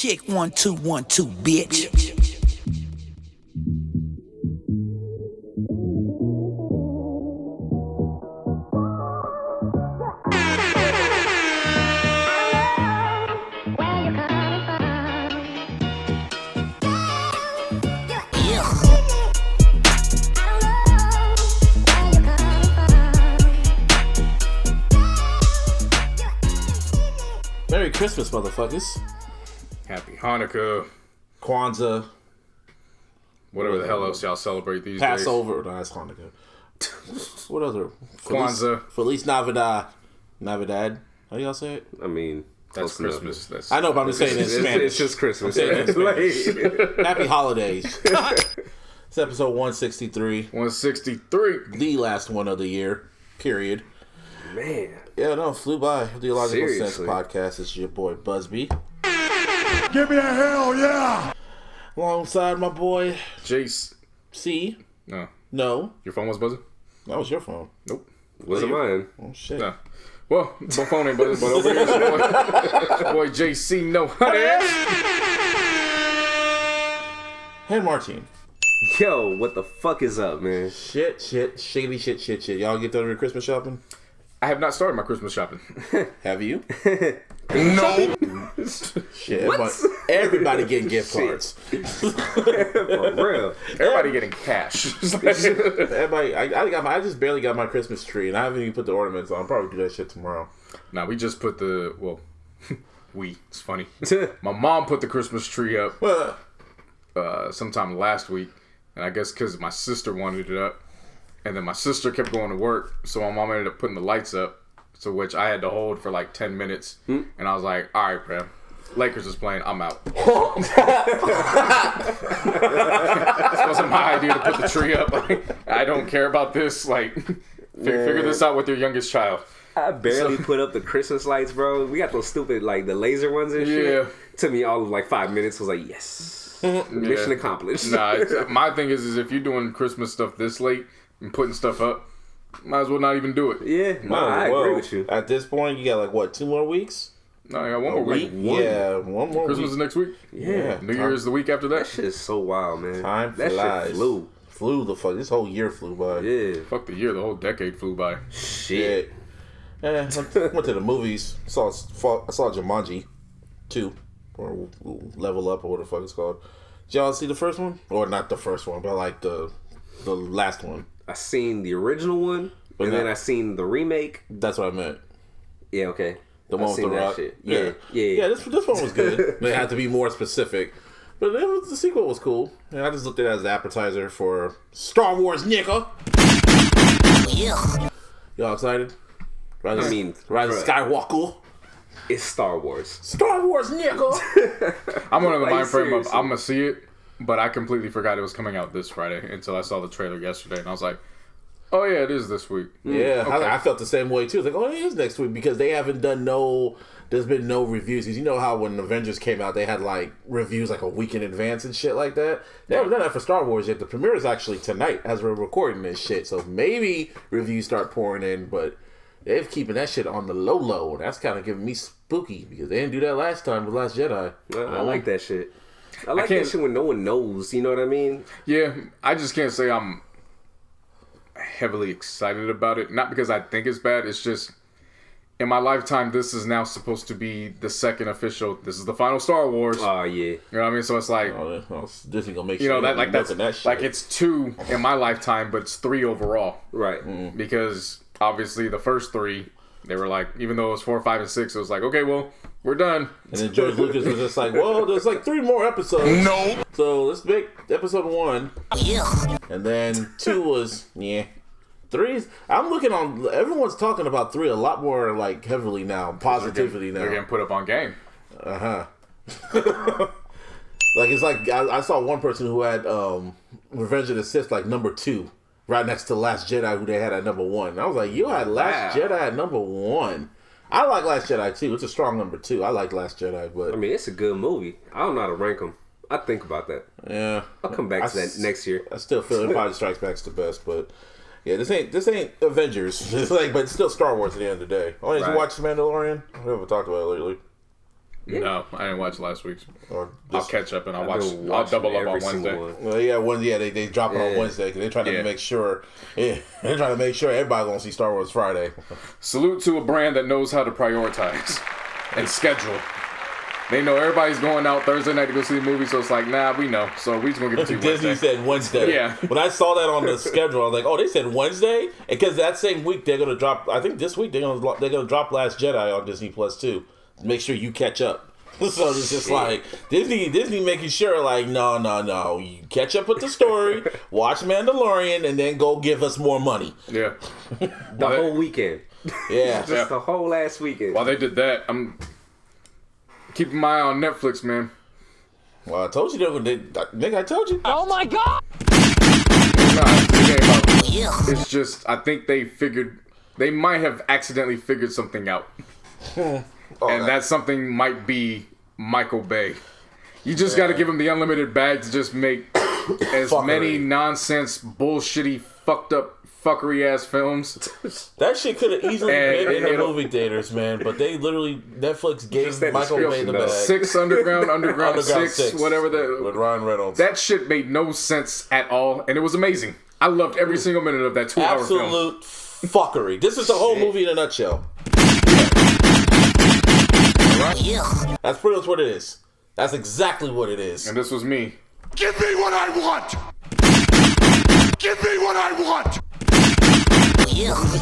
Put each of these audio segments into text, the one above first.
Check 1 2 1 2, bitch. Merry Christmas, motherfuckers. Happy Hanukkah. Kwanzaa. Whatever the hell else y'all celebrate these Passover. No, that's Hanukkah. What other? Kwanzaa. Feliz Navidad. Navidad. How y'all say it? I mean, That's Christmas. That's, I know, but I'm just saying it in Spanish. It's just Christmas. I'm saying it in Spanish. Happy holidays. It's episode 163. 163. The last one of the year. Period. Man. Yeah, no, flew by. The iLLogical Sense Seriously. podcast. It's your boy Busby. Give me a hell yeah! Alongside my boy Jace. C. No. No. Your phone was buzzing? That was your phone. Nope. Wasn't mine. Oh, shit. No. Well, my phone ain't buzzing, but over here, boy JC, no. Hey, Martin. Yo, what the fuck is up, man? Shit. Y'all get done with your Christmas shopping? I have not started my Christmas shopping. Have you? No. Shit. Everybody getting gift cards. For real. Everybody getting cash. Everybody, I just barely got my Christmas tree, and I haven't even put the ornaments on. I'll probably do that shit tomorrow. Nah, we just put it's funny. My mom put the Christmas tree up sometime last week, and I guess because my sister wanted it up, and then my sister kept going to work, so my mom ended up putting the lights up, so which I had to hold for like 10 minutes, and I was like, all right, Prem, Lakers is playing, I'm out. This wasn't my idea to put the tree up. I don't care about this. Figure this out with your youngest child. I barely put up the Christmas lights, bro. We got those stupid, the laser ones and shit. Yeah. Took me all of 5 minutes. I was like, yes. Mission accomplished. Nah, my thing is if you're doing Christmas stuff this late and putting stuff up, might as well not even do it. Yeah, no, I agree with you. At this point, you got 2 more weeks? No, I got one more week. Yeah, one more Christmas week. is next week. Yeah. New Year is the week after that. That shit is so wild, man. Time that flies. shit flew. Flew the fuck. This whole year flew by. Yeah. Fuck the year, the whole decade flew by. Shit. Yeah, I went to the movies. I saw Jumanji 2, or Level Up, or what the fuck it's called. Did y'all see the first one? Or not the first one, but the last one. I seen the original one, then I seen the remake. That's what I meant. Yeah, okay. The one with the rock. Shit. Yeah. This one was good. They had to be more specific, but the sequel was cool. And I just looked at it as an appetizer for Star Wars, nigga. Y'all excited? Rise of Skywalker. It's Star Wars. Star Wars, nigga. I'm one of the mind frame of I'm gonna see it, but I completely forgot it was coming out this Friday until I saw the trailer yesterday, and I was like, oh yeah, it is this week. Yeah, okay. I felt the same way too. I was like, oh, it is next week because they haven't done there's been no reviews. Because you know how when Avengers came out, they had reviews a week in advance and shit like that. They haven't done that for Star Wars yet. The premiere is actually tonight as we're recording this shit. So maybe reviews start pouring in, but they're keeping that shit on the low. And that's kind of giving me spooky because they didn't do that last time with Last Jedi. I like that shit. I like that shit when no one knows. You know what I mean? Yeah, I just can't say I'm heavily excited about it. Not because I think it's bad. It's just in my lifetime, this is now supposed to be the second official. This is the final Star Wars. Oh yeah. You know what I mean? So it's like, Disney gonna make sure that shit. It's 2 in my lifetime, but it's 3 overall. Right. Mm-hmm. Because obviously the first 3, they were like, even though it was 4, 5, and 6, it was like, okay, well, we're done. And then George Lucas was just like, well, there's 3 more episodes. No. So let's make episode 1. Yeah. And then 2 was, 3's, I'm looking on, everyone's talking about 3 a lot more heavily now, positivity now. They're getting put up on game. It's I saw one person who had Revenge of the Sith number 2, right next to Last Jedi, who they had at number 1. And I was like, you had Last Jedi at number 1. I like Last Jedi too. It's a strong number 2. I like Last Jedi, but I mean, it's a good movie. I don't know how to rank them. I think about that. Yeah, I'll come back to that next year. I still feel Empire Strikes Back's the best, but yeah, this ain't Avengers. But it's still Star Wars at the end of the day. Oh, did you watch The Mandalorian? We haven't talked about it lately. No, I didn't watch last week's. Or I'll catch up and I'll been watch. I'll watching double up on every single Wednesday. one. Well, yeah, they drop it on Wednesday because they're trying to make sure. Yeah, they're trying to make sure everybody gonna see Star Wars Friday. Salute to a brand that knows how to prioritize and schedule. They know everybody's going out Thursday night to go see the movie, so it's like, nah, we know. So we just gonna give it to you Disney Wednesday. said Wednesday. Yeah. When I saw that on the schedule, I was like, oh, they said Wednesday, because that same week they're gonna drop. I think this week they're gonna drop Last Jedi on Disney Plus too. Make sure you catch up. So it's just like Disney making sure, like, no, you catch up with the story, watch Mandalorian, and then go give us more money. Yeah. The whole weekend. Yeah. Just the whole last weekend. While they did that, I'm keeping my eye on Netflix, man. Well, I told you nigga, I told you. Oh my god! It's just, I think they might have accidentally figured something out. And that something might be Michael Bay. You just got to give him the unlimited bag to just make as many nonsense, bullshitty, fucked up, fuckery ass films. That shit could have easily been in the movie theaters, man. But they literally, Netflix gave Michael Bay the bag. 6 Underground 6, whatever that. With Ryan Reynolds. That shit made no sense at all, and it was amazing. I loved every single minute of that 2-hour film. Absolute fuckery. This is the whole movie in a nutshell. That's pretty much what it is. That's exactly what it is. And this was me. Give me what I want! Give me what I want!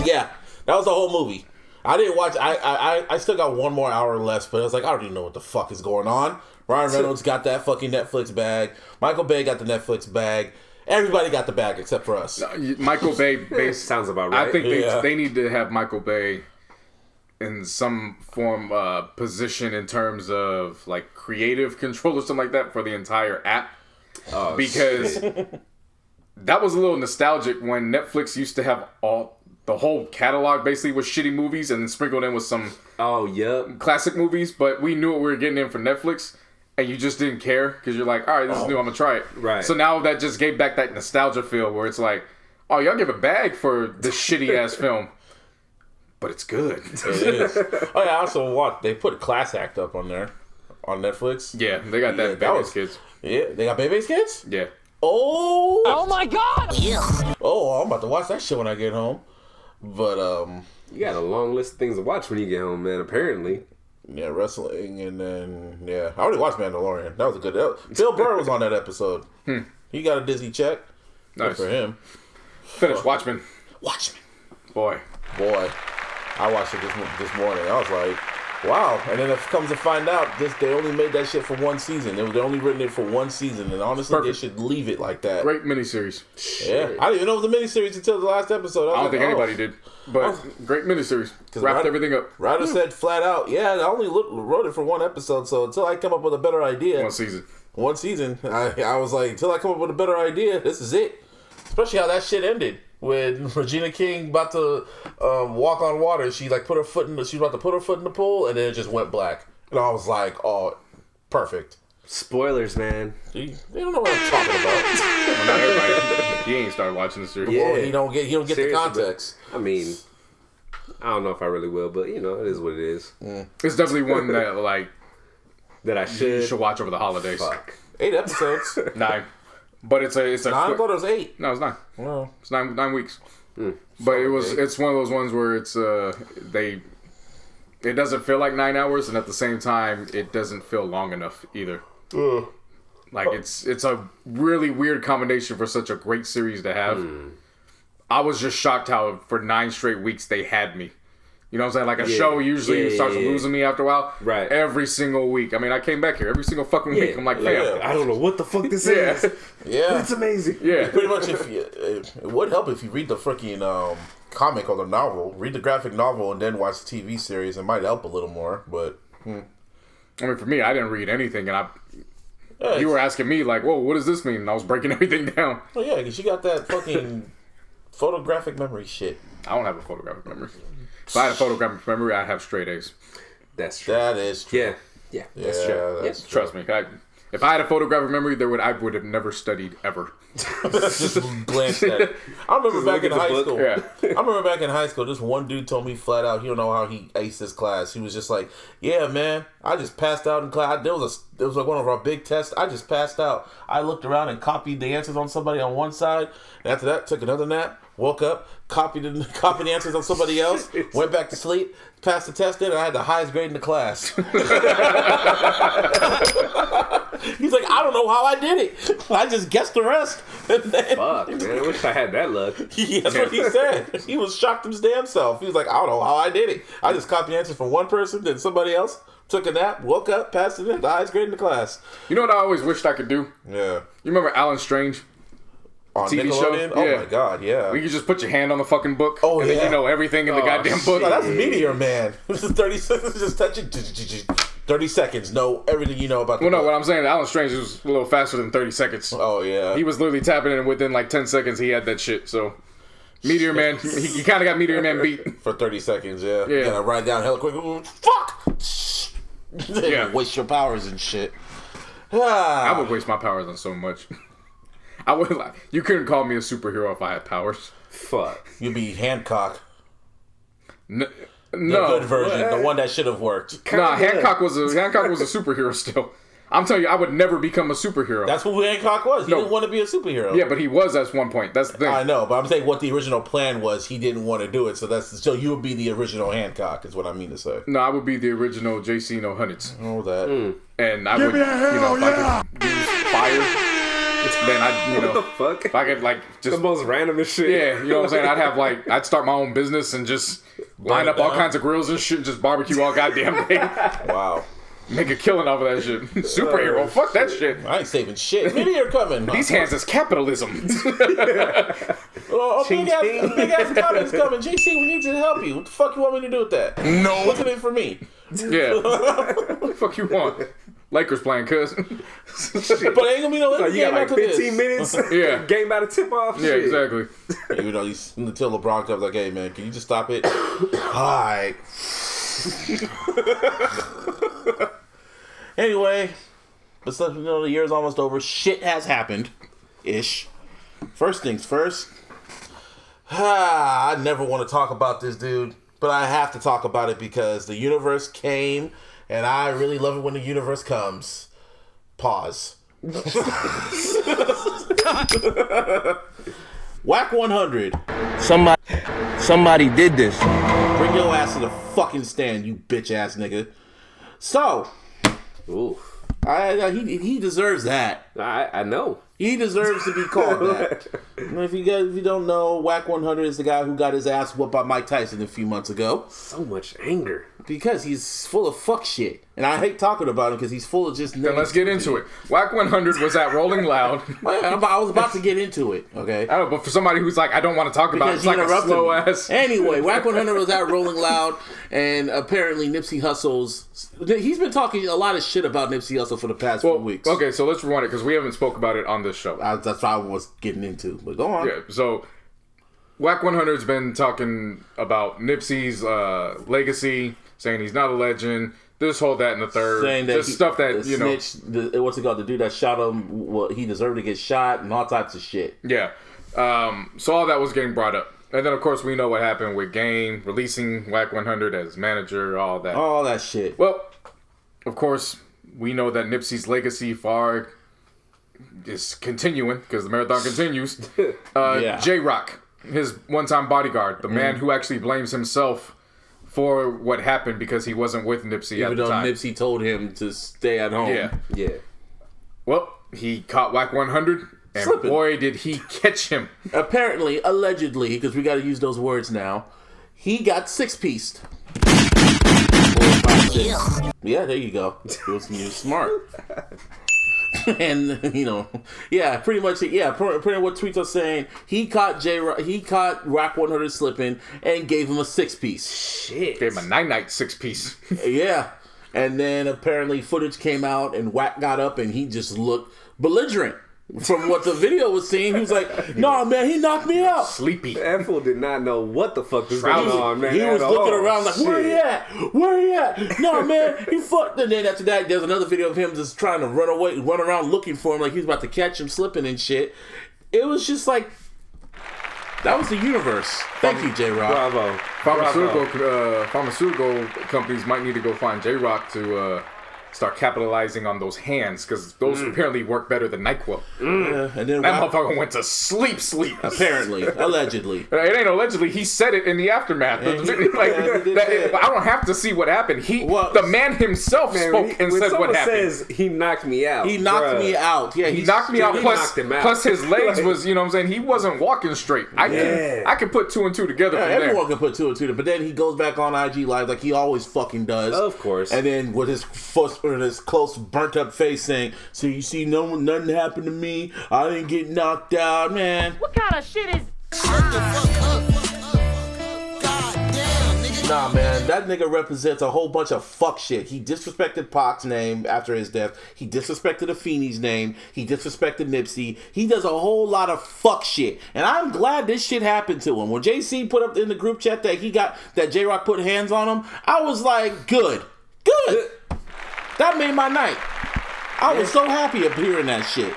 Yeah, that was the whole movie. I didn't watch. I still got 1 more hour left, but I was like, I don't even know what the fuck is going on. Ryan Reynolds got that fucking Netflix bag. Michael Bay got the Netflix bag. Everybody got the bag except for us. Michael Bay sounds about right. I think they need to have Michael Bay in some form position in terms of like creative control or something like that for the entire app. Because that was a little nostalgic when Netflix used to have the whole catalog basically was shitty movies and then sprinkled in with some classic movies, but we knew what we were getting in for Netflix and you just didn't care because you're like, all right, this is new, I'm gonna try it. Right. So now that just gave back that nostalgia feel where it's like, oh, y'all give a bag for this shitty ass film. But it's good. It is. Oh yeah, I also watched. They put Class Act up on there, on Netflix. Yeah, they got that Baby's Kids. Yeah, they got Baby's Kids? Yeah. Oh my god! Oh, I'm about to watch that shit when I get home. But you got a long list of things to watch when you get home, man. Apparently. Yeah, wrestling, and then I already watched Mandalorian. That was a good. Bill Burr was on that episode. He got a Disney check. Nice. Good for him. Finished Watchmen. Boy. I watched it this morning. I was like, wow. And then it comes to find out, they only made that shit for 1 season. They only written it for 1 season. And honestly, They should leave it like that. Great miniseries. Yeah. I didn't even know it was a miniseries until the last episode. I don't think anybody did. But great miniseries. Wrapped everything up. Ryder said flat out, I only wrote it for 1 episode. So until I come up with a better idea. 1 season. I was like, until I come up with a better idea, this is it. Especially how that shit ended. When Regina King about to walk on water, she like she was about to put her foot in the pool, and then it just went black. And I was like, oh, perfect. Spoilers, man. They don't know what I'm talking about. Well, not everybody. He ain't started watching the series. Yeah, he don't get the context. I mean, I don't know if I really will, but it is what it is. It's definitely one that that I should watch over the holidays. Fuck. 8 episodes. 9. But it's a 9? I thought it was 8. No, it's 9. Well, it's 9 weeks. But it's one of those ones where it's it doesn't feel like 9 hours, and at the same time it doesn't feel long enough either. Like it's a really weird combination for such a great series to have. I was just shocked how for 9 straight weeks they had me. You know what I'm saying? Like a show usually starts losing me after a while. Right. Every single week. I mean, I came back here every single fucking week. I'm like, fam. I don't know what the fuck this is. Yeah. It's amazing. Yeah. Pretty much it would help if you read the freaking comic or the novel. Read the graphic novel and then watch the TV series. It might help a little more, but... I mean, for me, I didn't read anything, and you were asking me, like, whoa, what does this mean? And I was breaking everything down. Oh, yeah, because you got that fucking photographic memory shit. I don't have a photographic memory. If I had a photographic memory, I'd have straight A's. That's true. That is true. Yeah, that's true. Trust me. If I had a photographic memory, I would have never studied ever. Just glanced at it. I remember back in high school. Yeah. I remember back in high school, this one dude told me flat out, he don't know how he aced his class. He was just like, yeah, man, I just passed out in class. There was like one of our big tests. I just passed out. I looked around and copied the answers on somebody on one side. And after that, took another nap, woke up, copied the answers on somebody else, went back to sleep, passed the test in, and I had the highest grade in the class. He's like, I don't know how I did it. I just guessed the rest. Fuck, man. I wish I had that luck. Yeah, that's what he said. He was shocked his damn self. He was like, I don't know how I did it. I just copied answers from one person, then somebody else took a nap, woke up, passed it in, the highest grade in the class. You know what I always wished I could do? Yeah. You remember Alan Strange? On TV Nickelodeon? show? Oh Yeah. my god, yeah. We could just put your hand on the fucking book. Oh, and yeah. then you know everything in the goddamn book. No, that's Meteor Man. This is 30 seconds, just touch it. 30 seconds, know everything you know about the Well, no, book. what I'm saying, Alan Strange was a little faster than 30 seconds. Oh, yeah. He was literally tapping in, and within like 10 seconds, he had that shit. So, Meteor Man, he kind of got Meteor Man beat. For 30 seconds, yeah. Yeah. You gotta write down hella quick. Fuck! Yeah. Waste your powers and shit. I would waste my powers on so much. I would like. You couldn't call me a superhero if I had powers. Fuck. You'd be Hancock. No, The good version. What? The one that should have worked. nah. Hancock was a superhero still. I'm telling you, I would never become a superhero. That's who Hancock was. He didn't want to be a superhero. Yeah, but he was at one point. That's the thing. I know, but I'm saying what the original plan was. He didn't want to do it, so you would be the original Hancock, is what I mean to say. No, I would be the original JC No Hundreds. Oh, that. And I would, me a hell if I could use fire, then I'd, What the fuck? if I could like The just, most randomest shit. yeah, you know what I'm saying? I'd have like, I'd start my own business and just line it up all down. kinds of grills and shit and just barbecue all goddamn day. Wow. Make a killing off of that shit. Superhero, fuck that shit. I ain't saving shit. Meteor coming. These hands is capitalism. Oh, Ching, big ching. ass comments coming. JC, we need you to help you. What the fuck you want me to do with that? No. What's in it for me? Yeah. What the fuck you want? Lakers playing, cuz. But ain't gonna be no Like, you got game like after 15 this. minutes. Yeah. Game about to tip off. Yeah, Shit. exactly. You know, until LeBron comes like, hey man, can you just stop it? Alright. Anyway, but so, you know, the year's almost over. Shit has happened. Ish. First things first. I never want to talk about this dude, but I have to talk about it because the universe came, and I really love it when the universe comes. Pause. Wack 100. Somebody did this. Bring your ass to the fucking stand, you bitch ass nigga. So, Ooh. he deserves that. I know. He deserves to be called that. If you don't know, Wack 100 is the guy who got his ass whooped by Mike Tyson a few months ago. So much anger. Because he's full of fuck shit. And I hate talking about him because he's full of just... Then let's get into it. Wack 100 was at Rolling Loud. I was about to get into it, okay? I don't know, but for somebody who's like, I don't want to talk about it, Because it's he like a interrupted slow me. ass. Anyway, Wack 100 was at Rolling Loud, and apparently Nipsey Hussle's... He's been talking a lot of shit about Nipsey Hussle for the past few weeks. Okay, so let's rewind it because we haven't spoke about it on this show. That's what I was getting into. But go on. Yeah, so Wack 100's been talking about Nipsey's legacy, saying he's not a legend, this whole, that, and the third. Saying that just stuff that, the you know. snitch, what's it called? The dude that shot him, well, he deserved to get shot and all types of shit. Yeah. So all that was getting brought up. And then, of course, we know what happened with Game releasing Wack 100 as manager, all that. All that shit. Well, of course, we know that Nipsey's legacy far is continuing because the marathon continues. Yeah. J-Rock, his one-time bodyguard, the man who actually blames himself for what happened because he wasn't with Nipsey Even at the though time. Nipsey told him to stay at home. Yeah. Yeah. Well, he caught Wack 100, and Slipping. boy, did he catch him. Apparently, allegedly, because we got to use those words now, he got six-pieced. Yeah, there you go. You're smart. And pretty much what tweets are saying. He caught Wack 100 slipping and gave him a six-piece. Shit. Gave him a night six-piece. Yeah, and then apparently footage came out and Wack got up and he just looked belligerent. From what the video was saying, he was like, "Nah, man, he knocked me out." Sleepy. That fool did not know what the fuck was going on, man. He was looking around like, shit. "Where he at? Where he at?" No, man, he fucked. And then after that, there's another video of him just trying to run around looking for him, like he's about to catch him slipping and shit. It was just like, that was the universe. Thank you, J-Rock. Bravo. Pharmaceutical companies might need to go find J-Rock to start capitalizing on those hands, because those apparently work better than NyQuil. Yeah, and then That motherfucker went to sleep. apparently, allegedly. It ain't allegedly. He said it in the aftermath. I don't have to see what happened. The man himself spoke and said what happened. Says he knocked me out. He knocked me out. Yeah, He knocked me out. Plus his legs was, you know what I'm saying, he wasn't walking straight. I could put two and two together from there. Everyone can put two and two together. But then he goes back on IG Live like he always fucking does. Of course. And then with his close, burnt up face saying, "So you see, nothing happened to me. I didn't get knocked out, man." What kind of shit is... Nah, man, that nigga represents a whole bunch of fuck shit. He disrespected Pac's name after his death. He disrespected Afeni's name. He disrespected Nipsey. He does a whole lot of fuck shit. And I'm glad this shit happened to him. When JC put up in the group chat that J-Rock put hands on him, I was like, good. That made my night. I was so happy of hearing that shit.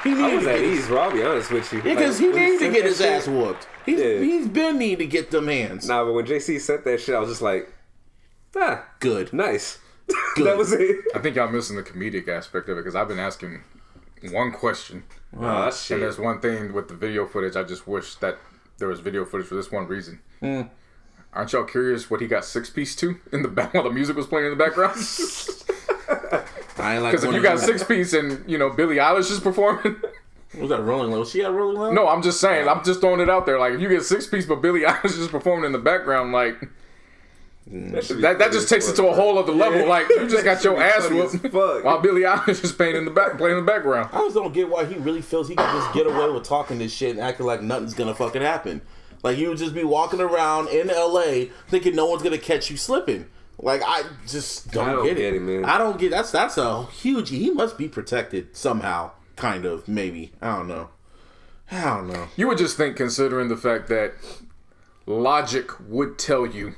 I was at ease, bro. I'll be honest with you. Because he needs to get his ass whooped. He's been needing to get them hands. Nah, but when JC said that shit, I was just like, good. Nice. Good. That was it. I think y'all missing the comedic aspect of it, because I've been asking one question. Oh, shit. And there's one thing with the video footage, I just wish that there was video footage for this one reason. Aren't y'all curious what he got 6-piece to in the back while the music was playing in the background? Because if you got 6-piece and, you know, Billie Eilish is performing. Was that Rolling Loud? Was she at Rolling Loud? No, I'm just saying. I'm just throwing it out there. Like, if you get 6-piece but Billie Eilish is performing in the background, like, that just takes it to a whole other level. Yeah. Like, you just got your ass whooped while Billie Eilish is playing in the background. I just don't get why he really feels he can just get away with talking this shit and acting like nothing's gonna fucking happen. Like, you would just be walking around in LA thinking no one's gonna catch you slipping. Like, I just don't get it, man. I don't get that's a huge. He must be protected somehow, kind of, maybe. I don't know. You would just think, considering the fact that logic would tell you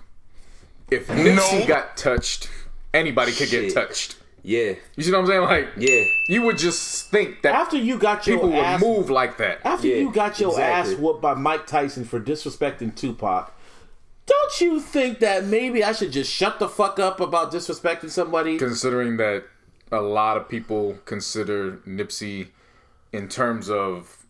if Nipsey got touched, anybody could get touched. Yeah. You see what I'm saying? Like, yeah. You would just think that after you got your people ass, would move like that. After you got your ass whooped by Mike Tyson for disrespecting Tupac, don't you think that maybe I should just shut the fuck up about disrespecting somebody? Considering that a lot of people consider Nipsey in terms of...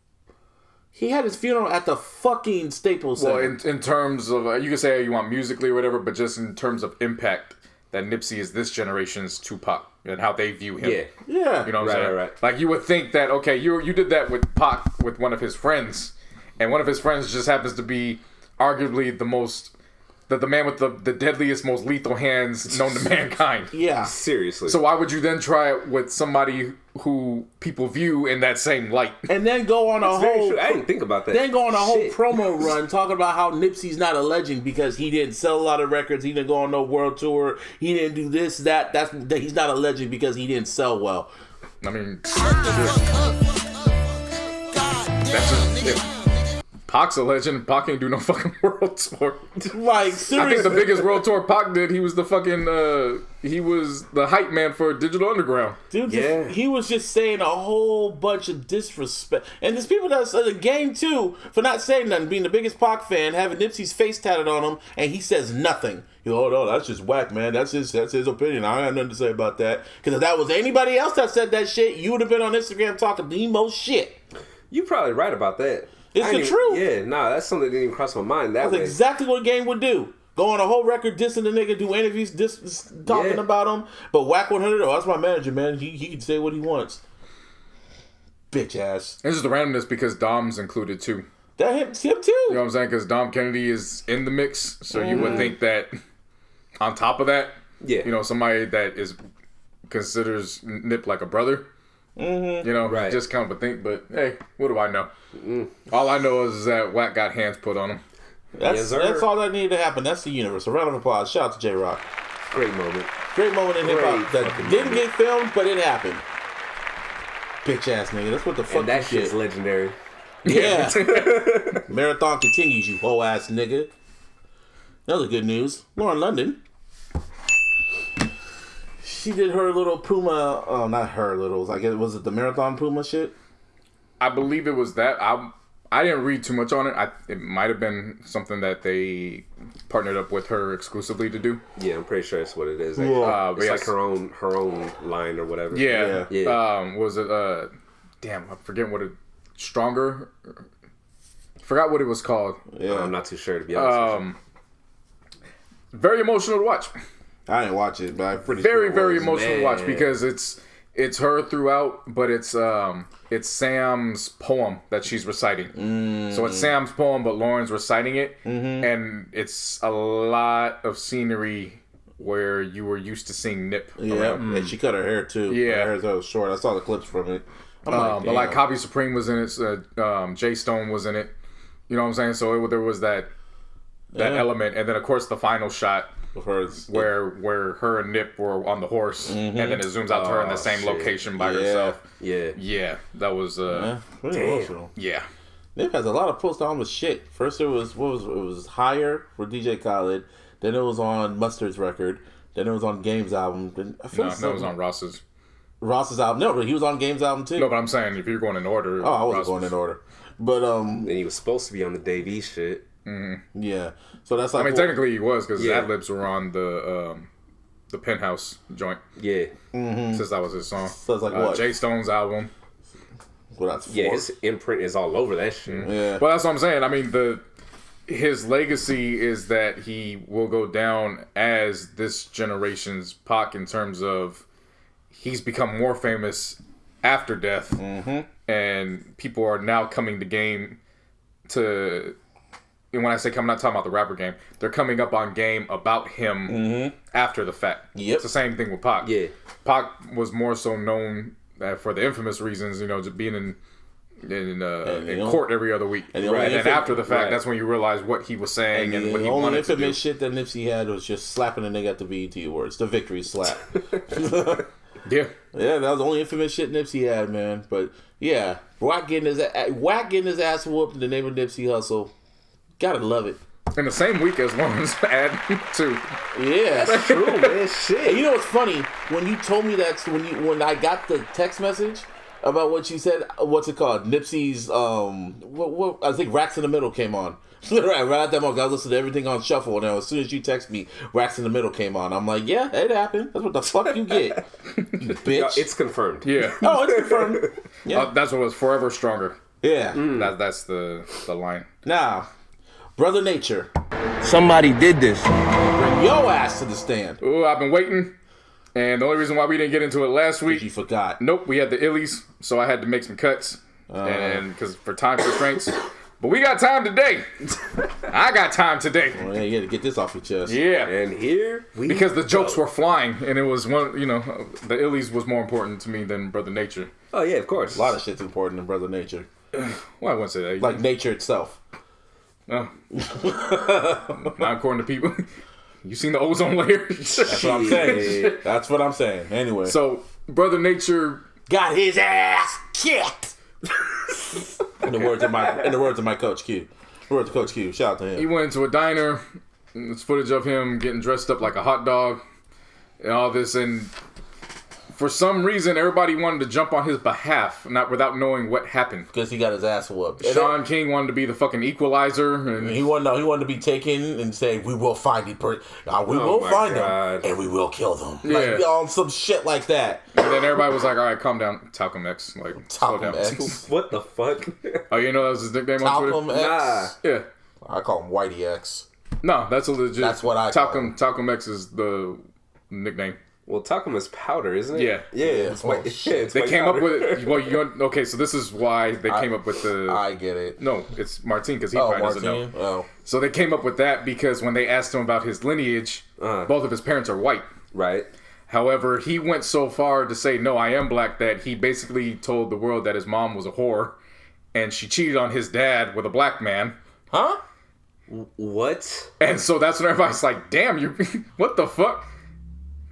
He had his funeral at the fucking Staples Center. Well, in terms of... you can say you want musically or whatever, but just in terms of impact, that Nipsey is this generation's Tupac and how they view him. Yeah. You know what I'm saying? Right. Like, you would think that, okay, you did that with Pac with one of his friends, and one of his friends just happens to be arguably the man with the deadliest, most lethal hands known to mankind. Yeah. Seriously. So why would you then try it with somebody who people view in that same light? And then go on a whole... I didn't think about that. Then go on a whole promo run talking about how Nipsey's not a legend because he didn't sell a lot of records, he didn't go on no world tour, he didn't do this, that. That he's not a legend because he didn't sell well. I mean... That's just... Pac's a legend. Pac ain't do no fucking world tour. Like, seriously. I think the biggest world tour Pac did, he was the fucking, he was the hype man for Digital Underground. Dude, he was just saying a whole bunch of disrespect. And there's people that's in the game, too, for not saying nothing, being the biggest Pac fan, having Nipsey's face tatted on him, and he says nothing. You know, oh, no, that's just whack, man. That's his opinion. I got nothing to say about that. Because if that was anybody else that said that shit, you would have been on Instagram talking the most shit. You're probably right about that. It's the truth. Yeah, nah, that's something that didn't even cross my mind that way. That's exactly what a game would do. Go on a whole record dissing the nigga, do interviews talking about him. But Wack 100, that's my manager, man. He can say what he wants. Bitch ass. It's just the randomness because Dom's included too. That him too. You know what I'm saying? Because Dom Kennedy is in the mix. So you would think that on top of that, you know, somebody that considers Nip like a brother. You know, just kind of a think, but hey, what do I know? All I know is that Wack got hands put on him. That's all that needed to happen. That's the universe. A round of applause. Shout out to J-Rock. Great moment. Great moment in hip hop that didn't get filmed, but it happened. bitch ass nigga. That's what the fuck And that you shit's get. legendary. Yeah. Marathon continues, you whole ass nigga. That was good news. Lauren London. She did her little Puma. Oh, not her little. I guess was it the Marathon Puma shit? I believe it was that. I didn't read too much on it. It might have been something that they partnered up with her exclusively to do. Yeah, I'm pretty sure that's what it is. Yeah. It's like her own line or whatever. Yeah. Yeah. Was it? Damn, I'm forgetting what it. Stronger. Forgot what it was called. Yeah, I'm not too sure to be honest. Very emotional to watch. I didn't watch it, but I'm pretty Very, sure. very emotional to watch Man. because it's her throughout, but it's Sam's poem that she's reciting. So it's Sam's poem, but Lauren's reciting it, and it's a lot of scenery where you were used to seeing Nip. Yeah, around. and she cut her hair too. Yeah. Her hair was short. I saw the clips from it. But like Copy Supreme was in it, Jay Stone was in it. You know what I'm saying? So there was that element, and then of course the final shot where her and Nip were on the horse, and then it zooms out to her in the same location by herself. Yeah, that was pretty emotional. yeah. Nip has a lot of post-album shit. First it was Higher for DJ Khaled, then it was on Mustard's record, then it was on Game's album. Then That was on Ross's album. No, but he was on Game's album too. No, but I'm saying if you're going in order. I wasn't going in order. But And he was supposed to be on the Dave East shit. yeah. So that's like I mean, technically he was because his ad-libs were on the Penthouse joint. Yeah. Since that was his song. So it's like what? Jay Stone's album. Well, that's Yeah, four. his imprint is all over that shit. Yeah. Well, that's what I'm saying. I mean, his legacy is that he will go down as this generation's Pac in terms of he's become more famous after death, and people are now coming to Game to. And when I say come, I'm not talking about the rapper Game. They're coming up on Game about him after the fact. Yep. It's the same thing with Pac. Yeah. Pac was more so known for the infamous reasons, just being in court every other week. And And after the fact, that's when you realize what he was saying and what he the only wanted to do. infamous shit that Nipsey had was just slapping a nigga at the BET Awards. The victory slap. Yeah. Yeah, that was the only infamous shit Nipsey had, man. But yeah, Wack getting his ass whooped in the name of Nipsey Hussle. Gotta love it. In the same week as Lauren's ad, too. Yeah, that's true, man. Shit. You know what's funny? When you told me that, when I got the text message about what you said, what's it called? Nipsey's what I think Racks in the Middle came on. right at that moment, I listened to everything on shuffle, and as soon as you text me, Racks in the Middle came on. I'm like, yeah, it happened. That's what the fuck you get, you bitch. It's confirmed. Yeah. Oh, it's confirmed. Yeah, That's what was Forever Stronger. yeah. That's the line. Now, Brother Nature, Somebody did this. bring your ass to the stand. Ooh, I've been waiting. And the only reason why we didn't get into it last week, You forgot. nope, we had the Illies, so I had to make some cuts. And because for time constraints. But we got time today. I got time today. Oh, yeah, you had to get this off your chest. Yeah. And here we Because the jokes were flying, and it was the Illies was more important to me than Brother Nature. Oh yeah, of course. A lot of shit's important in Brother Nature. Well, I wouldn't say that. Like nature itself. No. Not according to people. You seen the ozone layer? That's what I'm saying. That's what I'm saying. Anyway. So, Brother Nature... Got his ass kicked. in the words of my Coach Q. Words of Coach Q. Shout out to He him. went into a diner. There's footage of him getting dressed up like a hot dog and all this. And for some reason, everybody wanted to jump on his behalf, not without knowing what happened. Because he got his ass whooped. And Sean King wanted to be the fucking equalizer. And he wanted to be taken and say, we will find the person. We will my find God. them and we will kill them. Yeah. Like, on some shit like that. then everybody was like, all right, calm down. Talcum X. Like, slow Talcum down. X. What the fuck? Oh, you know that was his nickname on Talcum Twitter? X. Yeah. I call him Whitey X. No, that's a legit... That's what I call him. Talcum X is the nickname. Well, talcum is powder, isn't it? Yeah. Yeah. It's white. Yeah, it's They white came up powder. with it. Well, okay, so this is why they came up with the... I get it. No, it's Martin because he Oh, probably doesn't Martin. know. Oh. So they came up with that because when they asked him about his lineage, both of his parents are white. Right. However, he went so far to say, no, I am black, that he basically told the world that his mom was a whore and she cheated on his dad with a black man. Huh? What? And so that's when everybody's like, damn, you, what the fuck?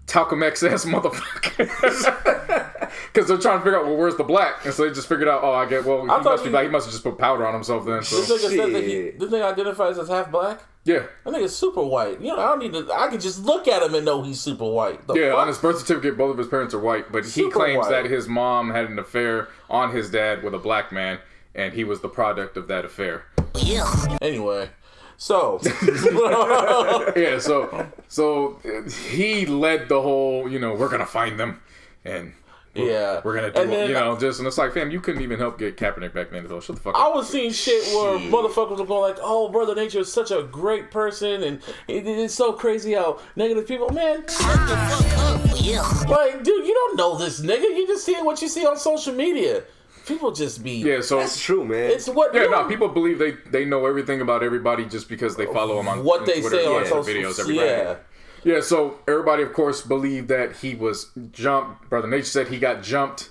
Talcum X ass motherfucker. Because they're trying to figure out, well, where's the black? And so they just figured out, he must be black. He must have just put powder on himself then. So. This nigga said that this nigga identifies as half black? Yeah. I think it's super white. You know, I can just look at him and know he's super white. On his birth certificate, both of his parents are white, but he claims that his mom had an affair on his dad with a black man, and he was the product of that affair. Anyway, so yeah, so he led the whole, we're gonna find them, and we're gonna do it, and it's like, fam, you couldn't even help get Kaepernick back then, though. Shut the fuck up. I was seeing shit where motherfuckers were going like, "Oh, Brother Nature is such a great person, and it's so crazy how negative people, man." Shut the fuck up. Like, dude, you don't know this nigga. You just seeing what you see on social media. People just be... Yeah, so... That's true, man. It's what... Yeah, no, people believe they know everything about everybody just because they follow them on what they Twitter, say on social videos every day. Yeah, so everybody, of course, believed that he was jumped. Brother Nature said he got jumped.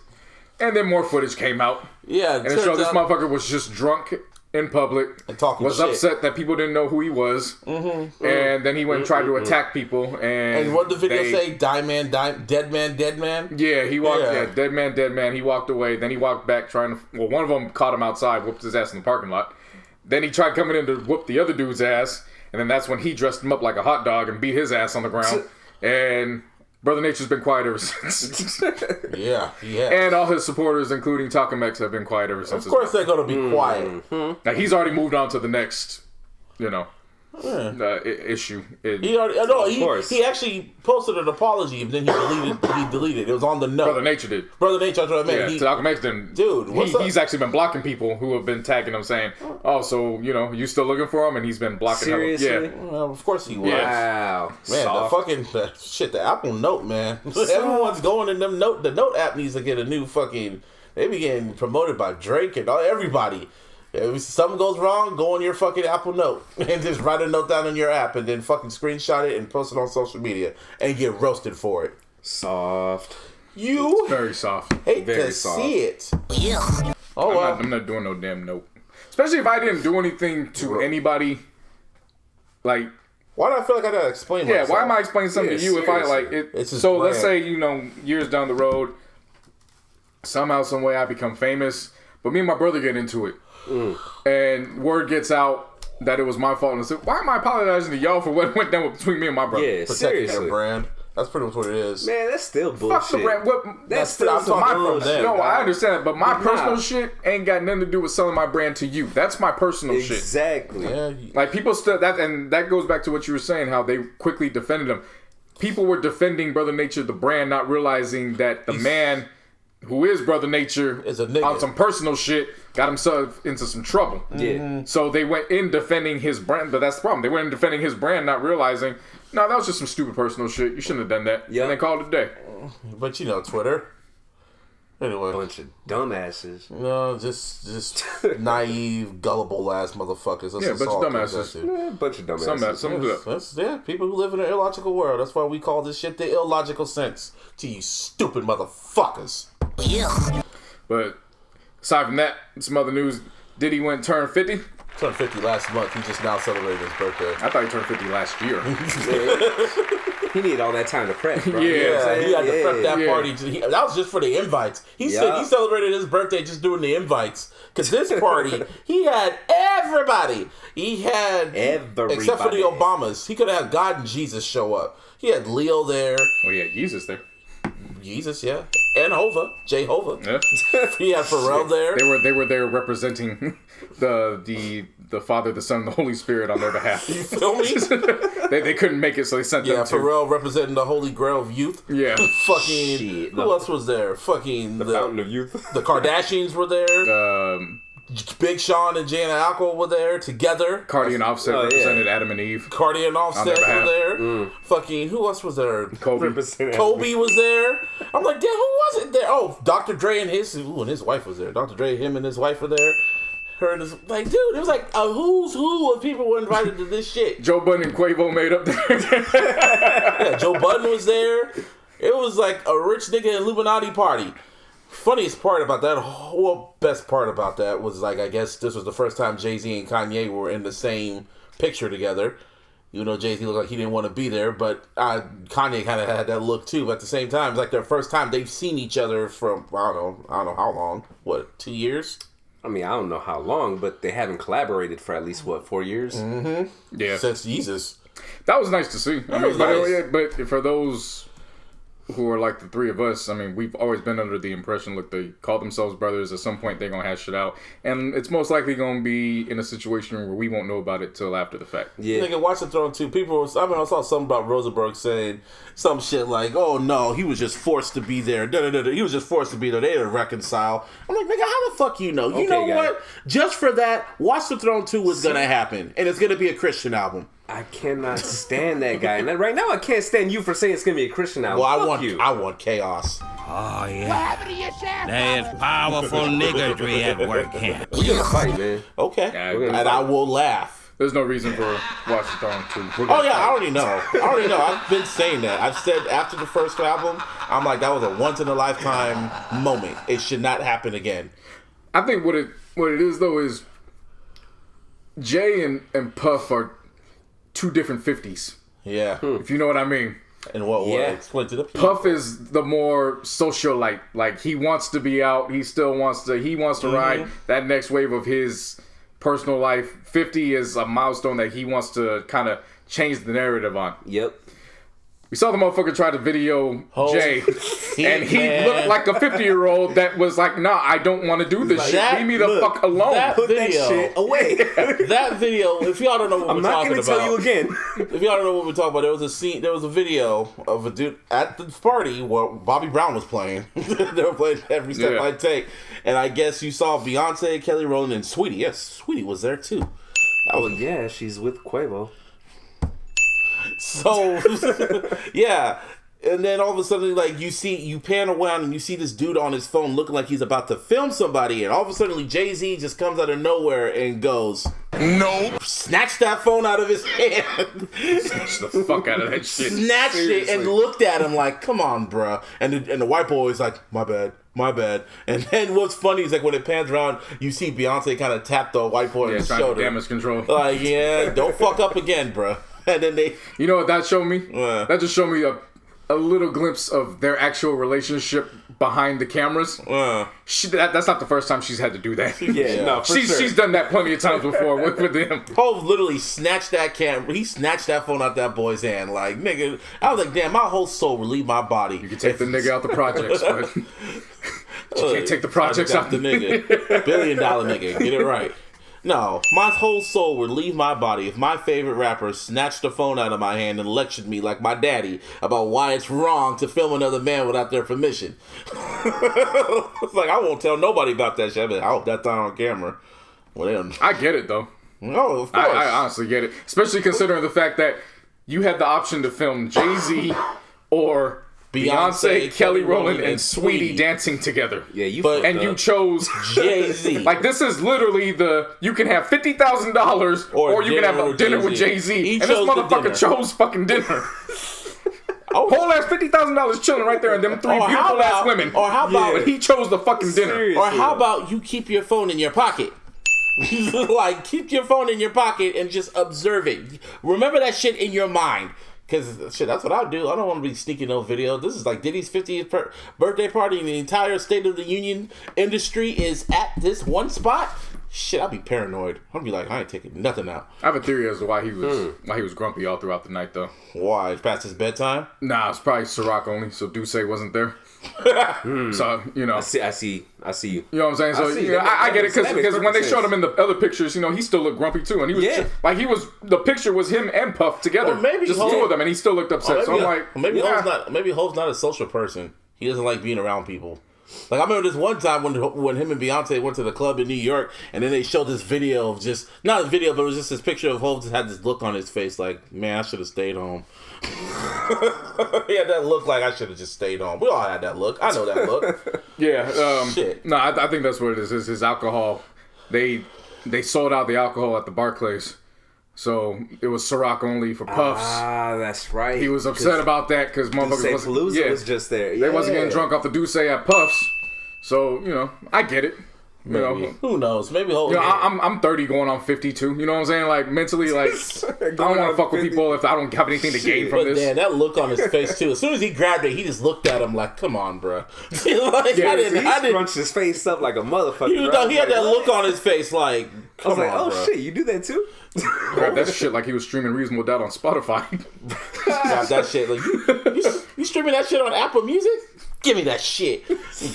And then more footage came out. Yeah. And it showed this motherfucker was just drunk in public. And talking was shit. Upset that people didn't know who he was. And then he went and tried to attack people. And what did the video say? Dead man, dead man? Yeah, he walked, dead man. He walked away. Then he walked back one of them caught him outside, whooped his ass in the parking lot. Then he tried coming in to whoop the other dude's ass. And then that's when he dressed him up like a hot dog and beat his ass on the ground. And Brother Nature's been quiet ever since. Yeah. And all his supporters, including Takamex, have been quiet ever since. Of course they're going to be quiet. Now, he's already moved on to the next, issue. He actually posted an apology, and then he deleted. It was on the note. Brother Nature did. Brother Nature, that's what I meant. Yeah, Takamex didn't. Dude, he's actually been blocking people who have been tagging him saying, "Oh, so you still looking for him?" And he's been blocking him. Seriously? Yeah. Well, of course he was. Wow. Man, the Apple Note, man. Everyone's going in them Note. The Note app needs to get a new fucking. They be getting promoted by Drake and everybody. If something goes wrong, go on your fucking Apple Note and just write a note down in your app and then fucking screenshot it and post it on social media and get roasted for it. Soft. It's very soft. Hate very to soft. see it. Yeah. Oh, I'm not doing no damn note. Especially if I didn't do anything to anybody. Like, why do I feel like I gotta explain myself? Yeah, why am I explaining something to you if I like it? So let's say years down the road, somehow, some way, I become famous, but me and my brother get into it. And word gets out that it was my fault. And I said, why am I apologizing to y'all for what went down between me and my brother? Yeah, protecting their brand. That's pretty much what it is. Man, that's still bullshit. Fuck the brand. That's still some bullshit. No, I understand, but my personal shit ain't got nothing to do with selling my brand to you. That's my personal shit. Exactly. Yeah. Like people still and that goes back to what you were saying, how they quickly defended him. People were defending Brother Nature, the brand, not realizing that the man who is Brother Nature is a nigga. On some personal shit got himself into some trouble. Yeah. So they went in defending his brand, but that's the problem. They went in defending his brand, not realizing, no, that was just some stupid personal shit. You shouldn't have done that. Yeah. And they called it a day. But Twitter. Anyway. Bunch of dumbasses. No, just naive, gullible ass motherfuckers. Bunch of dumbasses. Bunch of dumbasses. Some people who live in an illogical world. That's why we call this shit the illogical sense. To you stupid motherfuckers. Yeah. But aside from that, some other news. Diddy went and turned 50. Turned 50 last month. He just now celebrated his birthday. I thought he turned 50 last year. He needed all that time to prep, bro. Yeah, he had to prep that party. That was just for the invites. He said he celebrated his birthday just doing the invites. Because this party, he had everybody. He had everybody. Except for the Obamas. He could have had God and Jesus show up. He had Leo there. Well, he had Jesus there. Jesus, yeah. And Hova. Jehovah. Yeah. He had Pharrell there. They were there representing the Father, the Son, and the Holy Spirit on their behalf. You feel me? they couldn't make it, so they sent them to. Pharrell representing the Holy Grail of youth. Yeah. Fucking shit. Who else was there? Fucking the Fountain of Youth. The Kardashians were there. Big Sean and Jay and Alco were there together. Cardi and Offset represented Adam and Eve. Cardi and Offset were there. Fucking who else was there? Kobe was there. I'm like, damn, who was it there? Oh, Dr. Dre and his wife was there. Dr. Dre, him and his wife were there. Her and his, like, dude, it was like a who's who of people were invited to this shit. Joe Budden and Quavo made up there. Yeah, Joe Budden was there. It was like a rich nigga Illuminati party. Funniest part about that, best part about that was, like, I guess this was the first time Jay-Z and Kanye were in the same picture together. Even though Jay-Z looked like he didn't want to be there, but Kanye kind of had that look too. But at the same time, it's like their first time they've seen each other from I don't know how long. What, 2 years? I mean, I don't know how long, but they haven't collaborated for at least 4 years. Mm-hmm. Yeah, since Jesus. That was nice to see. I mean, nice. but for those who are like the three of us, I mean, we've always been under the impression, look, they call themselves brothers. At some point, they're going to hash it out. And it's most likely going to be in a situation where we won't know about it till after the fact. Yeah. Nigga, Watch the Throne 2, I saw something about Rosenberg saying some shit like, oh, no, he was just forced to be there. He was just forced to be there. They didn't reconcile. I'm like, nigga, how the fuck you know? You know what? Just for that, Watch the Throne 2 was going to happen. And it's going to be a Christian album. I cannot stand that guy. And right now, I can't stand you for saying it's gonna be a Christian album. Well, I want chaos. Oh yeah. There's powerful niggardry at work here. We're gonna fight, man. Okay, and I will laugh. There's no reason for Watch the Throne 2. Oh yeah, I already know. I've been saying that. I've said after the first album, I'm like, that was a once in a lifetime moment. It should not happen again. I think what it is though is Jay and Puff are two different 50s. Yeah. If you know what I mean. And what explain to the people. Puff is the more socialite. Like he wants to be out. He wants to ride that next wave of his personal life. 50 is a milestone that he wants to kind of change the narrative on. Yep. We saw the motherfucker try to video Jay, and he looked like a 50-year-old that was like, nah, I don't want to do this shit. Leave me the fuck alone. Put that shit away. That video, if y'all don't know what we're talking about. I'm not going to tell you again. If y'all don't know what we're talking about, there was a video of a dude at the party where Bobby Brown was playing. They were playing Every Step I Take. And I guess you saw Beyonce, Kelly Rowland, and Sweetie. Yes, Sweetie was there too. Yeah, she's with Quavo. So, yeah. And then all of a sudden, like, you pan around and you see this dude on his phone looking like he's about to film somebody. And all of a sudden, Jay-Z just comes out of nowhere and goes, "No!" Snatched that phone out of his hand. Snatched the fuck out of that shit. Snatched it and looked at him like, come on, bruh. And the white boy is like, my bad. And then what's funny is like when it pans around, you see Beyonce kind of tap the white boy on the shoulder. Damage control. Like, yeah, don't fuck up again, bruh. And then you know what that showed me? That just showed me a little glimpse of their actual relationship behind the cameras. That's not the first time she's had to do that. No, she's done that plenty of times before with him. Hov literally snatched that camera. He snatched that phone out that boy's hand. Like, nigga, I was like, damn, my whole soul would leave my body. You can take the nigga out the projects, but you can't take the projects out the nigga. $1 billion nigga. Get it right. No, my whole soul would leave my body if my favorite rapper snatched the phone out of my hand and lectured me like my daddy about why it's wrong to film another man without their permission. It's like, I won't tell nobody about that shit. I hope that's not on camera. Well, I get it, though. No, of course. I honestly get it. Especially considering the fact that you had the option to film Jay-Z or Beyonce, Kelly Rowland, and Sweetie dancing together. Yeah, you chose Jay-Z. Like, this is literally you can have $50,000 or you can have a dinner with Jay-Z. And this motherfucker chose fucking dinner. Whole ass $50,000 chilling right there and them three beautiful ass women. Or how about but he chose the fucking dinner. Seriously. Or how about you keep your phone in your pocket? Like, keep your phone in your pocket and just observe it. Remember that shit in your mind. Because, shit, that's what I do. I don't want to be sneaking no video. This is like Diddy's 50th birthday party, and the entire State of the Union industry is at this one spot. Shit, I'd be paranoid. I'd be like, I ain't taking nothing out. I have a theory as to why he was grumpy all throughout the night, though. Why? It's past his bedtime? Nah, it's probably Ciroc only, so Duce wasn't there. So, you know. I see you. You know what I'm saying? So, I get it, because when they showed him in the other pictures, you know, he still looked grumpy, too. And he was, the picture was him and Puff together. Or maybe just the two of them, and he still looked upset. So I'm like, maybe Hov's not a social person. He doesn't like being around people. Like, I remember this one time when him and Beyonce went to the club in New York, and then they showed this video of just, not a video, but it was just this picture of Hov just had this look on his face like, man, I should have stayed home. He had that look like, I should have just stayed home. We all had that look. I know that look. Yeah. Shit. No, I think that's what it is. It's his alcohol. They sold out the alcohol at the Barclays. So it was Ciroc only for Puffs. Ah, that's right. He was upset about that because motherfuckers was just there. They wasn't getting drunk off the Douce at Puffs. So, you know, I get it. You know, Who knows? Maybe I'm 30 going on 52. You know what I'm saying? Like mentally, like I don't want to fuck with people if I don't have anything to gain from this. Man, that look on his face too. As soon as he grabbed it, he just looked at him like, "Come on, bro." Like, I didn't scrunch his face up like a motherfucker. He had that look on his face like, "Come on, "Oh bro." shit, you do that too?" Grab that shit like he was streaming Reasonable Doubt on Spotify. Grab that shit like you streaming that shit on Apple Music? Give me that shit.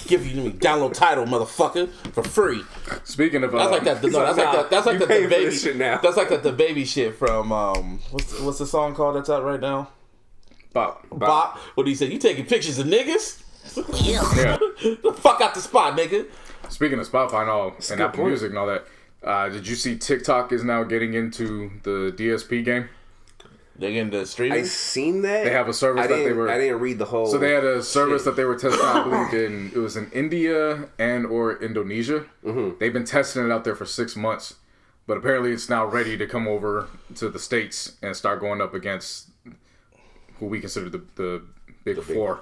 Give you download Tidal, motherfucker, for free. Speaking of, that's like that. That's like the baby shit now. That's like the baby shit from what's the song called that's out right now? Bop. What do you say? You taking pictures of niggas? Yeah. The fuck out the spot, nigga. Speaking of Spotify and all, and Apple Music and all that, did you see TikTok is now getting into the DSP game? They get into streaming. I seen that. They have a service that they were. I didn't read the whole. So they had a service that they were testing. I believe it was in India and or Indonesia. Mm-hmm. They've been testing it out there for 6 months, but apparently it's now ready to come over to the States and start going up against who we consider the big four,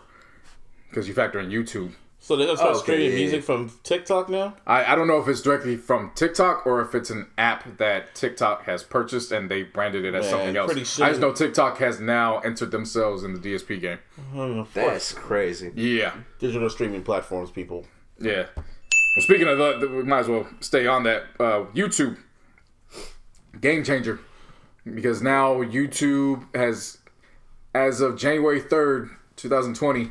because you factor in YouTube. So they're gonna start streaming music from TikTok now? I don't know if it's directly from TikTok or if it's an app that TikTok has purchased and they branded it as something else. I just know TikTok has now entered themselves in the DSP game. That's crazy. Yeah. Digital streaming platforms, people. Yeah. Well, speaking of that, we might as well stay on that. YouTube. Game changer. Because now YouTube has, as of January 3rd, 2020...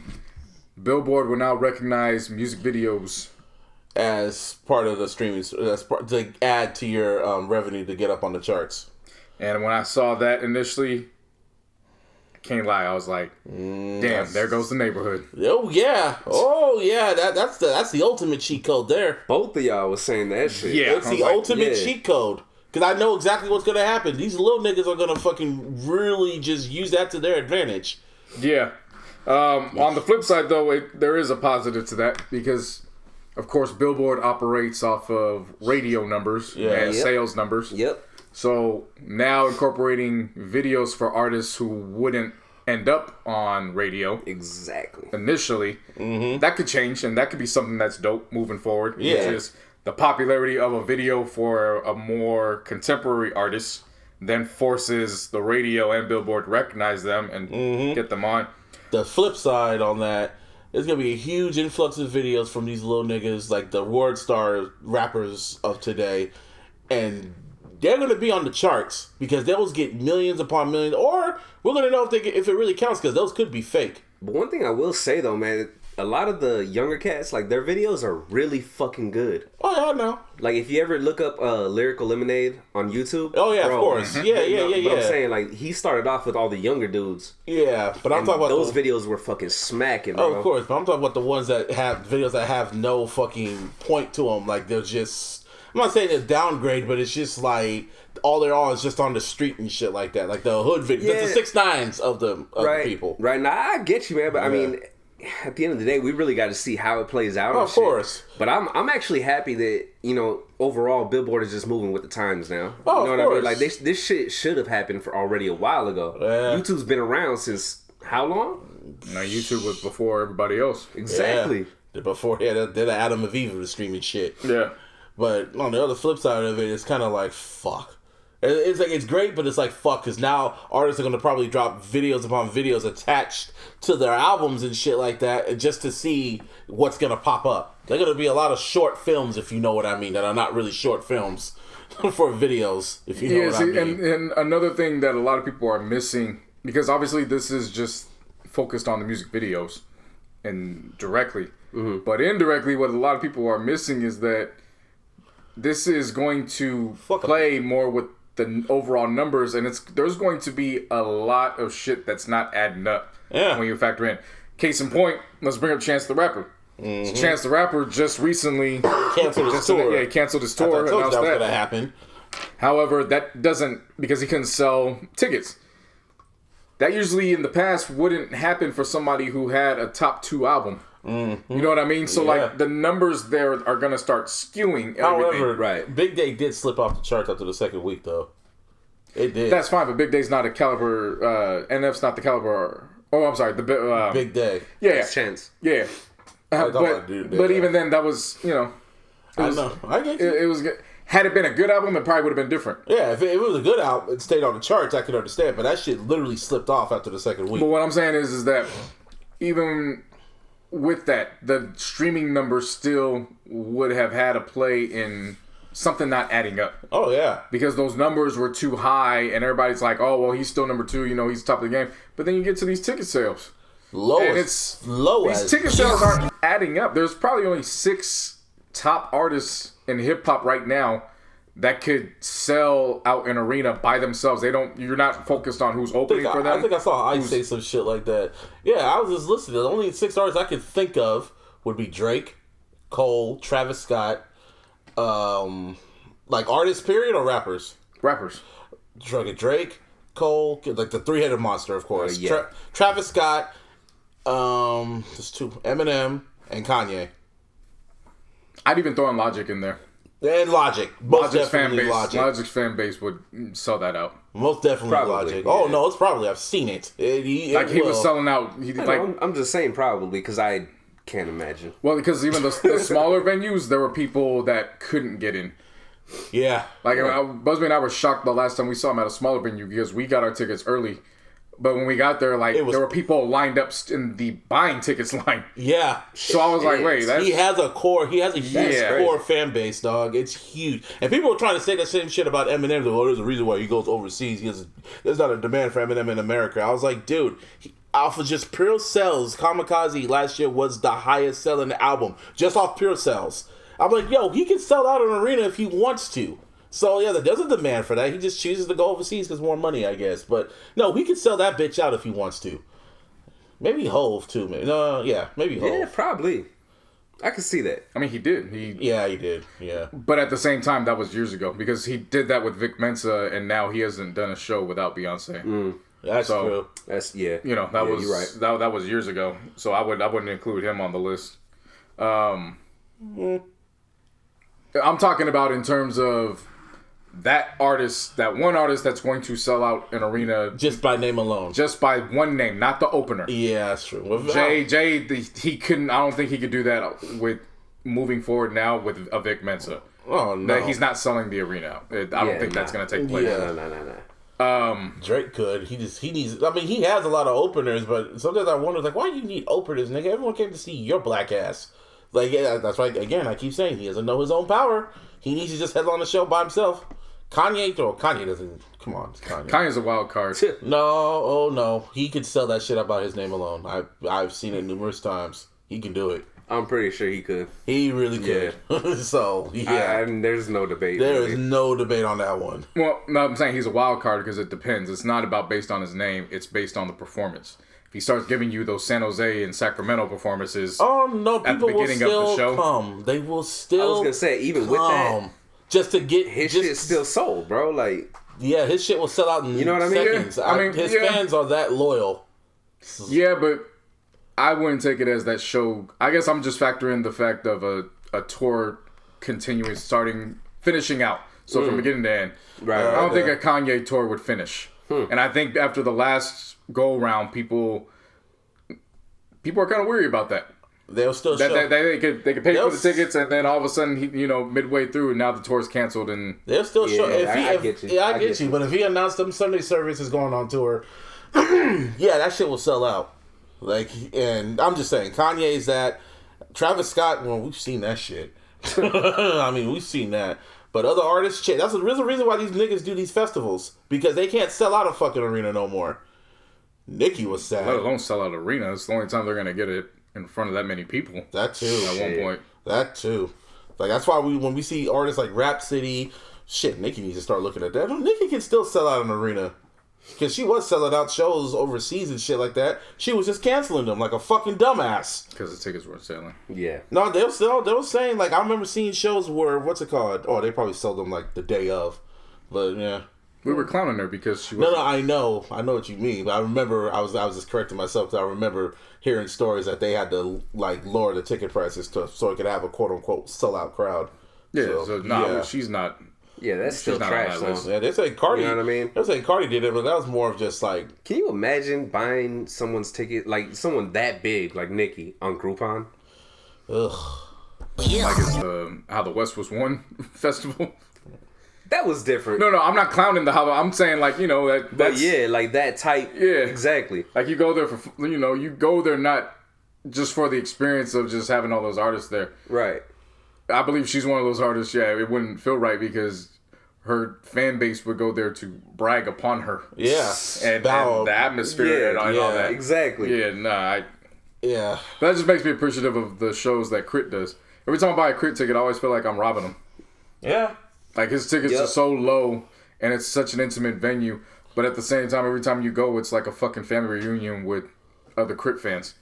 Billboard will now recognize music videos as part of the streaming, to add to your revenue to get up on the charts. And when I saw that initially, I can't lie, I was like, "Damn, there goes the neighborhood." Oh yeah, that's the ultimate cheat code there. Both of y'all was saying that shit. Yeah, it's the ultimate cheat code. Because I know exactly what's gonna happen. These little niggas are gonna fucking really just use that to their advantage. Yeah. On the flip side, though, there is a positive to that because, of course, Billboard operates off of radio numbers and sales numbers. Yep. So now incorporating videos for artists who wouldn't end up on radio. Exactly. Initially, that could change, and that could be something that's dope moving forward. Yeah. Which is the popularity of a video for a more contemporary artist then forces the radio and Billboard to recognize them and get them on. The flip side on that, there's going to be a huge influx of videos from these little niggas, like the word star rappers of today, and they're going to be on the charts because those get millions upon millions, or we're going to know if it really counts because those could be fake. But one thing I will say, though, man, a lot of the younger cats, like, their videos are really fucking good. Oh, yeah, I know. Like, if you ever look up Lyrical Lemonade on YouTube. Oh, yeah, of course. Yeah. But I'm saying, like, he started off with all the younger dudes. Yeah, but I'm talking about those videos were fucking smacking, bro. Oh, of course, but I'm talking about the ones that have videos that have no fucking point to them. Like, they're just... I'm not saying it's downgrade, but it's just like... all they're on is just on the street and shit like that. Like the hood video. The 6ix9ines of the people. Right, now I get you, man, but I mean... at the end of the day, we really got to see how it plays out. Of course. But I'm actually happy that, overall, Billboard is just moving with the times now. Oh, you know what I mean? Like, this shit should have happened for already a while ago. Yeah. YouTube's been around since how long? YouTube was before everybody else. Exactly. Yeah. Before, they're the Adam and Eve of the streaming shit. Yeah. But on the other flip side of it, it's kind of like, fuck. It's like, it's great, but it's like, fuck, because now artists are going to probably drop videos upon videos attached to their albums and shit like that, and just to see what's going to pop up. They're going to be a lot of short films, if you know what I mean, that are not really short films for videos, if you know what I mean. And another thing that a lot of people are missing, because obviously this is just focused on the music videos and directly, but indirectly what a lot of people are missing is that this is going to play more with the overall numbers, and there's going to be a lot of shit that's not adding up when you factor in. Case in point, let's bring up Chance the Rapper. Chance the Rapper just recently canceled his tour. Canceled his tour. I told you that was going to happen. However, that doesn't, because he couldn't sell tickets. That usually in the past wouldn't happen for somebody who had a top 2 album. You know what I mean? So like the numbers there are gonna start skewing. However, Big Day did slip off the charts after the second week, though. It did. That's fine, but Big Day's not a caliber. NF's not the caliber. Oh, I'm sorry. The Big Day. Yeah, Chance. Yeah. But even then, that was I know. I get you. It was good. Had it been a good album, it probably would have been different. Yeah, if it was a good album, it stayed on the charts, I could understand. But that shit literally slipped off after the second week. But what I'm saying is that even with that, the streaming numbers still would have had a play in something not adding up. Oh, yeah. Because those numbers were too high, and everybody's like, oh, well, he's still number 2, he's top of the game. But then you get to these ticket sales. These ticket sales aren't adding up. There's probably only 6 top artists in hip hop right now that could sell out an arena by themselves. You're not focused on who's opening for them. I think I saw Ice say some shit like that. Yeah, I was just listening. The only 6 artists I could think of would be Drake, Cole, Travis Scott, like artists period or rappers? Rappers. Drake, Cole, like the 3-headed monster, of course. Yeah. Travis Scott, there's 2, Eminem and Kanye. I'd even throw in Logic in there. And Logic. Logic's fan base would sell that out. Most definitely Probably, Logic. yeah. Oh, no, it's probably. I've seen it. He was selling out. I'm just saying probably because I can't imagine. Well, because even the smaller venues, there were people that couldn't get in. Yeah. Busby and I were shocked the last time we saw him at a smaller venue because we got our tickets early. But when we got there, there were people lined up in the buying tickets line. Yeah. So I was like, wait, he has a huge core fan base, dog. It's huge. And people were trying to say the same shit about Eminem. There's a reason why he goes overseas. There's not a demand for Eminem in America. I was like, dude, off of just pure sales, Kamikaze last year was the highest selling album. Just off pure sales. I'm like, yo, he can sell out an arena if he wants to. So, yeah, there's a demand for that. He just chooses to go overseas because more money, I guess. But, no, he can sell that bitch out if he wants to. Maybe Hove, too. Maybe Hove. Yeah, probably. I can see that. I mean, he did. He did. Yeah. But at the same time, that was years ago. Because he did that with Vic Mensa, and now he hasn't done a show without Beyonce. That's true. That's, yeah. You're right. That was years ago. So I wouldn't include him on the list. I'm talking about in terms of that one artist that's going to sell out an arena just by name alone, just by one name, not the opener. Yeah, that's true. He couldn't. I don't think he could do that with moving forward now with a Vic Mensa. Oh no, he's not selling the arena. I don't think that's going to take place. Yeah, no. Drake could. He needs. I mean, he has a lot of openers, but sometimes I wonder, like, why do you need openers, nigga? Everyone came to see your black ass. Like, yeah, that's why. Again, I keep saying he doesn't know his own power. He needs to just headline the show by himself. Kanye doesn't. Come on, Kanye. Kanye's a wild card. No. He could sell that shit out by his name alone. I've seen it numerous times. He can do it. I'm pretty sure he could. He really could. Yeah. So, yeah. There's no debate. There is no debate on that one. Well, no, I'm saying he's a wild card because it depends. It's not about based on his name. It's based on the performance. If he starts giving you those San Jose and Sacramento performances people at the beginning will still of the show, come. They will still. I was gonna say, even with that, just to get his shit still sold, bro. Like, yeah, his shit will sell out in what I mean? seconds. Yeah. His fans are that loyal. Yeah, but I wouldn't take it as that show. I guess I'm just factoring the fact of a tour continuing, finishing out. So from beginning to end. Right. I don't think a Kanye tour would finish. And I think after the last go around, people are kind of weary about that. They'll still show. They could pay for the tickets, and then all of a sudden, midway through, and now the tour's canceled, and they'll still show. I get you. Yeah, I get you. But if he announced them Sunday service is going on tour, yeah, that shit will sell out. Like, and I'm just saying, Kanye's that. Travis Scott, well, we've seen that shit. I mean, we've seen that. But other artists, that's the reason why these niggas do these festivals, because they can't sell out a fucking arena no more. Nicki was sad. Let alone sell out arena. It's the only time they're gonna get it in front of that many people. That too. At one point. That too. Like, that's why when we see artists like Rap City, Nicki needs to start looking at that. Nicki can still sell out an arena. Because she was selling out shows overseas and shit like that. She was just canceling them like a fucking dumbass. Because the tickets weren't selling. Yeah. No, they were saying, like, I remember seeing shows where, what's it called? Oh, they probably sold them like the day of. But, yeah. We were clowning her because she was. No, I know what you mean. But I remember I was just correcting myself because I remember hearing stories that they had to like lower the ticket prices so it could have a quote unquote sellout crowd. Yeah, she's not. Yeah, that's still trash. Yeah, they say Cardi. You know what I mean? They say Cardi did it, but that was more of just like. Can you imagine buying someone's ticket, like someone that big, like Nicki, on Groupon? Ugh. Like it's how the West Was Won festival. That was different. No, I'm not clowning the how. I'm saying like that's But yeah, like that type. Yeah, exactly. Like you go there for you go there not just for the experience of just having all those artists there. Right. I believe she's one of those artists. Yeah, it wouldn't feel right because her fan base would go there to brag upon her. Yeah, and the atmosphere and all that. Exactly. Yeah, yeah. That just makes me appreciative of the shows that Crit does. Every time I buy a Crit ticket, I always feel like I'm robbing him. Yeah. Like his tickets are so low, and it's such an intimate venue. But at the same time, every time you go, it's like a fucking family reunion with other Crit fans.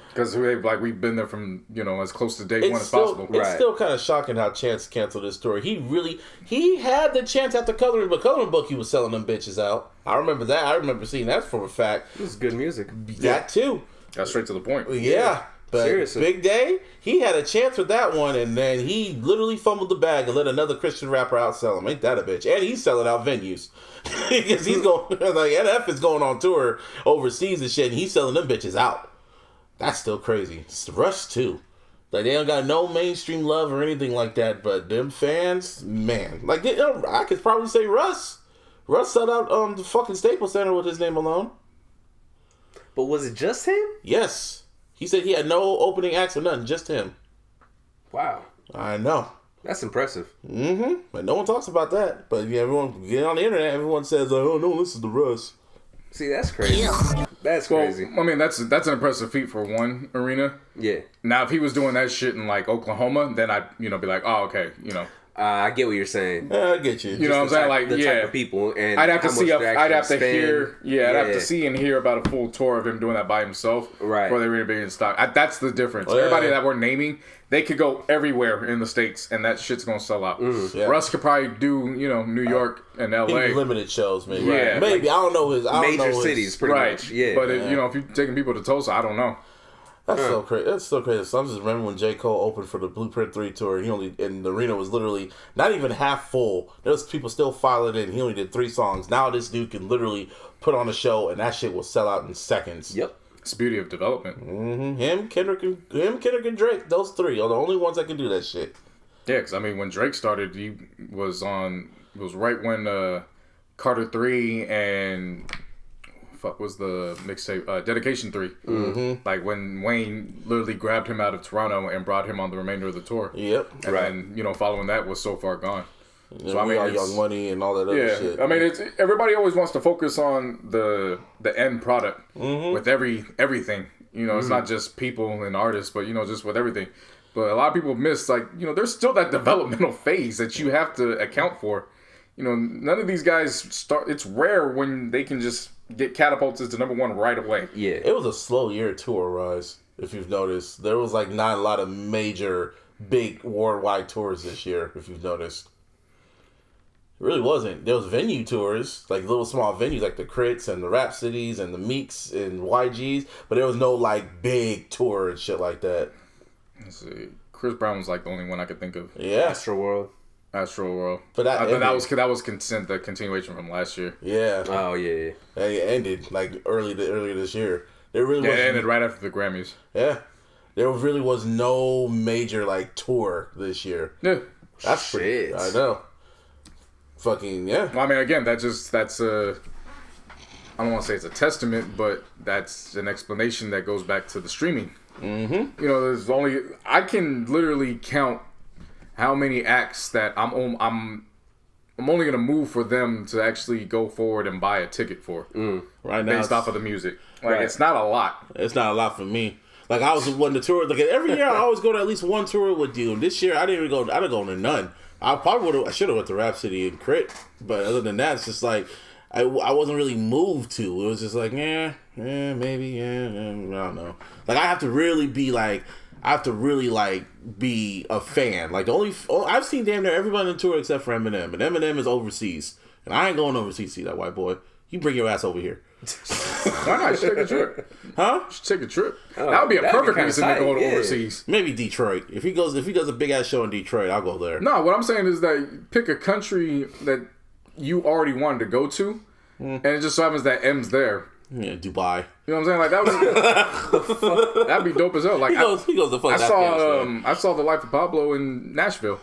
Because we've been there from as close to day one as possible. It's still kind of shocking how Chance canceled this tour. He had the chance after Coloring Book. He was selling them bitches out. I remember that. I remember seeing that for a fact. It was good music. That too. That's straight to the point. Yeah. But seriously. Big Day, he had a chance with that one, and then he literally fumbled the bag and let another Christian rapper outsell him. Ain't that a bitch? And he's selling out venues. Because he's going, like, NF is going on tour overseas and shit, and he's selling them bitches out. That's still crazy. It's Rush too. Like they don't got no mainstream love or anything like that, but them fans, man, like I could probably say Russ. Russ sold out the fucking Staples Center with his name alone. But was it just him? Yes, he said he had no opening acts or nothing, just him. Wow, I know. That's impressive. But no one talks about that. But yeah, everyone get on the internet. Everyone says, "Oh no, this is the Russ." See, that's crazy. That's crazy. Well, I mean, that's an impressive feat for one arena. Yeah. Now, if he was doing that shit in like Oklahoma, then I'd be like, oh, okay, I get what you're saying. I get you. You know what I'm saying? Like, the type of people, and I'd have to see. I'd have to spend. hear. Yeah, I'd have to see and hear about a full tour of him doing that by himself. Right. Before they really be in stock. That's the difference. Oh, yeah. Everybody that we're naming, they could go everywhere in the States, and that shit's gonna sell out. Yeah. Russ could probably do, New York and L.A. Limited shows, maybe. Yeah. Maybe I don't know his Major cities, pretty much. Yeah. But if you're taking people to Tulsa, I don't know. That's so crazy. That's so crazy. So I just remember when J. Cole opened for the Blueprint 3 tour, and the arena was literally not even half full. There was people still filing in. He only did 3 songs. Now this dude can literally put on a show, and that shit will sell out in seconds. Yep. It's the beauty of development. Him, Kendrick, and Drake. Those 3 are the only ones that can do that shit. Yeah, because when Drake started, he was right when Carter 3 and was the mixtape Dedication 3. Like when Wayne literally grabbed him out of Toronto and brought him on the remainder of the tour. Yep. And then following that was So Far Gone. So I mean, Young Money and all that other shit. I mean, everybody always wants to focus on the end product with everything. It's not just people and artists, but just with everything. But a lot of people miss there's still that developmental phase that you have to account for. None of these guys start. It's rare when they can just get catapulted to number 1 right away. Yeah, it was a slow year tour rise. If you've noticed, there was not a lot of major, big worldwide tours this year. If you've noticed, it really wasn't. There was venue tours, like little small venues, like the Crits and the Rhapsodies and the Meeks and YGs, but there was no big tour and shit like that. Let's see. Chris Brown was the only one I could think of. Yeah, Astro World. But that was the continuation from last year. Yeah. Oh yeah. It ended earlier this year. There really it ended right after the Grammys. Yeah. There really was no major tour this year. Yeah. That's pretty. I know. Fucking yeah. Well, I mean, again, that's I don't want to say it's a testament, but that's an explanation that goes back to the streaming. Mm-hmm. I can literally count how many acts that I'm only gonna move for them to actually go forward and buy a ticket for right now based off of the music. It's not a lot. It's not a lot for me. I was one to tour. Every year I always go to at least one tour with you. And this year I didn't even go. I didn't go to none. I should have went to Rhapsody and Crit, but other than that, it's just I wasn't really moved to. It was just maybe, I don't know. I have to really be be a fan. I've seen damn near everybody on the tour except for Eminem, and Eminem is overseas, and I ain't going overseas to see that white boy. You bring your ass over here. Why not? You should take a trip. Huh? You should take a trip. That would be a perfect reason to go overseas. Maybe Detroit. If he does a big ass show in Detroit, I'll go there. No, what I'm saying is that pick a country that you already wanted to go to, and it just so happens that M's there. Yeah, Dubai. You know what I'm saying? Like that was that'd be dope as hell. Like he goes the fuck. I saw The Life of Pablo in Nashville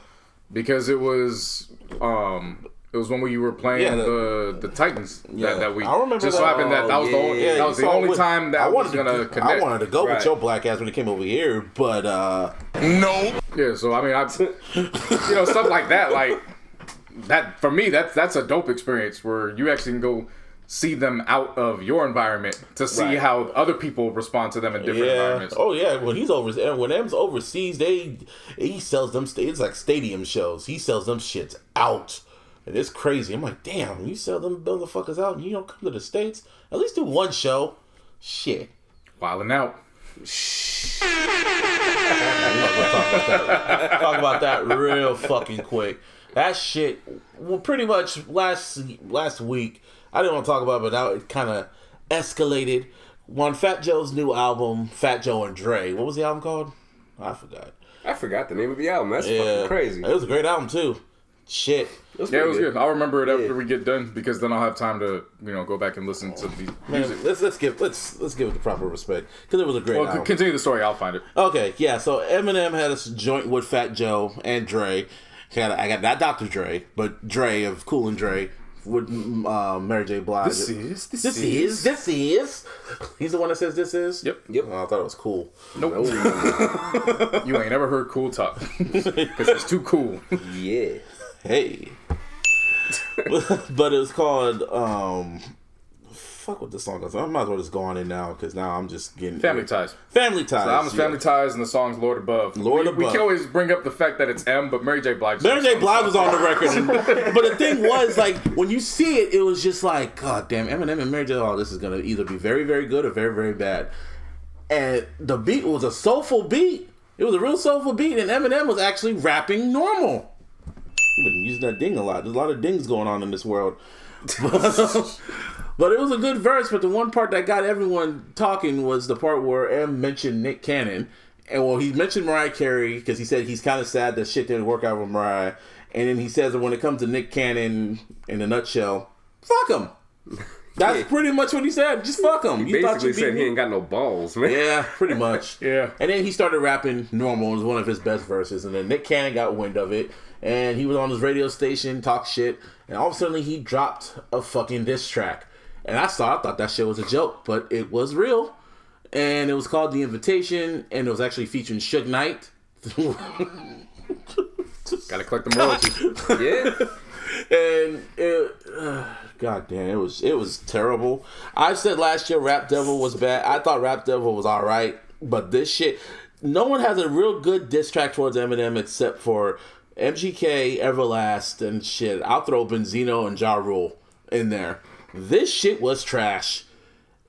because it was when we were playing the Titans that week. I remember just so happened that was the only time that I was gonna connect. I wanted to go with your black ass when it came over here, but No. Yeah, so I mean, stuff like that, like that for me, that's a dope experience where you actually can go see them out of your environment to see how other people respond to them in different environments. Oh yeah, when M's overseas, he sells them. It's like stadium shows. He sells them shits out. And it's crazy. I'm like, damn, you sell them motherfuckers out and you don't come to the States? At least do one show. Shit. Wilding out. We're not gonna talk about that. Talk about that real fucking quick. That shit, well, pretty much last week, I didn't want to talk about it, but now it kind of escalated. On Fat Joe's new album, Fat Joe and Dre. What was the album called? I forgot. I forgot the name of the album. That's fucking crazy. It was a great album, too. Shit. It was good. I'll remember it after we get done because then I'll have time to go back and listen to the music. Let's give it the proper respect because it was a great album. Continue the story. I'll find it. Okay, yeah. So Eminem had a joint with Fat Joe and Dre. I got not Dr. Dre, but Dre of Cool and Dre with Mary J. Blige. This is. He's the one that says this is. Yep. Oh, I thought it was cool. Nope. You ain't never heard cool talk because it's too cool. Yeah. Hey. But it was called fuck what the song is. I might as well just go on in now because now I'm just getting Family Ties. Family Ties. So the album's Family Ties and the song's Lord Above. We can always bring up the fact that it's M, but Mary J. Blige. Mary J. Blige was on the record, but the thing was, like, when you see it, it was just like, God damn, Eminem and Mary J. Oh, this is gonna either be very, very good or very, very bad. And the beat was a soulful beat. It was a real soulful beat, and Eminem was actually rapping normal. You've been using that ding a lot. There's a lot of dings going on in this world. But it was a good verse, but the one part that got everyone talking was the part where M mentioned Nick Cannon. And well, he mentioned Mariah Carey because he said he's kind of sad that shit didn't work out with Mariah. And then he says that when it comes to Nick Cannon, in a nutshell, fuck him. That's pretty much what he said. Just fuck him. He basically said he ain't got no balls, man. Yeah, pretty much. Yeah. And then he started rapping normal. It was one of his best verses. And then Nick Cannon got wind of it. And he was on his radio station, talk shit. And all of a sudden, he dropped a fucking diss track. And I thought that shit was a joke. But it was real. And it was called The Invitation. And it was actually featuring Suge Knight. Gotta collect the royalties. Yeah. And it... God damn, it was terrible. I said last year Rap Devil was bad. I thought Rap Devil was alright. But this shit... No one has a real good diss track towards Eminem except for MGK, Everlast, and shit. I'll throw Benzino and Ja Rule in there. This shit was trash.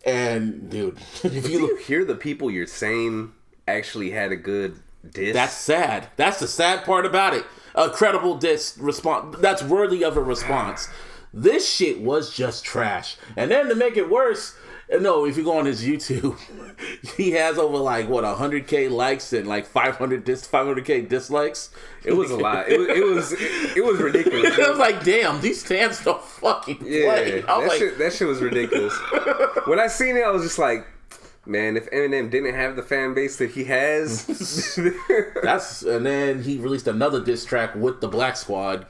And, dude, if you hear the people you're saying actually had a good diss... That's sad. That's the sad part about it. A credible diss response. That's worthy of a response. This shit was just trash. And then to make it worse... No, if you go on his YouTube, he has over 100K likes and 500K dislikes. It was a lot. It was ridiculous. I was like, damn, these fans don't fucking play. That shit was ridiculous. When I seen it, I was just like, man, if Eminem didn't have the fan base that he has, and then he released another diss track with the Black Squad.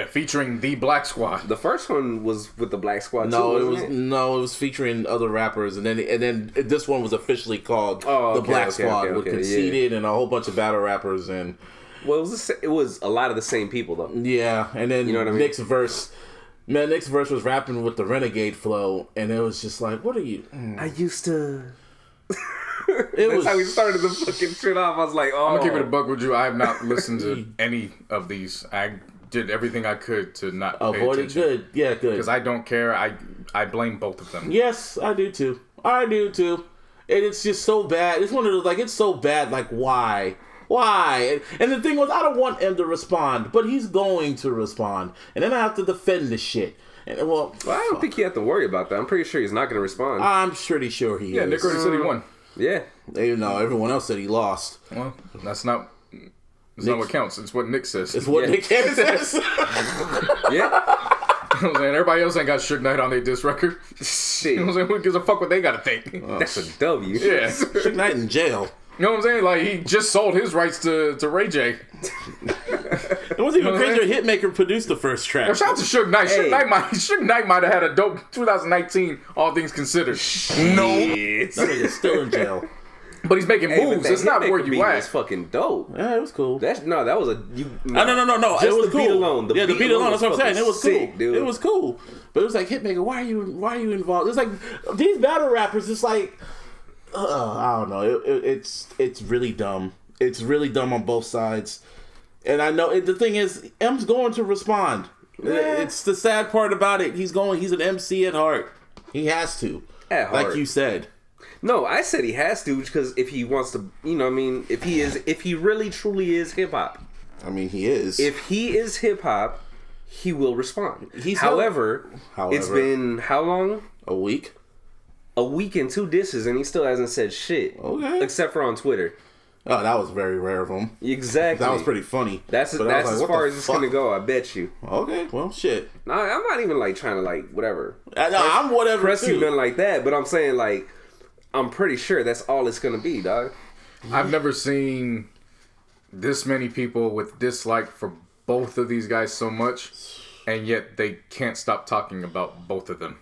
Featuring the Black Squad. The first one was with the Black Squad. It was featuring other rappers, and then this one was officially called the Black Squad with Conceited and a whole bunch of battle rappers and. Well, it was a lot of the same people though. Yeah, and then you know what I mean? Nick's verse was rapping with the Renegade flow, and it was just like, what are you? I used to. That's how we started the fucking shit off. I was like, oh. I'm gonna keep it a buck with you. I have not listened to any of these. I did everything I could to not avoid it. Good, yeah, good. Because I don't care. I blame both of them. Yes, I do too. And it's just so bad. It's one of those it's so bad. Like why? Why? And the thing was, I don't want him to respond, but he's going to respond, and then I have to defend this shit. And I don't think you have to worry about that. I'm pretty sure he's not going to respond. I'm pretty sure he is. Yeah, Nick already said he won. Yeah. Even though everyone else said he lost. Well, that's not what counts. It's what Nick says. It's what Nick says. Yeah. And everybody else ain't got Suge Knight on their diss record. You know what I'm saying? Who gives a fuck what they gotta think? That's a W. Yeah. Suge Knight in jail. You know what I'm saying? Like, he just sold his rights to Ray J. It wasn't even crazier. Hitmaker produced the first track. Shout out to Suge Knight. Hey. Suge Knight might have had a dope 2019, all things considered. No. That nigga's still in jail. But he's making moves. It's not where you It's at. fucking dope. Yeah, it was cool. That was a No. Just It was the cool. beat alone. The beat alone. That's what I'm saying. It was sick, cool, dude. It was cool. But it was like, Hitmaker, why are you involved? It's like these battle rappers. It's like, I don't know. It's really dumb. It's really dumb on both sides. And I know the thing is, M's going to respond. Yeah. It's the sad part about it. He's an MC at heart. He has to. At heart. Like you said. No, I said he has to because if he wants to, you know what I mean, if he really truly is hip hop. I mean, he is. If he is hip hop, he will respond. However, However, it's been how long? A week? A week and 2 disses, and he still hasn't said shit. Okay. Except for on Twitter. Oh, that was very rare of him. Exactly. That was pretty funny. That's But I was as like, far what as the it's fuck? gonna go. I bet you. Okay, well, shit. No, I'm not even like trying to like whatever. I'm whatever Press you too. nothing like that, but I'm saying like I'm pretty sure that's all it's gonna be, dog. I've never seen this many people with dislike for both of these guys so much, and yet they can't stop talking about both of them.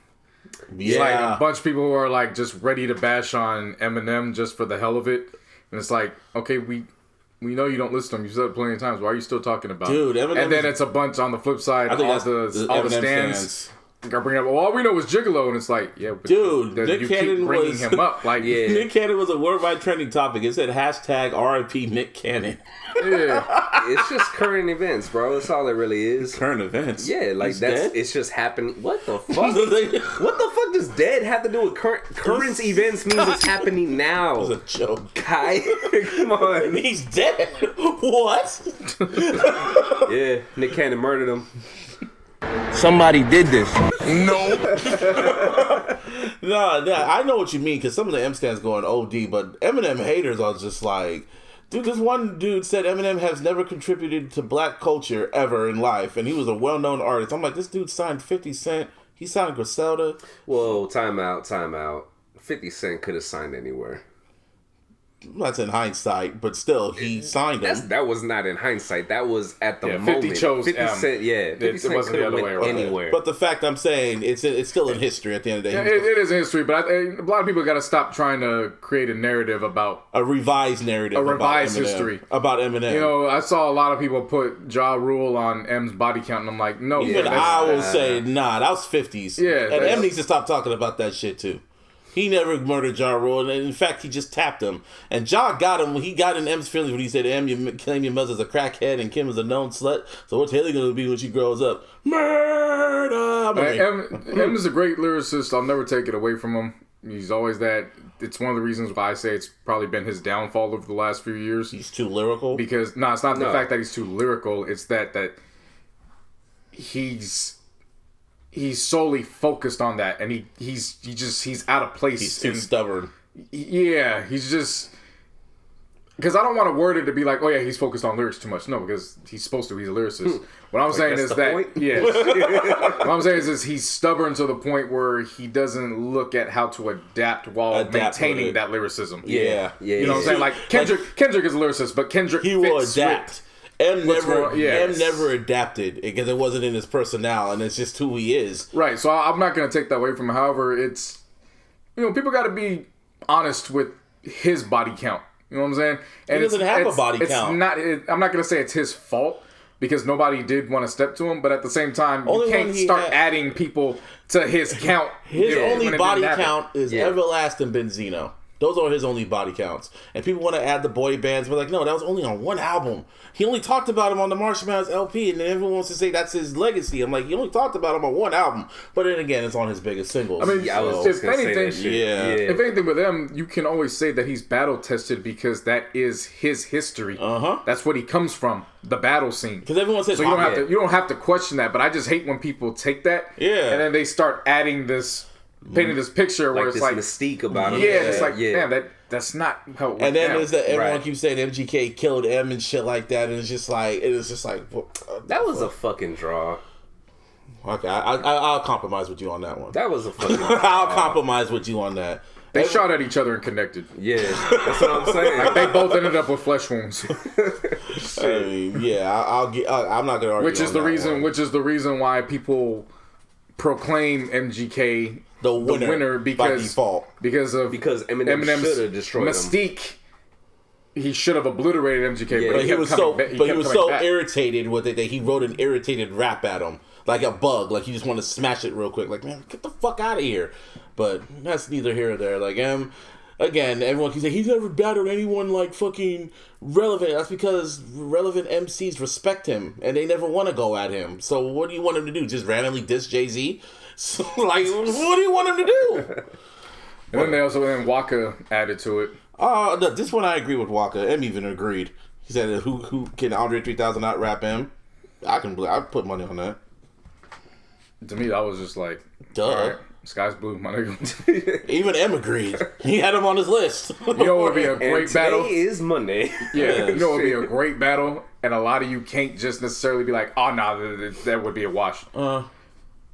It's like a bunch of people who are like just ready to bash on Eminem just for the hell of it. And it's like, okay, we know you don't listen to him. You've said it plenty of times. Why are you still talking about Dude, him? Eminem And then is- it's a bunch on the flip side. I think All that's the Eminem stands are bringing up, well, all we know is Gigolo. And it's like, yeah, but Dude, Nick you Cannon keep bringing was- him up. Like, Yeah. Nick Cannon was a worldwide trending topic. It said hashtag RIP Nick Cannon. yeah. It's just current events, bro. That's all it really is. Current events. Yeah, like He's that's dead? it's just happening. What the fuck? What the fuck does dead have to do with current events? Means it's happening now. It was a joke. Kai, come on. He's dead. What? Yeah, Nick Cannon murdered him. Somebody did this. No. No, I know what you mean because some of the M stands going OD, but Eminem haters are just like, dude, this one dude said Eminem has never contributed to black culture ever in life, and he was a well-known artist. I'm like, this dude signed 50 Cent. He signed Griselda. Whoa, time out. 50 Cent could have signed anywhere. That's in hindsight, but still, he signed him. That was not in hindsight. That was at the 50 moment. chose 50 M. Cent, yeah. 50 It Cent wasn't could the have other went way around. anywhere. But the fact I'm saying, it's still in history at the end of the day. Yeah, it is history, but a lot of people got to stop trying to create a narrative about A revised narrative. A revised about Eminem, history. About Eminem. You know, I saw a lot of people put Ja Rule on M's body count, and I'm like, no. Even that's- I will say, nah, that was 50s. Yeah, And that's- M needs to stop talking about that shit, too. He never murdered Ja Rule, and in fact, he just tapped him. And Ja got him. He got in M's feelings when he said, M, you claim your mother's a crackhead and Kim is a known slut, so what's Haley going to be when she grows up? Murder! M is a great lyricist. I'll never take it away from him. He's always that. It's one of the reasons why I say it's probably been his downfall over the last few years. He's too lyrical. Because, it's not the fact that he's too lyrical. It's that he's solely focused on that, and he's out of place. He's too stubborn. Yeah, he's just... Because I don't want to word it to be like, oh yeah, he's focused on lyrics too much. No, because he's supposed to. He's a lyricist. What I'm saying that's is the that... point? Yeah. What I'm saying is he's stubborn to the point where he doesn't look at how to adapt while maintaining that lyricism. Yeah. You know what I'm saying? Like, Kendrick is a lyricist, but Kendrick He will fits adapt. with- M never adapted because it wasn't in his personnel, and it's just who he is. Right, so I'm not going to take that away from him. However, it's... people got to be honest with his body count. You know what I'm saying? And He doesn't have a body count. I'm not going to say it's his fault because nobody did want to step to him, but at the same time, Only you can't one he start had- adding people to his count. His when only it body didn't happen. count is Everlast and Benzino. Those are his only body counts. And people want to add the boy bands, but like, no, that was only on one album. He only talked about him on the Marshall Mathers LP, and then everyone wants to say that's his legacy. I'm like, he only talked about him on one album, but then again, it's on his biggest singles. I mean, Yeah, I was if just gonna say anything, that shit. Yeah. if anything with him, you can always say that he's battle tested because that is his history. That's what he comes from, the battle scene. Because everyone says, So you don't have to question that. But I just hate when people take that, and then they start adding this, painting this picture where Like it's this like mystique about him. yeah, it's like damn, that's not how it went and then down. there's that everyone Right. keeps saying MGK killed M and shit like that, and it's just like That was a fucking draw. Okay, I'll compromise with you on that one. That was a fucking. I'll compromise with you on that. They shot at each other and connected. Yeah, that's what I'm saying. Like, they both ended up with flesh wounds. I mean, yeah, I'm not gonna argue. Which is the reason why people proclaim MGK the winner because by default. because Eminem Eminem's should have destroyed mystique. him. He should have obliterated MGK, Yeah, but he was so irritated with it that he wrote an irritated rap at him, like a bug, like he just want to smash it real quick. Like, man, get the fuck out of here. But that's neither here or there. Like, again, everyone can say he's never battled anyone like fucking relevant. That's because relevant MCs respect him and they never want to go at him. So what do you want him to do? Just randomly diss Jay-Z? So, like, what do you want him to do? And then Waka added to it. This one I agree with Waka. M even agreed. He said, "Who can Andre 3000 out rap him?" I'd put money on that. To me, that was just like, duh. All right, sky's blue, my nigga. Even M agreed. He had him on his list. You know what would be a great battle? Today is Monday. Yeah, you know what would be a great battle, and a lot of you can't just necessarily be like, "Oh no, that would be a wash."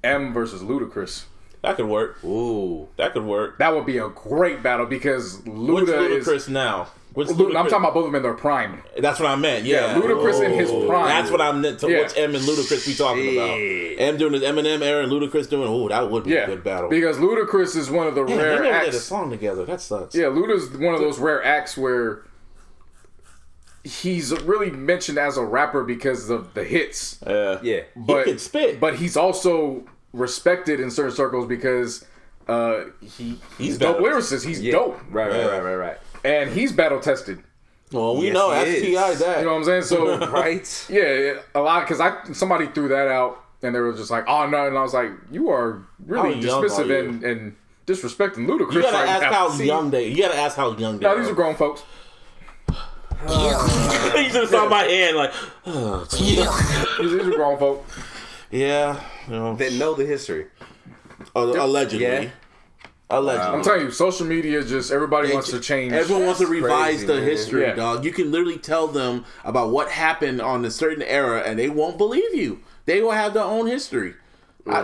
M versus Ludacris. That could work. Ooh, that could work. That would be a great battle because Ludacris is now. I'm talking about both of them in their prime. That's what I meant. Yeah, Ludacris in his prime. That's what I meant. To which M and Ludacris we talking about? M doing his Eminem era and Ludacris doing. Oh, that would be a good battle. Because Ludacris is one of the rare they acts. never did a song together. That sucks. Yeah, Luda's one of those rare acts where he's really mentioned as a rapper because of the hits. But he can spit. But he's also respected in certain circles because he's dope lyricist. He's dope. Right. And he's battle tested. Well, we know STI that. You know what I'm saying? So right. Yeah, a lot because somebody threw that out and they were just like, "Oh no," and I was like, "You are really dismissive and disrespecting Ludacris." You gotta ask how young they. You gotta ask how young they. No, these are grown folks. You should have saw my hand like. These are grown folks. Yeah, that know the history. Allegedly. Yeah. Allegedly. I'm telling you, social media just everybody wants to change. Everyone wants to revise the history, Yeah. dog. You can literally tell them about what happened on a certain era, and they won't believe you. They will have their own history.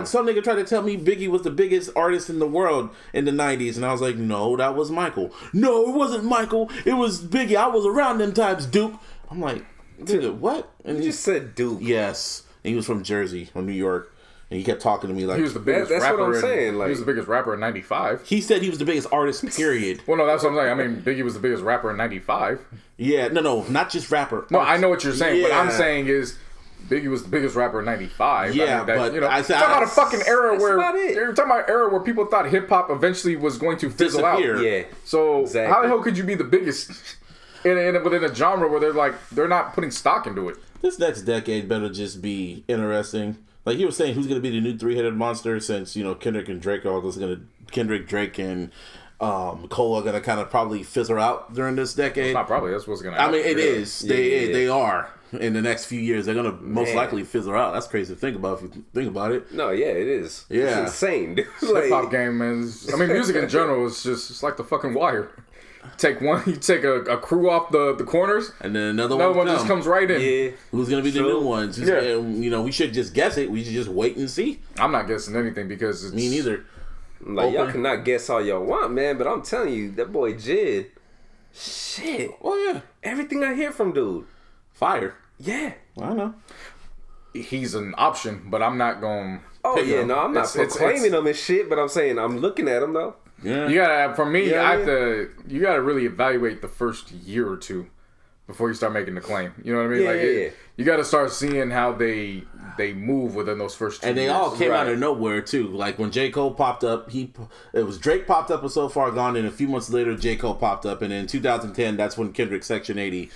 Some nigga tried to tell me Biggie was the biggest artist in the world in the 90s, and I was like, no, that was Michael. No, it wasn't Michael. It was Biggie. I was around them times, Duke. I'm like, nigga, what? And You just said Duke. Yes. And he was from Jersey or New York. And he kept talking to me like... He was the biggest that's rapper. what I'm saying. He was the biggest rapper in 95. He said he was the biggest artist, period. Well, no, that's what I'm saying. I mean, Biggie was the biggest rapper in 95. Yeah, no, not just rapper. No, I know what you're saying. Yeah. What I'm saying is Biggie was the biggest rapper in 95. Yeah, I mean, but... You know, I talking about a fucking era where... You're talking about an era where people thought hip-hop eventually was going to fizzle out. Yeah. So, exactly. How the hell could you be the biggest within a genre where they're not putting stock into it? This next decade better just be interesting. Like you were saying, who's going to be the new three-headed monster since, Kendrick and Drake are all just going to... Kendrick, Drake, and Cole are going to kind of probably fizzle out during this decade. It's not probably. That's what's going to happen. I mean, it is. They are. In the next few years, they're going to most likely fizzle out. That's crazy to think about if you think about it. No, yeah, it is. Yeah. It's insane, dude. Hip-hop game, man. I mean, music in general is just... It's like the fucking Wire. You take a crew off the corners, and then another one just comes right in. Yeah. Who's gonna be the new ones? Yeah. We should just guess it. We should just wait and see. I'm not guessing anything because it's... Me neither. Like, y'all cannot guess all y'all want, man, but I'm telling you, that boy Jid, shit. Oh yeah. Everything I hear from dude. Fire. Yeah. I know. He's an option, but I'm not going... Oh yeah, no, I'm not proclaiming him and shit, but I'm saying I'm looking at him though. Yeah. You gotta, for me, you gotta really evaluate the first year or two before you start making the claim. You know what I mean? You gotta start seeing how they move within those first 2 years. And they all came out of nowhere too. Like when J. Cole popped up, it was Drake popped up with So Far Gone, and a few months later J. Cole popped up, and in 2010 that's when Kendrick Section 80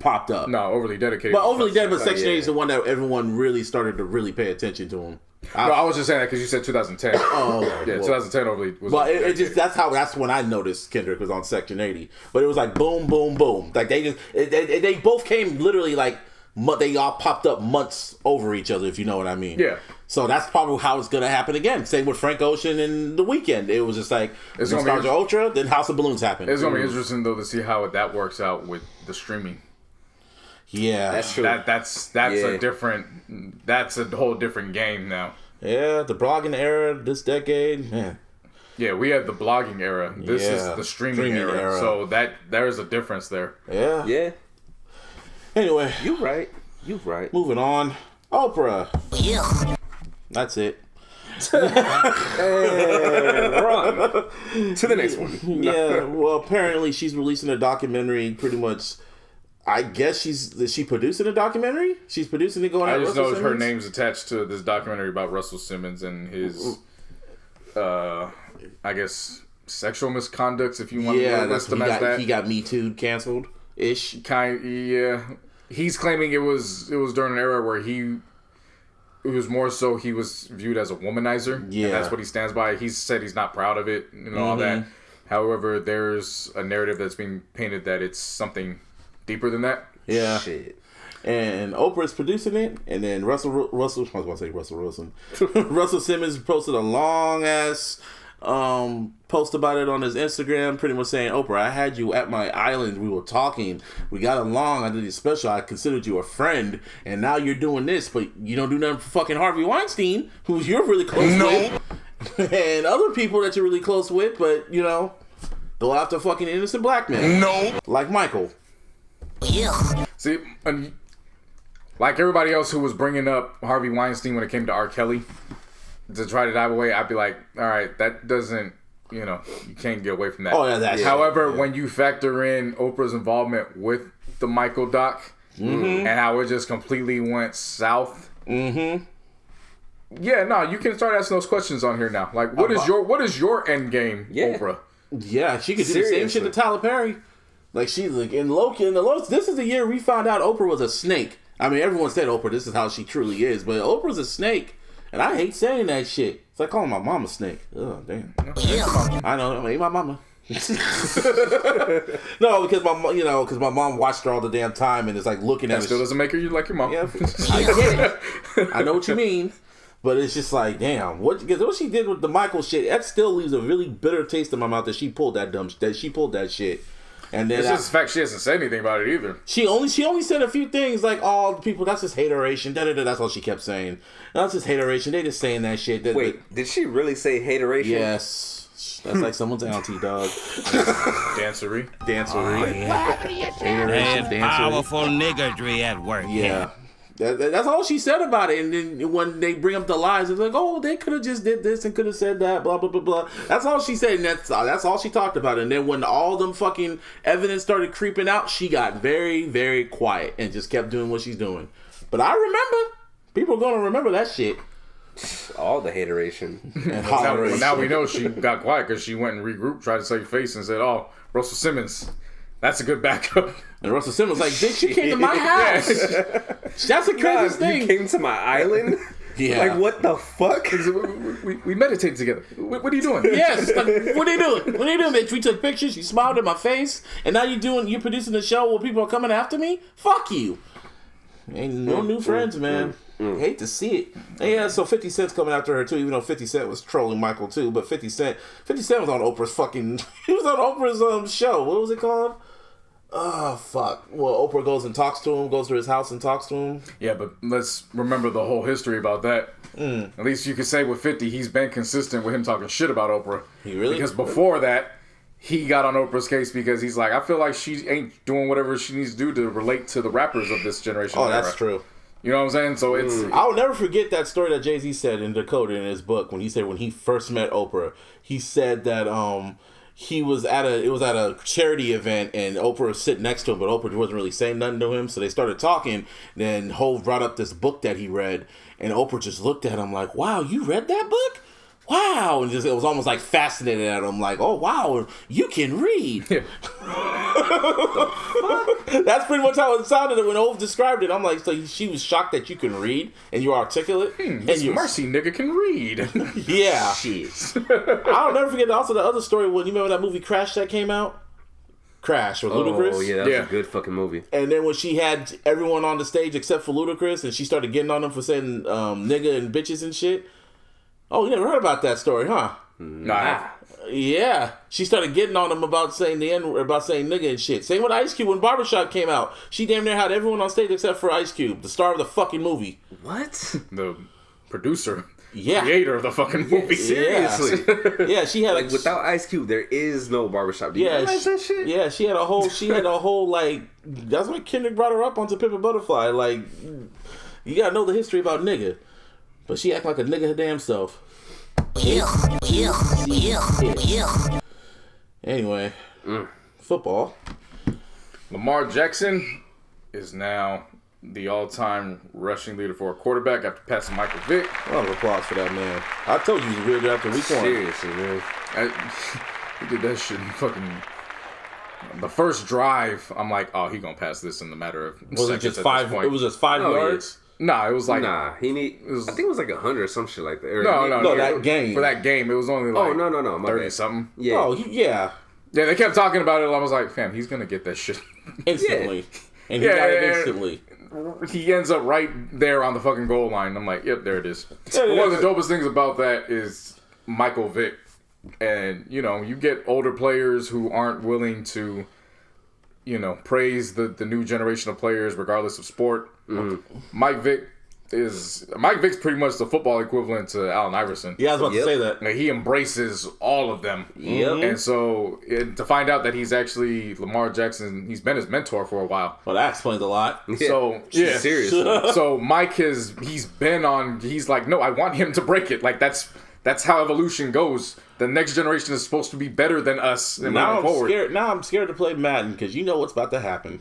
popped up. No, Overly Dedicated. But Overly Dedicated, but Section 80 is the one that everyone really started to really pay attention to him. I was just saying that because you said 2010. Oh, yeah, 2010 Overly was... But it just that's when I noticed Kendrick was on Section 80. But it was like boom, boom, boom. Like they both came literally like they all popped up months over each other, if you know what I mean. Yeah. So that's probably how it's gonna happen again. Same with Frank Ocean and The Weeknd. It was just like Nostalgia Ultra, then House of Balloons happened. It's gonna be interesting though to see how that works out with the streaming. Yeah, That's true. That's a different. That's a whole different game now. Yeah, the blogging era, this decade, man. Yeah, we had the blogging era. This is the streaming era. So there's a difference there. Yeah. Yeah. Anyway, You right. moving on. Oprah. Yeah. That's it. And run to the next one. Yeah, well, apparently she's releasing a documentary. Pretty much, I guess is she producing a documentary? She's producing it going. I at just Russell know her Simmons? name's attached to this documentary about Russell Simmons and his, I guess, sexual misconducts. If you want to list them as that, he got Me Too canceled ish. Yeah. He's claiming it was during an era where it was more so he was viewed as a womanizer. Yeah. And that's what he stands by. He said he's not proud of it and all that. However, there's a narrative that's being painted that it's something deeper than that. Yeah. Shit. And Oprah's producing it, and then Russell Simmons posted a long ass post about it on his Instagram, pretty much saying, Oprah, I had you at my island, we were talking, we got along, I did it special, I considered you a friend, and now you're doing this, but you don't do nothing for fucking Harvey Weinstein, who you're really close with, and other people that you're really close with, but you know, go after fucking innocent black men. No. Like Michael. Yeah. See, like everybody else who was bringing up Harvey Weinstein when it came to R. Kelly, to try to dive away, I'd be like, all right, that doesn't, you can't get away from that. Oh, yeah, that's However, when you factor in Oprah's involvement with the Michael doc and how it just completely went south, yeah, no, you can start asking those questions on here now. Like, what is your end game, Oprah? Yeah, she could do the same shit to Tyler Perry. Like, she's like, this is the year we found out Oprah was a snake. I mean, everyone said Oprah, this is how she truly is, but Oprah's a snake. And I hate saying that shit. It's like calling my mom a snake. Oh, damn. Yeah. I know. I ain't my mama. No, because my mom watched her all the damn time and it's like looking at That still doesn't make her like your mom. Yeah, I get it. I know what you mean. But it's just like, damn, what she did with the Michael shit, that still leaves a really bitter taste in my mouth that she pulled that shit. And then It's just the fact she hasn't said anything about it either. She only said a few things like, "Oh, the people, that's just hateration." That's all she kept saying. That's just hateration. They just saying that shit. Wait, did she really say hateration? Yes, that's like someone's auntie, dog. Dancery. There's powerful niggardry at work. Yeah. That's all she said about it. And then when they bring up the lies, it's like, oh, they could have just did this and could have said that, blah, blah, blah, blah. That's all she said, and that's all she talked about. And then when all them fucking evidence started creeping out, she got very, very quiet and just kept doing what she's doing. But I remember. People are going to remember that shit. All the hateration. And now we know she got quiet because she went and regrouped, tried to save face, and said, "Oh, Russell Simmons, that's a good backup." And Russell Simmons was like, "Bitch, you came to my house." That's the craziest thing. You came to my island? Yeah. Like, what the fuck? We meditated together. What are you doing? Yes. Like, what are you doing? What are you doing, bitch? We took pictures. You smiled in my face, and now you're producing a show where people are coming after me. Fuck you. Ain't no new friends, man. Hate to see it. And yeah, so 50 Cent's coming after her too, even though 50 Cent was trolling Michael too. But 50 Cent was on Oprah's fucking. He was on Oprah's show. What was it called? Oh fuck. Well, Oprah goes and talks to him, goes to his house and talks to him. Yeah, but let's remember the whole history about that. At least you could say with 50, he's been consistent with him talking shit about Oprah. He really? Because before that, he got on Oprah's case because he's like, I feel like she ain't doing whatever she needs to do to relate to the rappers of this generation. Oh, that's true. You know what I'm saying? So it's... I'll never forget that story that Jay-Z said in Dakota in his book when he said when he first met Oprah, he said that he was at a charity event and Oprah was sitting next to him, but Oprah wasn't really saying nothing to him, so they started talking. Then Hov brought up this book that he read, and Oprah just looked at him like, "Wow, you read that book? Wow!" And it was almost like fascinated at him, like, "Oh wow, you can read." Yeah. That's pretty much how it sounded when Hov described it. I'm like, so she was shocked that you can read and you're articulate. And you Mercy nigga can read. Yeah. Shit. I'll never forget also the other story when you remember that movie Crash that came out? Crash with Ludacris. Oh yeah, that was a good fucking movie. And then when she had everyone on the stage except for Ludacris, and she started getting on them for saying nigga and bitches and shit. Oh, you never heard about that story, huh? Nah. Yeah, she started getting on him about saying about saying nigga and shit. Same with Ice Cube when Barbershop came out. She damn near had everyone on stage except for Ice Cube, the star of the fucking movie. What? The producer. Yeah. Creator of the fucking movie. Seriously. Yeah, she had Like without Ice Cube, there is no Barbershop. Do you realize that shit? Yeah, she had a whole like. That's why Kendrick brought her up onto Pimp a Butterfly. Like, you gotta know the history about nigga, but she act like a nigga her damn self. Anyway, football. Lamar Jackson is now the all-time rushing leader for a quarterback after passing Michael Vick. Round of applause for that man. I told you he was weird after week one. Seriously, man. He did that shit in fucking... The first drive, I'm like, oh, he gonna pass this in the matter of Was seconds it just at five? this point. It was just 5 yards. Nah, it was like... Nah, I think it was like 100 or some shit like that. Or No, that game. For that game, it was only like... Oh, no, my 30 bad. something. Yeah. Oh, yeah. Yeah, they kept talking about it. I was like, fam, he's gonna get that shit. Instantly. And he got it instantly. He ends up right there on the fucking goal line. I'm like, yep, there it is. One of the dopest things about that is Michael Vick. And, you know, you get older players who aren't willing to, you know, praise the new generation of players regardless of sport. Mike Vick's pretty much the football equivalent to Allen Iverson. Yeah, I was about to say that. Like, he embraces all of them. Yep. And so to find out that he's actually Lamar Jackson, he's been his mentor for a while. Well, that explains a lot. So yeah, Seriously. So Mike he's like, no, I want him to break it. Like that's how evolution goes. The next generation is supposed to be better than us. And Now moving I'm forward. scared. Now I'm scared to play Madden because you know what's about to happen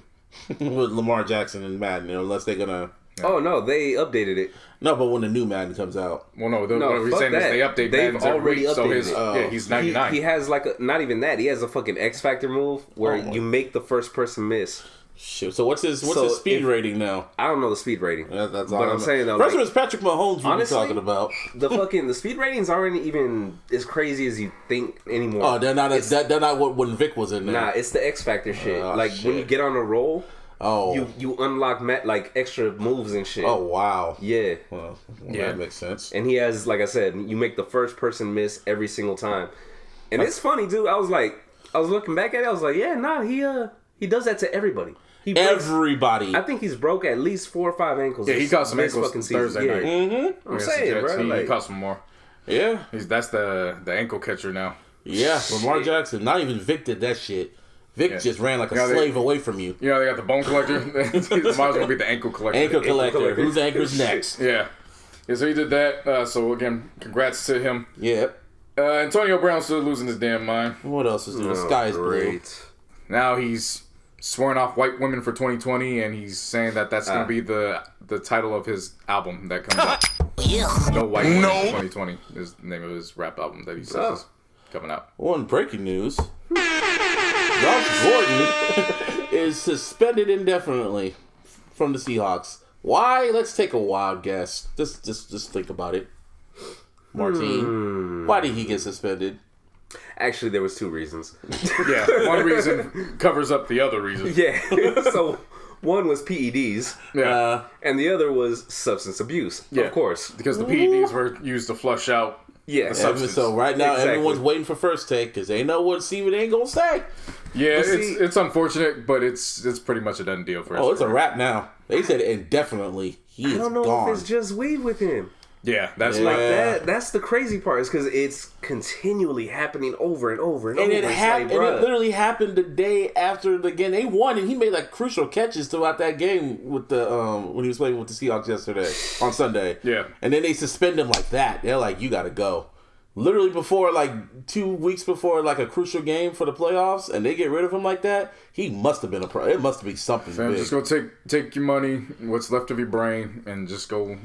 with Lamar Jackson and Madden, unless they're gonna. Oh, no, they updated it. No, but when the new Madden comes out. Well, no, what we're fuck saying is that. they update They've Maddens every already week, so updated he's 99. He has not even that. He has a fucking X Factor move where you make the first person miss. Shit. So what's his So speed rating now? I don't know the speed rating. That's but I'm saying though, first like, one is Patrick Mahomes. We're honestly, talking about the speed ratings aren't even as crazy as you think anymore. Oh, they're not. They're not what when Vic was in there. Nah, it's the X Factor shit. Like shit. when you get on a roll, Oh, you unlock like extra moves and shit. oh wow. Yeah. Well, Yeah. that makes sense. And he has, like I said, you make the first person miss every single time. And it's funny, dude. I was looking back at it. I was like, yeah, nah, he does that to everybody. He breaks, Everybody. I think he's broke at least 4 or 5 ankles. Yeah, he caught some this ankles fucking season. Thursday night. Mm-hmm. I'm saying, bro. He Like, caught some more. Yeah. That's the ankle catcher now. Yeah. Lamar Jackson. Not even Vic did that shit. Vic just ran like a slave away from you. You know, they got the bone collector. Might as well be the ankle collector. Ankle collector. Whose anchor's next? Yeah. So he did that. So again, congrats to him. Yeah. Antonio Brown's still losing his damn mind. What else is there? The sky is blue. Now he's swearing off white women for 2020, and he's saying that's going to be the title of his album that comes out. No White Women 2020 is the name of his rap album that he says is coming out. One breaking news. Josh Gordon is suspended indefinitely from the Seahawks. Why? Let's take a wild guess. Just think about it. Martine, why did he get suspended? actually, there was 2 reasons. Yeah, one reason covers up the other reason. Yeah. So one was PEDs. Yeah. And the other was substance abuse. Yeah. Of course. Because the PEDs were used to flush out Yeah. the substance. So right now, Exactly. everyone's waiting for first take because they know what Steven ain't gonna say. Yeah, But see- it's unfortunate, but it's pretty much a done deal for us. Oh, it's a wrap now. They said indefinitely. He is I don't know gone. if it's just weed with him. Yeah, that's Yeah. like Like that's the crazy part, is because it's continually happening over and over and And over. it It's happened. like, And it bruh. literally happened the day after the game. They won, and he made like crucial catches throughout that game with the when he was playing with the Seahawks yesterday on Sunday. Yeah. And then they suspend him like that. They're like, "You got to go." Literally before, like 2 weeks before, like a crucial game for the playoffs, and they get rid of him like that. He must have been a pro. It must be something Fam, big. just go take your money, what's left of your brain, and just go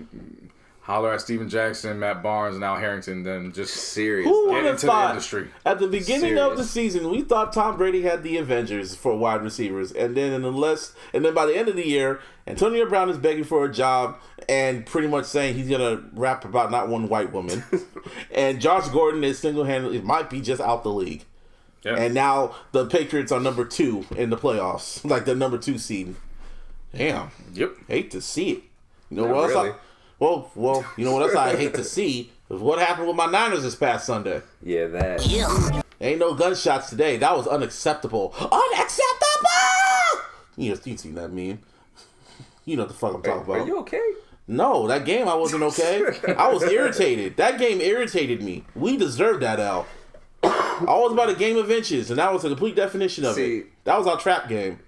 holler at Steven Jackson, Matt Barnes, and Al Harrington. Then just Serious. Who get would have into the thought industry. at the beginning of the Serious. season we thought Tom Brady had the Avengers for wide receivers, and then by the end of the year, Antonio Brown is begging for a job and pretty much saying he's gonna rap about not one white woman, and Josh Gordon is single-handedly might be just out the league, Yeah. and now the Patriots are number 2 in the playoffs, like the number 2 seed. Damn, Yep. hate to see it. You know Not what else? really. Well, you know what else I hate to see? What happened with my Niners this past Sunday? Yeah, that. Ain't no gunshots today. That was unacceptable. Unacceptable! You seen that meme. You know what the fuck I'm talking about. Are you okay? No, that game I wasn't okay. I was irritated. That game irritated me. We deserved that L. Always about a game of inches, and that was a complete definition of it. That was our trap game.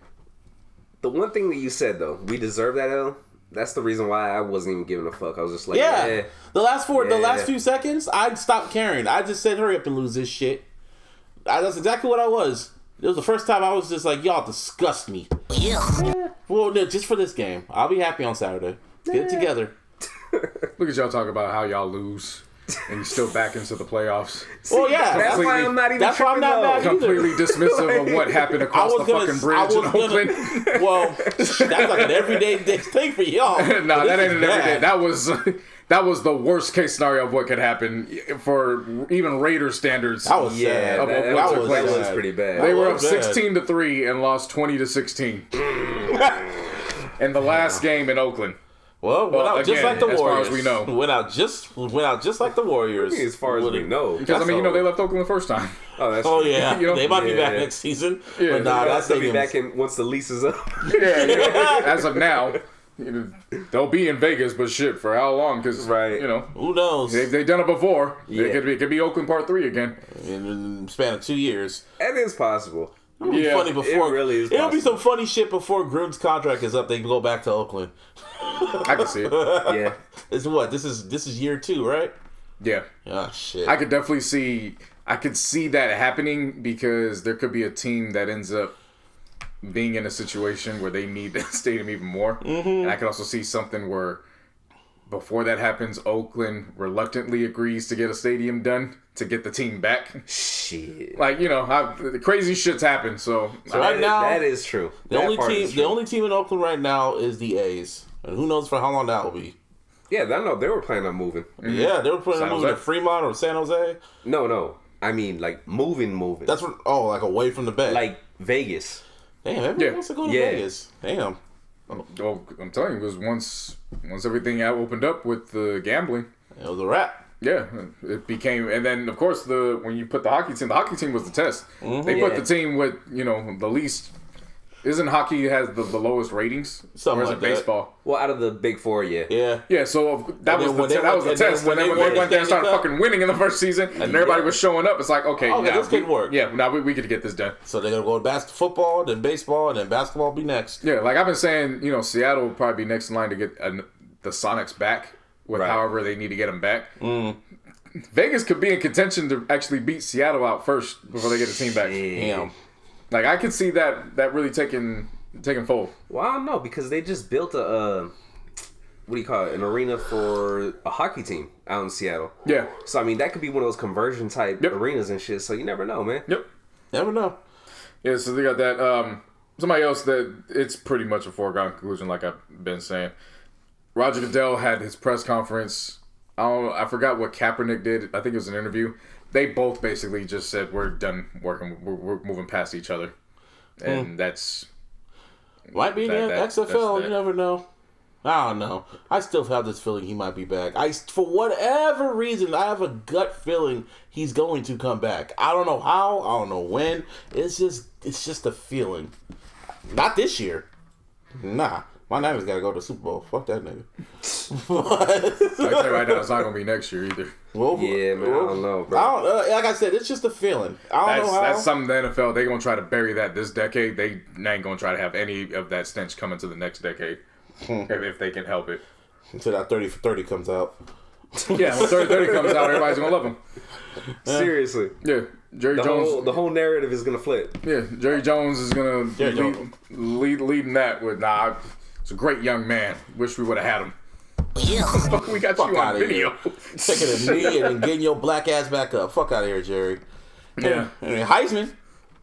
The one thing that you said, though, we deserve that L. That's the reason why I wasn't even giving a fuck. I was just like, the last few seconds, I stopped caring. I just said, hurry up and lose this shit. That's exactly what I was. It was the first time I was just like, y'all disgust me. Well, no, just for this game. I'll be happy on Saturday. Let's get it together. Look at y'all talk about how y'all lose. And you're still back into the playoffs. Well, yeah. That's why I'm not even That's why I'm not mad either. Completely dismissive of what happened across the fucking bridge in Oakland. Well, that's like an everyday thing for y'all. No, that ain't an everyday. That was the worst case scenario of what could happen for even Raider standards. That was sad. That was pretty bad. They were up 16-3 and lost 20-16 in the last game in Oakland. Well, went out just like the Warriors. As far as we know. Went out just like the Warriors. As far as we know. Because, I mean, they left Oakland the first time. Oh yeah. They might be back next season. Yeah. But nah, that's they'll be back in once the lease is up. As of now, they'll be in Vegas, but shit, for how long? Because, who knows? They've done it before. Yeah. It could be Oakland Part 3 again. In the span of 2 years. That is possible. It'll be funny before. It really is It'll be some funny shit before Gruden's contract is up. They can go back to Oakland. I can see it. Yeah. It's what? This is year 2, right? Yeah. Oh shit. I could definitely see. I could see that happening because there could be a team that ends up being in a situation where they need the stadium even more. Mm-hmm. And I could also see something where before that happens, Oakland reluctantly agrees to get a stadium done to get the team back. Shit. Like, the crazy shit's happen. So right now, that is true. The only team in Oakland right now is the A's. And who knows for how long that will be. Yeah, I know they were planning on moving. Mm-hmm. Yeah, they were planning on moving to Fremont or San Jose. No. I mean, like, moving. That's what, like away from the Bay. Like Vegas. Damn, everyone wants to go to Vegas. Damn. Well, I'm telling you, because once everything opened up with the gambling, it was a wrap. Yeah, it became, and then of course when you put the hockey team was the test. Mm-hmm. They put the team with the least. Isn't hockey has the lowest ratings? Something or is like it baseball? Well, out of the big four, yeah. Yeah. So that was the test. When they went there and started fucking winning in the first season, and everybody was showing up, it's like, okay, this could work. Yeah, now we could get this done. So they're gonna go to football, then baseball, and then basketball will be next. Yeah, like I've been saying, Seattle will probably be next in line to get the Sonics back with however they need to get them back. Mm. Vegas could be in contention to actually beat Seattle out first before they get the team back. Damn. Like, I could see that really taking fold. Well, I don't know, because they just built an arena for a hockey team out in Seattle. Yeah. So, I mean, that could be one of those conversion type arenas and shit, so you never know, man. Yep. Never know. Yeah, so they got that. Somebody else that it's pretty much a foregone conclusion, like I've been saying. Roger Goodell had his press conference. I forgot what Kaepernick did. I think it was an interview. They both basically just said, we're done working. We're moving past each other. And that's... Might be in the XFL. You never know. I don't know. I still have this feeling he might be back. For whatever reason, I have a gut feeling he's going to come back. I don't know how. I don't know when. It's just a feeling. Not this year. Nah. My Niners got to go to the Super Bowl. Fuck that nigga. I tell you right now, it's not going to be next year either. Well, man, I don't know, bro. Like I said, it's just a feeling. I don't know how. That's something the NFL, they're going to try to bury that this decade. They ain't going to try to have any of that stench come into the next decade. If they can help it. Until that 30 for 30 comes out. Yeah, when 30 comes out, everybody's going to love him. Seriously. Yeah. Jerry Jones. The whole narrative is going to flip. Yeah, Jerry Jones is going to leading that with, it's a great young man. Wish we would have had him. Yeah. We got you on video. Taking a knee and then getting your black ass back up. Fuck out of here, Jerry. Yeah. And Heisman.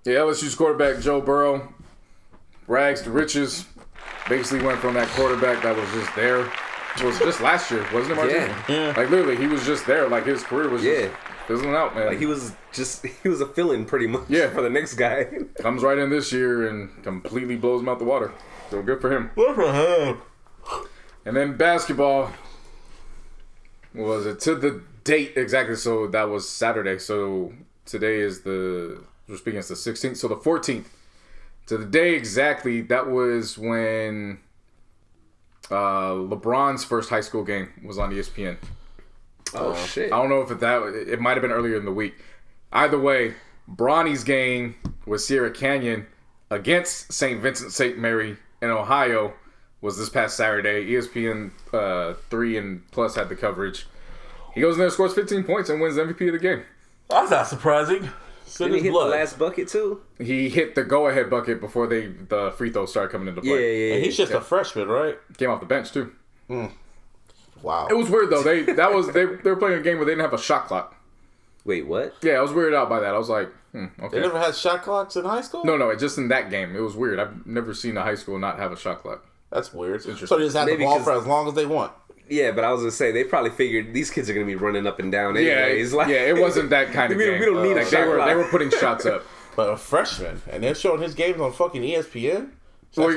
Yeah, LSU's quarterback, Joe Burrow, rags to riches. Basically went from that quarterback that was just there. It was just last year, wasn't it, Martin? Yeah. Like, literally, he was just there. Like, his career was just fizzling out, man. Like, he was a fill-in pretty much for the next guy. Comes right in this year and completely blows him out the water. So good for him. Good for him. And then basketball, what was it? To the date exactly. So that was Saturday. So today is we're speaking, it's the 16th. So the 14th. To the day exactly, that was when LeBron's first high school game was on ESPN. Oh shit! I don't know if it might have been earlier in the week. Either way, Bronny's game with Sierra Canyon against St. Vincent St. Mary in Ohio was this past Saturday. ESPN 3 and Plus had the coverage. He goes in there, scores 15 points, and wins the MVP of the game. That's not surprising. Did he hit the last bucket too? He hit the go-ahead bucket before the free throws started coming into play. Yeah. And he's just a freshman, right? Came off the bench too. Wow. It was weird though. They were playing a game where they didn't have a shot clock. Wait, what? Yeah, I was weirded out by that. I was like, okay. They never had shot clocks in high school? No, just in that game. It was weird. I've never seen a high school not have a shot clock. That's weird. Interesting. So they just have the ball for as long as they want. Yeah, but I was gonna say they probably figured these kids are gonna be running up and down anyways. Yeah, it wasn't that kind of game. We don't need a shot clock. They were putting shots up. But a freshman, and they're showing his games on fucking ESPN? Well,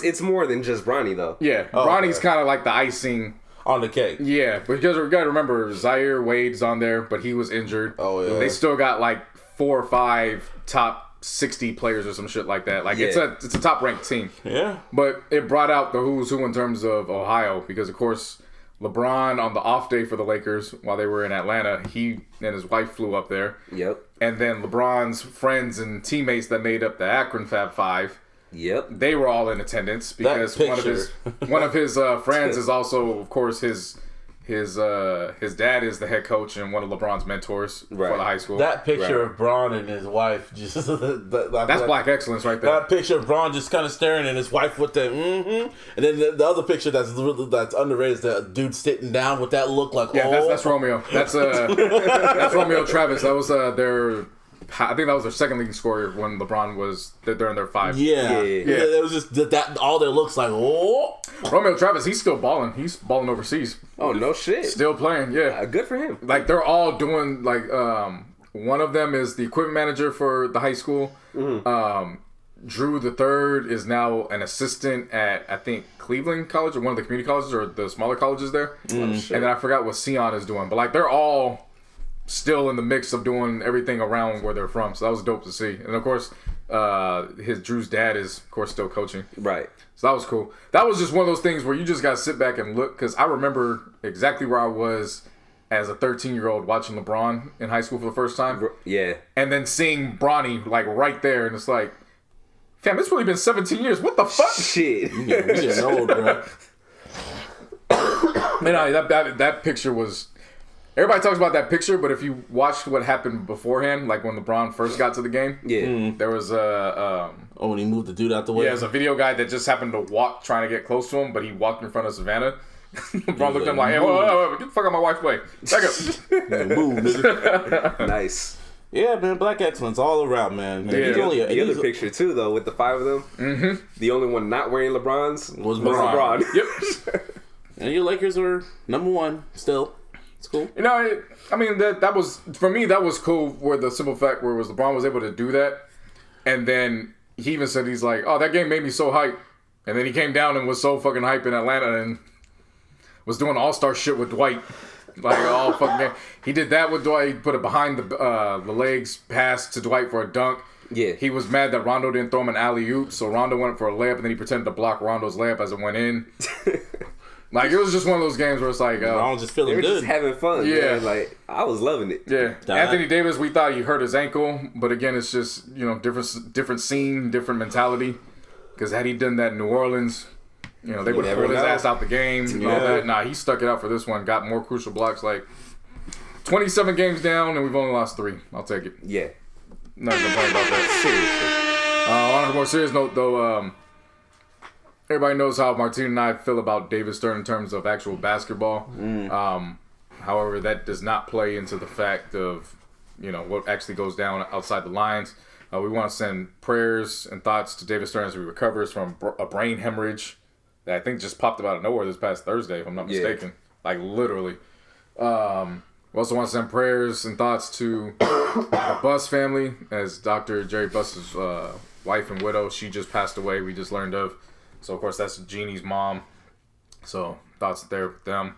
It's more than just Bronny though. Yeah, Ronnie's kind of like the icing on the cake. Yeah, but you gotta remember Zaire Wade's on there, but he was injured. Oh yeah. They still got like 4 or 5 top 60 players or some shit like that. Like it's a top ranked team. Yeah. But it brought out the who's who in terms of Ohio because of course LeBron on the off day for the Lakers while they were in Atlanta, he and his wife flew up there. Yep. And then LeBron's friends and teammates that made up the Akron Fab Five. Yep. They were all in attendance because one of his friends is also, of course, his dad is the head coach and one of LeBron's mentors for the high school. That picture of Bron and his wife just that's black excellence right there. That picture of Bron just kind of staring and his wife with the and then the other picture that's underrated is the dude sitting down with that look like that's Romeo. That's Romeo Travis. That was I think that was their second leading scorer when LeBron was during their 5. Yeah. It was just that all their looks like Romeo Travis, he's still balling. He's balling overseas. Oh no shit. Still playing, yeah. Good for him. Like they're all doing like one of them is the equipment manager for the high school. Mm-hmm. Drew the third is now an assistant at I think Cleveland College or one of the community colleges or the smaller colleges there. And then I forgot what Sion is doing, but like they're all still in the mix of doing everything around where they're from. So that was dope to see. And of course, Drew's dad is of course still coaching. Right. So that was cool. That was just one of those things where you just got to sit back and look because I remember exactly where I was as a 13-year-old watching LeBron in high school for the first time. Yeah. And then seeing Bronny like right there and it's like, fam, it's really been 17 years. What the fuck? Shit. We getting old, bro. Man, that picture was... Everybody talks about that picture, but if you watched what happened beforehand, like when LeBron first got to the game, there was a... when he moved the dude out the way? Yeah, there's a video guy that just happened to walk trying to get close to him, but he walked in front of Savannah. LeBron looked at him like, hey, whoa, get the fuck out of my wife's way. Back up. Move, nigga. Nice. Yeah, man, black excellence all around, man. The other picture, too, though, with the 5 of them, the only one not wearing LeBron's was LeBron. Yep. And your Lakers are number 1 still. It's cool. You know, I mean, that was, for me, that was cool where the simple fact where it was LeBron was able to do that. And then he even said, he's like, oh, that game made me so hype. And then he came down and was so fucking hype in Atlanta and was doing all-star shit with Dwight. Like, all fucking game. He did that with Dwight. He put it behind the legs pass to Dwight for a dunk. Yeah. He was mad that Rondo didn't throw him an alley-oop, so Rondo went for a layup, and then he pretended to block Rondo's layup as it went in. Like, it was just one of those games where it's like... I was just feeling good. good. Just having fun. Yeah. Man. Like, I was loving it. Yeah. Anthony Davis, we thought he hurt his ankle, but again, it's just, you know, different scene, different mentality. Because had he done that in New Orleans, you know, they would have pulled his ass out the game and all that. Nah, he stuck it out for this one, got more crucial blocks. Like, 27 games down, and we've only lost 3. I'll take it. Yeah. Not gonna complain about that. Seriously. On a more serious note, though, everybody knows how Martine and I feel about David Stern in terms of actual basketball. However, that does not play into the fact of, you know, what actually goes down outside the lines. We want to send prayers and thoughts to David Stern as he recovers from a brain hemorrhage that I think just popped up out of nowhere this past Thursday, if I'm not mistaken. Like, literally. We also want to send prayers and thoughts to the Buss family, as Dr. Jerry Buss's wife and widow, she just passed away, we just learned of. So, of course, that's Jeannie's mom. So, thoughts there with them.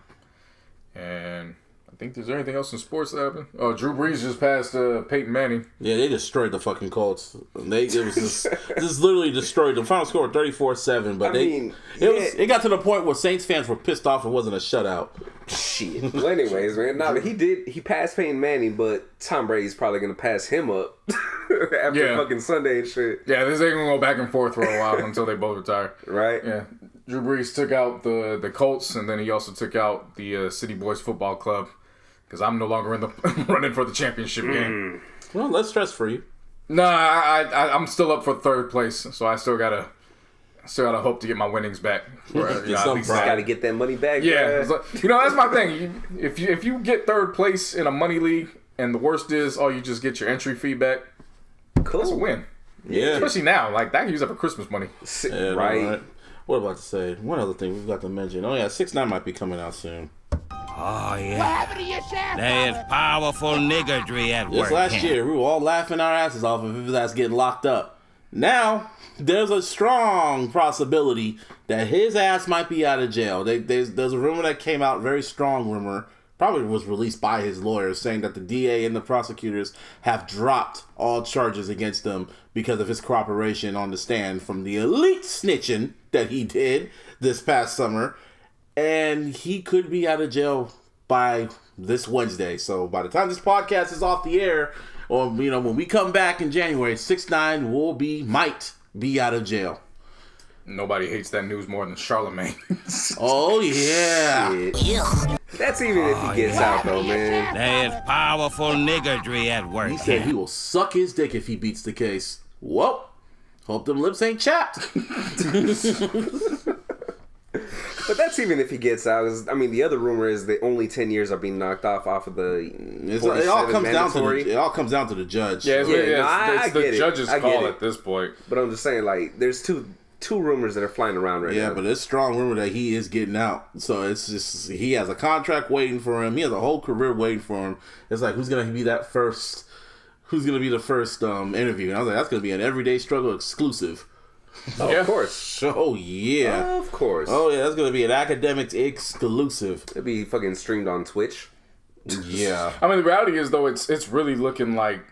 And I think there's anything else in sports that happened. Oh, Drew Brees just passed Peyton Manning. Yeah, they destroyed the fucking Colts. It was just literally destroyed them. Final score 34-7. But it got to the point where Saints fans were pissed off it wasn't a shutout. Shit. Well, anyways, man, but he passed Peyton Manning, but Tom Brady's probably gonna pass him up after fucking Sunday and shit. Yeah, this ain't gonna go back and forth for a while until they both retire. Right? Yeah. Drew Brees took out the Colts, and then he also took out the City Boys Football Club. Because I'm no longer in the running for the championship game. Well, less stress for you. Nah, I'm still up for third place, so I still gotta hope to get my winnings back. At least gotta get that money back. Yeah, that's my thing. If you get third place in a money league, and the worst is, you just get your entry fee back. Cool. That's a win. Yeah, especially now, like that can use up for Christmas money. Yeah, right. What about to say? One other thing we've got to mention. Oh yeah, 6ix9ine might be coming out soon. Oh, yeah. What happened to your shaft? There's powerful niggardry at work. Just last year, we were all laughing our asses off of his ass getting locked up. Now, there's a strong possibility that his ass might be out of jail. There's a rumor that came out, very strong rumor, probably was released by his lawyers, saying that the DA and the prosecutors have dropped all charges against him because of his cooperation on the stand from the elite snitching that he did this past summer. And he could be out of jail by this Wednesday. So by the time this podcast is off the air, or when we come back in January, 6ix9ine might be out of jail. Nobody hates that news more than Charlemagne. Oh yeah. That's even if he gets out though, man. There's powerful niggardry at work. He said he will suck his dick if he beats the case. Well, hope them lips ain't chapped. But that's even if he gets out. The other rumor is that only 10 years are being knocked off of the. It all comes down to the judge. Yeah, I it's the get it. judge's call at this point. But I'm just saying, like, there's two rumors that are flying around right now. Yeah, but it's strong rumor that he is getting out. So it's just he has a contract waiting for him. He has a whole career waiting for him. It's like who's gonna be that first? Who's gonna be the first interview? And I was like, that's gonna be an Everyday Struggle exclusive. Oh, yeah. Of course. Oh, yeah. Of course. Oh, yeah, that's going to be an Academics exclusive. It'll be fucking streamed on Twitch. Yeah. The reality is, though, it's really looking like,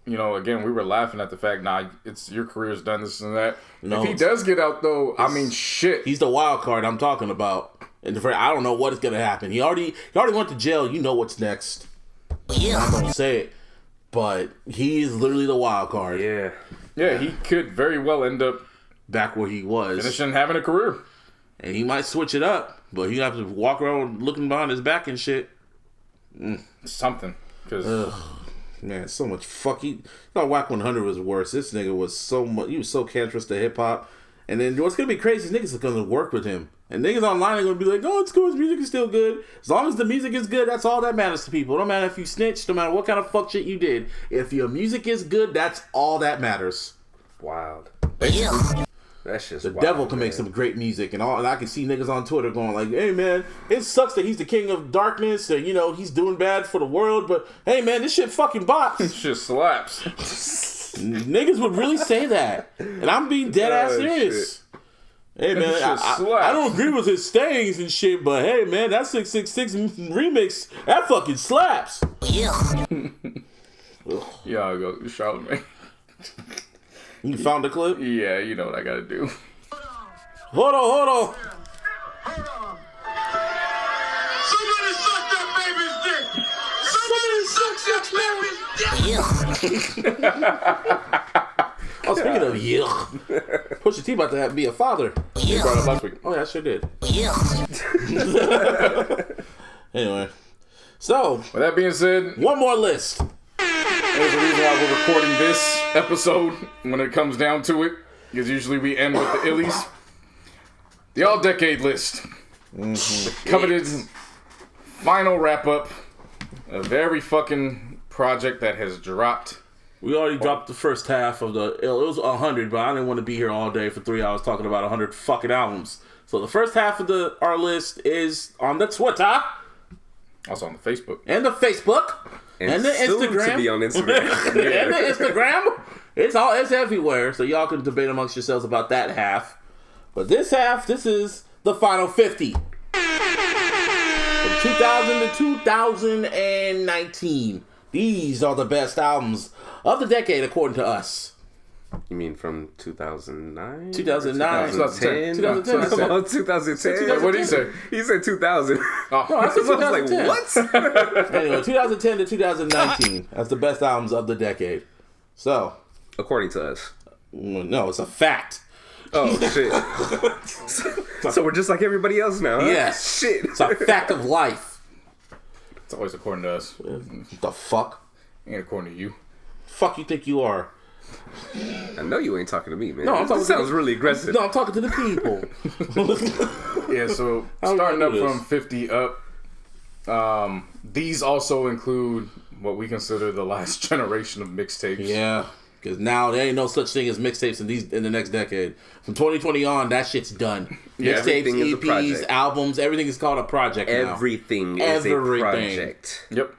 again, we were laughing at the fact, it's your career's done, this and that. No, if he does get out, though, shit. He's the wild card I'm talking about. And I don't know what is going to happen. He already went to jail. You know what's next. Yeah. I'm not going to say it. But he is literally the wild card. Yeah. Yeah, he could very well end up back where he was. Finishing having a career. And he might switch it up, but he have to walk around looking behind his back and shit. Something. Man, so much Wack 100 was worse. This nigga was he was so cancerous to hip hop. And then what's gonna be crazy is niggas are gonna work with him. And niggas online are gonna be like, oh, it's cool, his music is still good. As long as the music is good, that's all that matters to people. No matter if you snitched, no matter what kind of fuck shit you did. If your music is good, that's all that matters. Wild. That's just the devil can make some great music and I can see niggas on Twitter going like, hey man, it sucks that he's the king of darkness and he's doing bad for the world, but hey man, this shit fucking bops. This shit slaps. Niggas would really say that. And I'm being dead ass serious. Shit. Hey man, I don't agree with his stayings and shit, but hey man, that 666 remix, that fucking slaps. Yeah, I'll go Charlemagne. You found the clip? Yeah, you know what I gotta do. Hold on. Somebody suck that baby's dick! Oh, speaking of yuck, Pusha T about to be a father. You brought it up last week. Oh yeah, I sure did. Anyway, so with that being said, one more list. There's a reason why we're recording this episode when it comes down to it, because usually we end with the Illies. The all-decade list. The coveted final wrap-up of every fucking project that has dropped. We already dropped the first half of it was 100, but I didn't want to be here all day for 3 hours talking about 100 fucking albums. So the first half of our list is on the Twitter. Also on the Facebook. And the Facebook. And the Instagram. To be on Instagram. And the Instagram. It's everywhere. So y'all can debate amongst yourselves about that half. But this half, this is the final 50. From 2000 to 2019. These are the best albums of the decade, according to us. You mean from 2009? 2009. 2010? 2010. Come on, 2010. What did he say? He said 2000. Oh. No, I said I was like, 2010. what? Anyway, 2010 to 2019. That's the best albums of the decade. So, According to us. no, it's a fact. Oh, shit. So we're just like everybody else now, huh? Yes. Shit. It's a fact of life. It's always according to us. What the fuck? Ain't according to you. Fuck you think you are? I know you ain't talking to me, man. No, I'm talking This to sounds really aggressive. No, I'm talking to the people. Yeah, so How starting we up do this? from 50 up, these also include what we consider the last generation of mixtapes. Yeah, because now there ain't no such thing as mixtapes in the next decade. From 2020 on, that shit's done. Yeah, Mixtapes, everything is a EPs, project. albums, everything is called a project now. Everything is a project. Yep.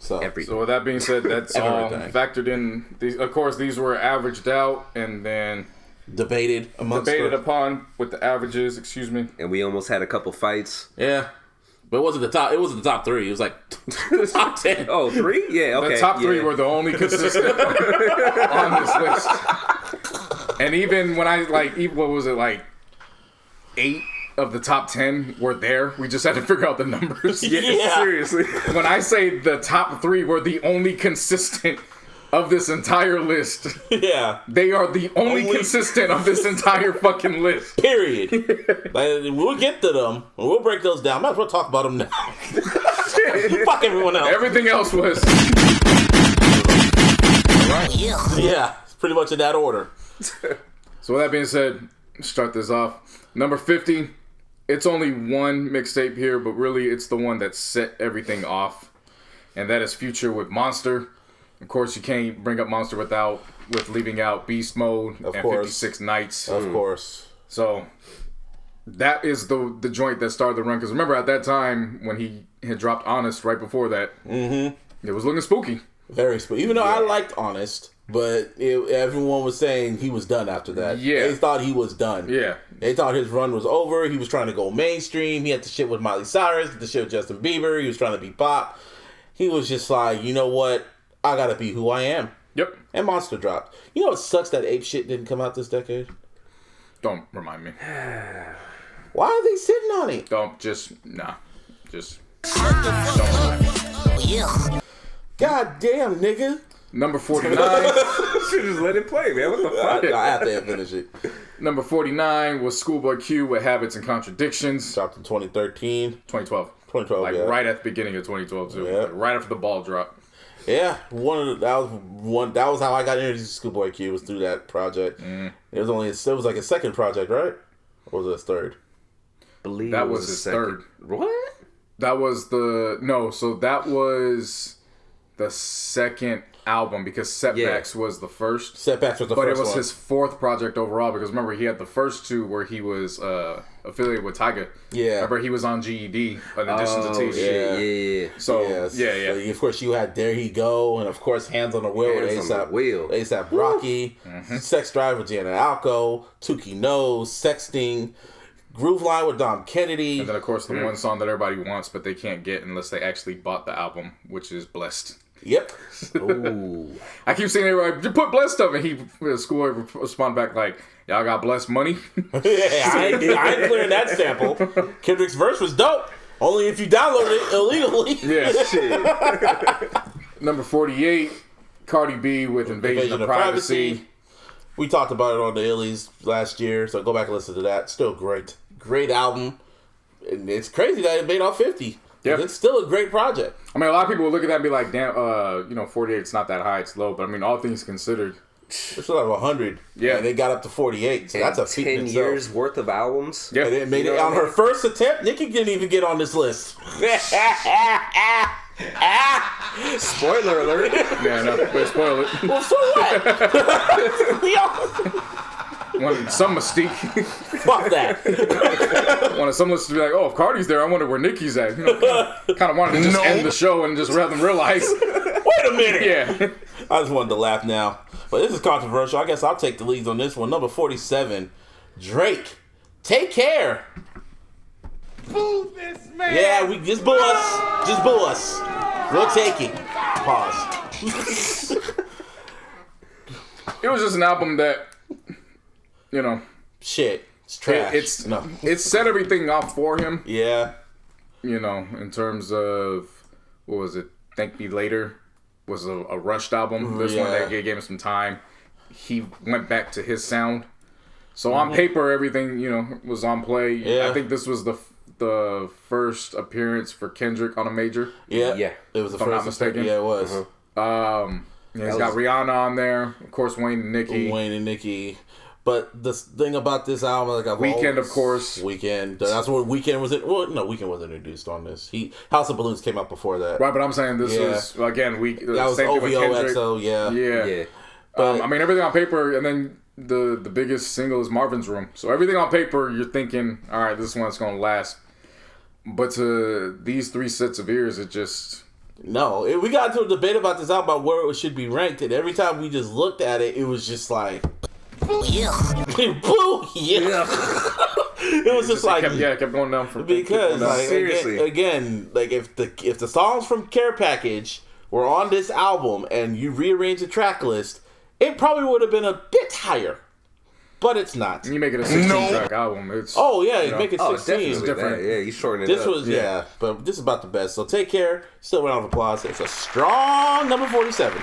So, Everything. So with that being said, that's all Everything. factored in. Of course, these were averaged out and then debated upon with the averages. Excuse me. And we almost had a couple fights. Yeah, but it wasn't the top. It wasn't the top three. It was like top 10. Oh, 3? Yeah, okay. The top three yeah. were the only consistent on this list. And even when what was it, like 8 of the top 10 were there. We just had to figure out the numbers. Yeah. Seriously. When I say the top 3 were the only consistent of this entire list, Yeah. they are the only consistent of this entire fucking list. Period. Like, we'll get to them. We'll break those down. Might as well talk about them now. Fuck everyone else. Everything else was Yeah, it's pretty much in that order. So with that being said, start this off. Number 50. It's only one mixtape here, but really it's the one that set everything off. And that is Future with Monster. Of course, you can't bring up Monster with leaving out Beast Mode and course. 56 Nights. Of course. So that is the joint that started the run. Because remember, at that time, when he had dropped Honest right before that, it was looking spooky. Very spooky. Even though I liked Honest, but everyone was saying he was done after that. Yeah. They thought he was done. Yeah. They thought his run was over. He was trying to go mainstream. He had the shit with Miley Cyrus, the shit with Justin Bieber. He was trying to be pop. He was just like, you know what? I gotta be who I am. Yep. And Monster dropped. You know what sucks that Ape shit didn't come out this decade? Don't remind me. Why are they sitting on it? Don't just nah. Just God damn, nigga. number 49. Should just let it play, man. What the fuck? I have to finish it. Number 49 was Schoolboy Q with Habits and Contradictions. Dropped in 2013. 2012. 2012, Like yeah. right at the beginning of 2012 too. Yeah. Like right after the ball drop. Yeah, that was how I got introduced to Schoolboy Q, was through that project. It was like a second project, right? Or was it a third? Believe That it was his third. What? That was that was the second album because Setbacks was the first. Setbacks was the But first it was one. his fourth project overall because remember he had the first two where he was affiliated with Tyga. Yeah. Remember he was on GED in addition to T. Yeah. So Yes. yeah. So, of course, you had There He Go, and of course, Hands on the Wheel with Hands on the ASAP. Wheel. ASAP Rocky, Sex Drive with Gianna Alco, Tukey Knows, Sexting, Groove Line with Dom Kennedy. And then of course the one song that everybody wants but they can't get unless they actually bought the album, which is Blessed. Yep. Ooh. I keep saying everybody, you put Blessed up, and Schoolboy respond back like, y'all got Blessed money? Yeah, I ain't clearing that sample. Kendrick's verse was dope. Only if you download it illegally. Yeah. Shit. Number 48, Cardi B with Invasion of Privacy. We talked about it on the Illies last year, so go back and listen to that. Still great. Great album. And it's crazy that it made all 50. Yeah. It's still a great project. I mean, a lot of people will look at that and be like, damn, 48, it's not that high, it's low. But I mean, all things considered. It's like 100. Yeah. And they got up to 48. So that's a feat in 10 itself. years worth of albums. Yeah. And it made You it know on what I her mean? first attempt. Nicki didn't even get on this list. Spoiler alert. Yeah, no, but spoil it. Well, so what? We all... Wanted some mystique. Fuck that. Wanted some listeners to be like, oh, if Cardi's there, I wonder where Nicki's at. You know, kind of wanted to just end the show and just have them realize. Wait a minute. Yeah. I just wanted to laugh now. But this is controversial. I guess I'll take the leads on this one. Number 47, Drake. Take Care. Boo this man! Yeah, we just boo us. Just boo us. We'll take it. Pause. It was just an album that, you know, Shit. It's trash. It set everything off for him. Yeah. You know, in terms of, what was it? Thank Me Later was a rushed album. This one that gave him some time. He went back to his sound. So on paper, everything, you know, was on play. Yeah. I think this was the first appearance for Kendrick on a major. Yeah. Yeah. It was the If I'm first not mistaken. Yeah, it was. He's got Rihanna on there. Of course, Wayne and Nicki. Wayne and Nicki. But the thing about this album, like Weeknd, of course. Weeknd. That's what Weeknd was. Well, no, Weeknd wasn't introduced on this. House of Balloons came out before that. Right, but I'm saying this was, again, That was same thing with Kendrick. OVO, XO, Yeah. But, I mean, everything on paper, and then the biggest single is Marvin's Room. So everything on paper, you're thinking, all right, this one's going to last. But to these 3 sets of ears, it just... No, we got into a debate about this album, about where it should be ranked, and every time we just looked at it, it was just like... Boo, yeah. Boo, yeah. It was just like... it kept going down from... Because, like, Seriously. again, like, if the songs from Care Package were on this album, and you rearrange the track list, it probably would have been a bit higher. But it's not. You make it a 16-track album. It's, Oh, yeah, you know. make it 16. Definitely different. that. Yeah, you shorten it This up. was, but this is about the best. So take care. Still round of applause. It's a strong number 47.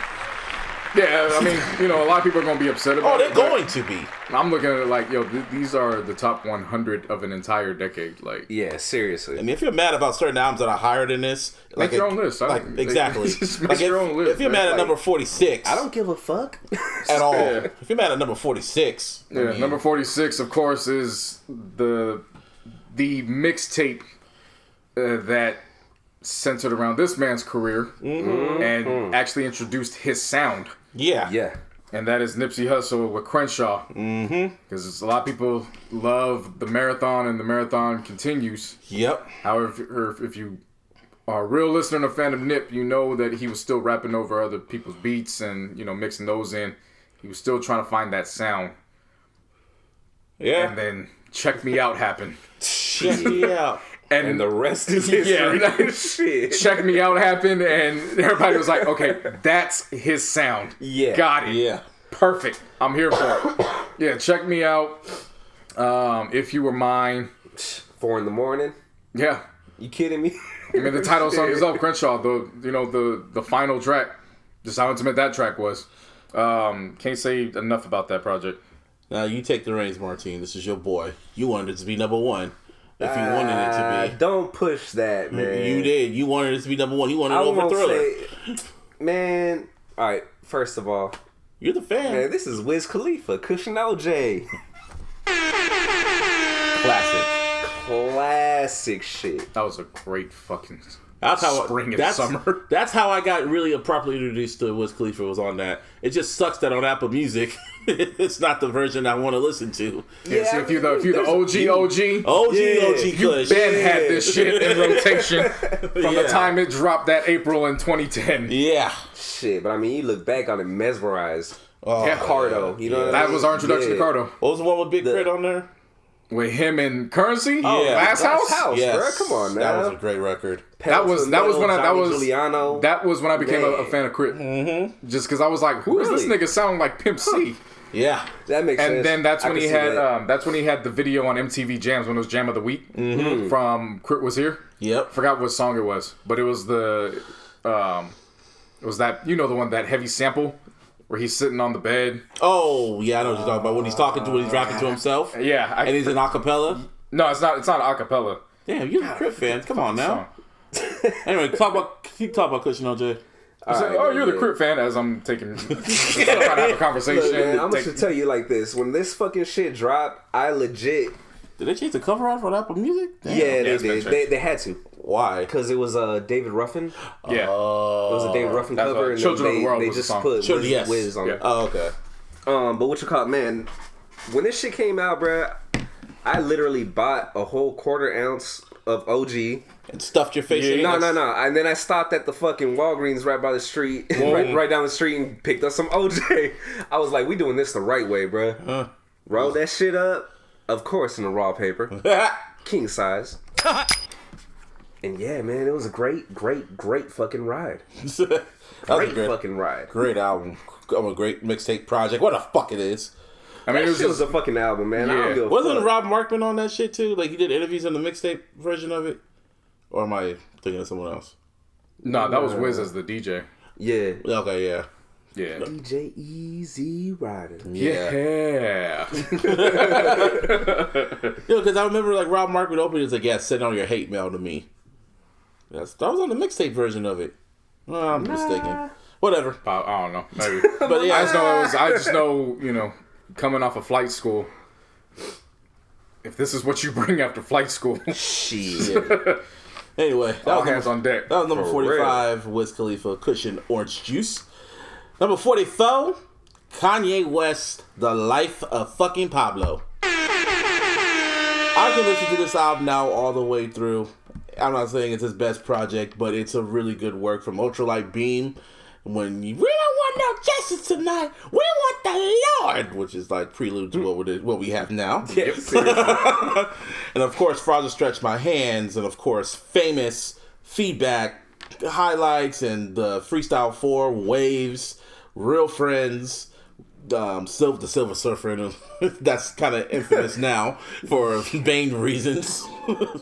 Yeah, I mean, you know, a lot of people are going to be upset about Oh, it. they're going to be. I'm looking at it like, yo, these are the top 100 of an entire decade. Like, Yeah, seriously. And if you're mad about certain albums that are higher than this, make your own list. Like, exactly. Just make Like your own list. if you're mad at number 46, I don't give a fuck. at all. If you're mad at number 46, I Yeah, mean, number 46, of course, is the mixtape that centered around this man's career and actually introduced his sound. yeah, Yeah. And that is Nipsey Hussle with Crenshaw. Because a lot of people love the marathon, and the marathon continues. yep. However, if you are a real listener and a fan of Nip, you know that he was still rapping over other people's beats and, you know, mixing those in. He was still trying to find that sound. Yeah. And then Check Me Out happened. Check me out. And the rest is history. Yeah. Shit. Check Me Out happened, and everybody was like, okay, that's his sound. Yeah. Got it. Yeah. Perfect. I'm here for it. Yeah, Check Me Out. If You Were Mine. 4 a.m. Yeah. You kidding me? I mean, the title song is up, Crenshaw. The final track. Just how intimate that track was. Can't say enough about that project. Now you take the reins, Martine. This is your boy. You wanted it to be number 1. If you wanted it to be. Don't push that, man. You did. You wanted it to be number 1. You wanted it I over won't Thriller. Man, all right. First of all, You're the fan. man, this is Wiz Khalifa, Cushion OJ. Classic shit. That was a great fucking That's how spring and summer. That's how I got really properly introduced to Wiz Khalifa, was on that. It just sucks that on Apple Music, it's not the version I want to listen to. Yeah, see, if you're the OG, OG you Kush. Ben had this shit in rotation from the time it dropped that April in 2010. Yeah. Shit, but I mean, you look back on it, mesmerized. Oh, Yeah. Cardo, you know what I That mean? was our introduction to Cardo. What was the one with Big Crit on there? With him and Currency? Oh, yeah. Glass House? Yes. Bro, come on, man. That was a great record. That was when Giuliano. that was when I became a fan of Crit. Just because I was like, who is this Really? nigga sounding like Pimp C? Yeah. That makes sense. And then that's I when can he see had that. that's when he had the video on MTV Jams when it was Jam of the Week from Crit Was Here. Yep. Forgot what song it was, but it was it was that, you know, the one, that heavy sample where he's sitting on the bed. Oh, yeah, I know what you're talking about. When he's when he's rapping to himself. Yeah, And he's in acapella. no, it's not a cappella. Damn, you're a Crit fan. Come on now. Anyway, keep talking about Cushion OJ. You're the Crit fan, as I'm taking trying to have a conversation. Look, man, I'm gonna tell you like this: when this fucking shit dropped, I legit. Did they change the cover art for Apple Music? Damn. Yeah, it's they been did. changed. They had to Why? because it was David Ruffin. Yeah. It was a David Ruffin That's cover, what- and Children of then the World they was the just song. put Children, yes. Wiz on Yeah. it. Oh, okay. But what you call it, man? When this shit came out, bruh, I literally bought a whole quarter ounce of OG. And stuffed your face in it? No. And then I stopped at the fucking Walgreens right by the street, right down the street, and picked up some OJ. I was like, we doing this the right way, bruh. Roll that shit up, of course, in the raw paper. King size. And yeah, man, it was a great fucking ride. That was Great fucking ride. Great album. A great mixtape project. What the fuck it is. I mean, That shit was a fucking album, man. I don't give a Wasn't fuck. Rob Markman on that shit too? Like he did interviews on the mixtape version of it? Or am I thinking of someone else? No, that was Wiz as the DJ. Yeah. Okay, yeah. Yeah. DJ Easy Rider. Yeah. Yo, because I remember like Rob Markman opened it, was like, yeah, send all your hate mail to me. That was on the mixtape version of it. Oh, I'm mistaken. Whatever. I don't know. Maybe. But yeah, I just know, you know, coming off of flight school, if this is what you bring after flight school, Shit. anyway, all hands on deck. that was number For 45, Wiz Khalifa, Cushion Orange Juice. Number 44, Kanye West, The Life of Fucking Pablo. I can listen to this album now all the way through. I'm not saying it's his best project, but it's a really good work from Ultralight Beam. When we don't want no justice tonight, we want the Lord, which is like prelude to what we have now. Yeah, seriously. And of course, Father Stretch My Hands, and of course, famous feedback highlights and the Freestyle 4 Waves, Real Friends, the Silver Surfer. And that's kind of infamous now for Bane reasons.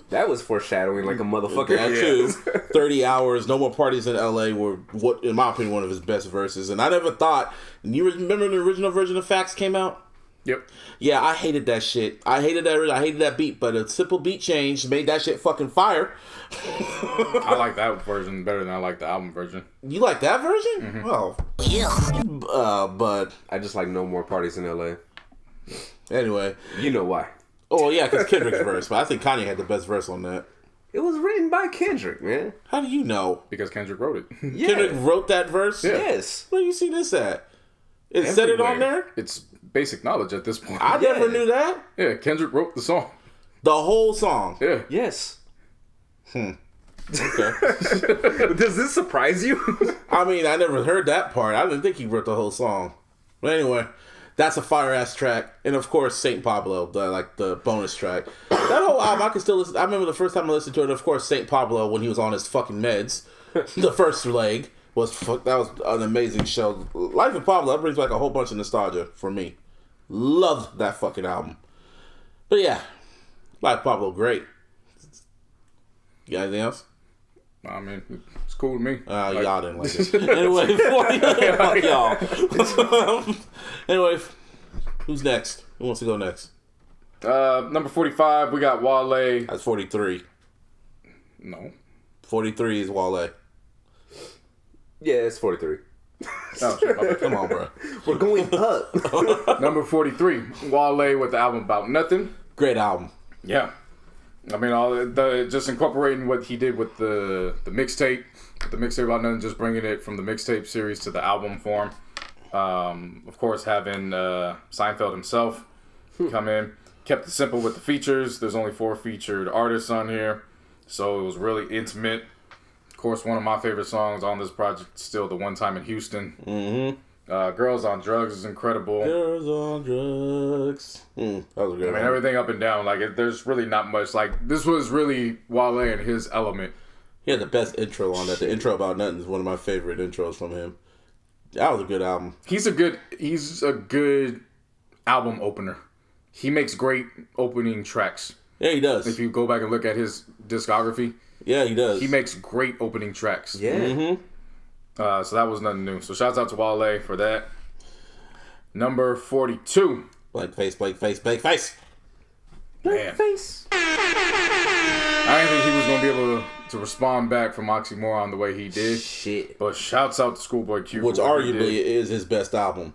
That was foreshadowing like a motherfucker. That too. 30 Hours, No More Parties in LA were, what in my opinion, one of his best verses. And I never thought, you remember the original version of Facts came out? Yep. Yeah, I hated that shit. I hated that beat, but a simple beat change made that shit fucking fire. I like that version better than I like the album version. You like that version? Mm-hmm. Oh. But I just like No More Parties in LA. anyway. You know why. Oh, yeah, because Kendrick's verse. But I think Kanye had the best verse on that. It was written by Kendrick, man. How do you know? Because Kendrick wrote it. Yeah. Kendrick wrote that verse? Yeah. Yes. Where do you see this at? It said it on there? It's basic knowledge at this point. I never knew that. Yeah, Kendrick wrote the song. The whole song. Yeah. Yes. Okay. Does this surprise you? I mean, I never heard that part. I didn't think he wrote the whole song. But anyway, that's a fire-ass track. And of course, Saint Pablo, the bonus track. That whole album, I can still listen. I remember the first time I listened to it, of course, Saint Pablo, when he was on his fucking meds. The first leg that was an amazing show. Life of Pablo, that brings back a whole bunch of nostalgia for me. Loved that fucking album. But yeah, Life of Pablo, great. You got anything else? I mean, it's cool with me. Y'all didn't like it. Anyway, fuck y'all. Anyway, who's next? Who wants to go next? Number 45, we got Wale. That's 43. No. 43 is Wale. Yeah, it's 43. Oh, shit, my bad. Come on, bro. We're going up. Number 43, Wale with the album About Nothing. Great album. Yeah. I mean, just incorporating what he did with the mixtape. The mixtape About Nothing, just bringing it from the mixtape series to the album form. Of course, having Seinfeld himself come in. Kept it simple with the features. There's only 4 featured artists on here. So it was really intimate. Of course, one of my favorite songs on this project is still The One Time in Houston. Mm-hmm. Girls on Drugs is incredible. Girls on Drugs. That was a good I mean, everything up and down. Like, there's really not much. Like, this was really Wale and his element. He had the best intro on that. The intro About Nothing is one of my favorite intros from him. That was a good album. He's a good album opener. He makes great opening tracks. Yeah, he does. If you go back and look at his discography, yeah, he does. he makes great opening tracks. Yeah. Mm-hmm. So that was nothing new. So shouts out to Wale for that. Number 42. Blank face. Man. Face. I didn't think he was going to be able to respond back from Oxymoron the way he did. Shit. But shouts out to Schoolboy Q. Which for what he arguably did. is his best album,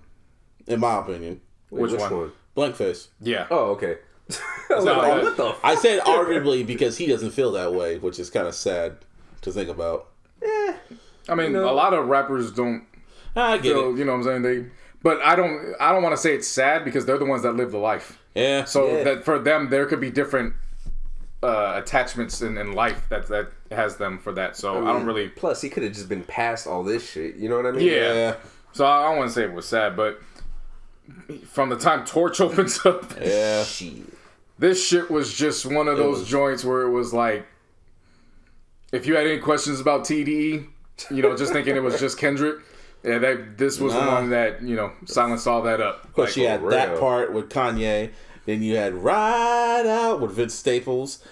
in my opinion. Which one? Blank Face. Yeah. Oh, okay. I was No, like, no. what the I said arguably because he doesn't feel that way, which is kind of sad to think about. I mean, a lot of rappers don't I get feel, it. you know what I'm saying? But I don't want to say it's sad because they're the ones that live the life. Yeah. So that for them, there could be different attachments in life that has them for that. So I don't really. Plus, he could have just been past all this shit. You know what I mean? Yeah. So I don't want to say it was sad, but from the time Torch opens up, Yeah. Shit. This shit was just one of those joints where it was like, if you had any questions about TDE, just thinking it was just Kendrick, this was the one that, silenced all that up. Of course, you had that part with Kanye. Then you had Ride Out with Vince Staples.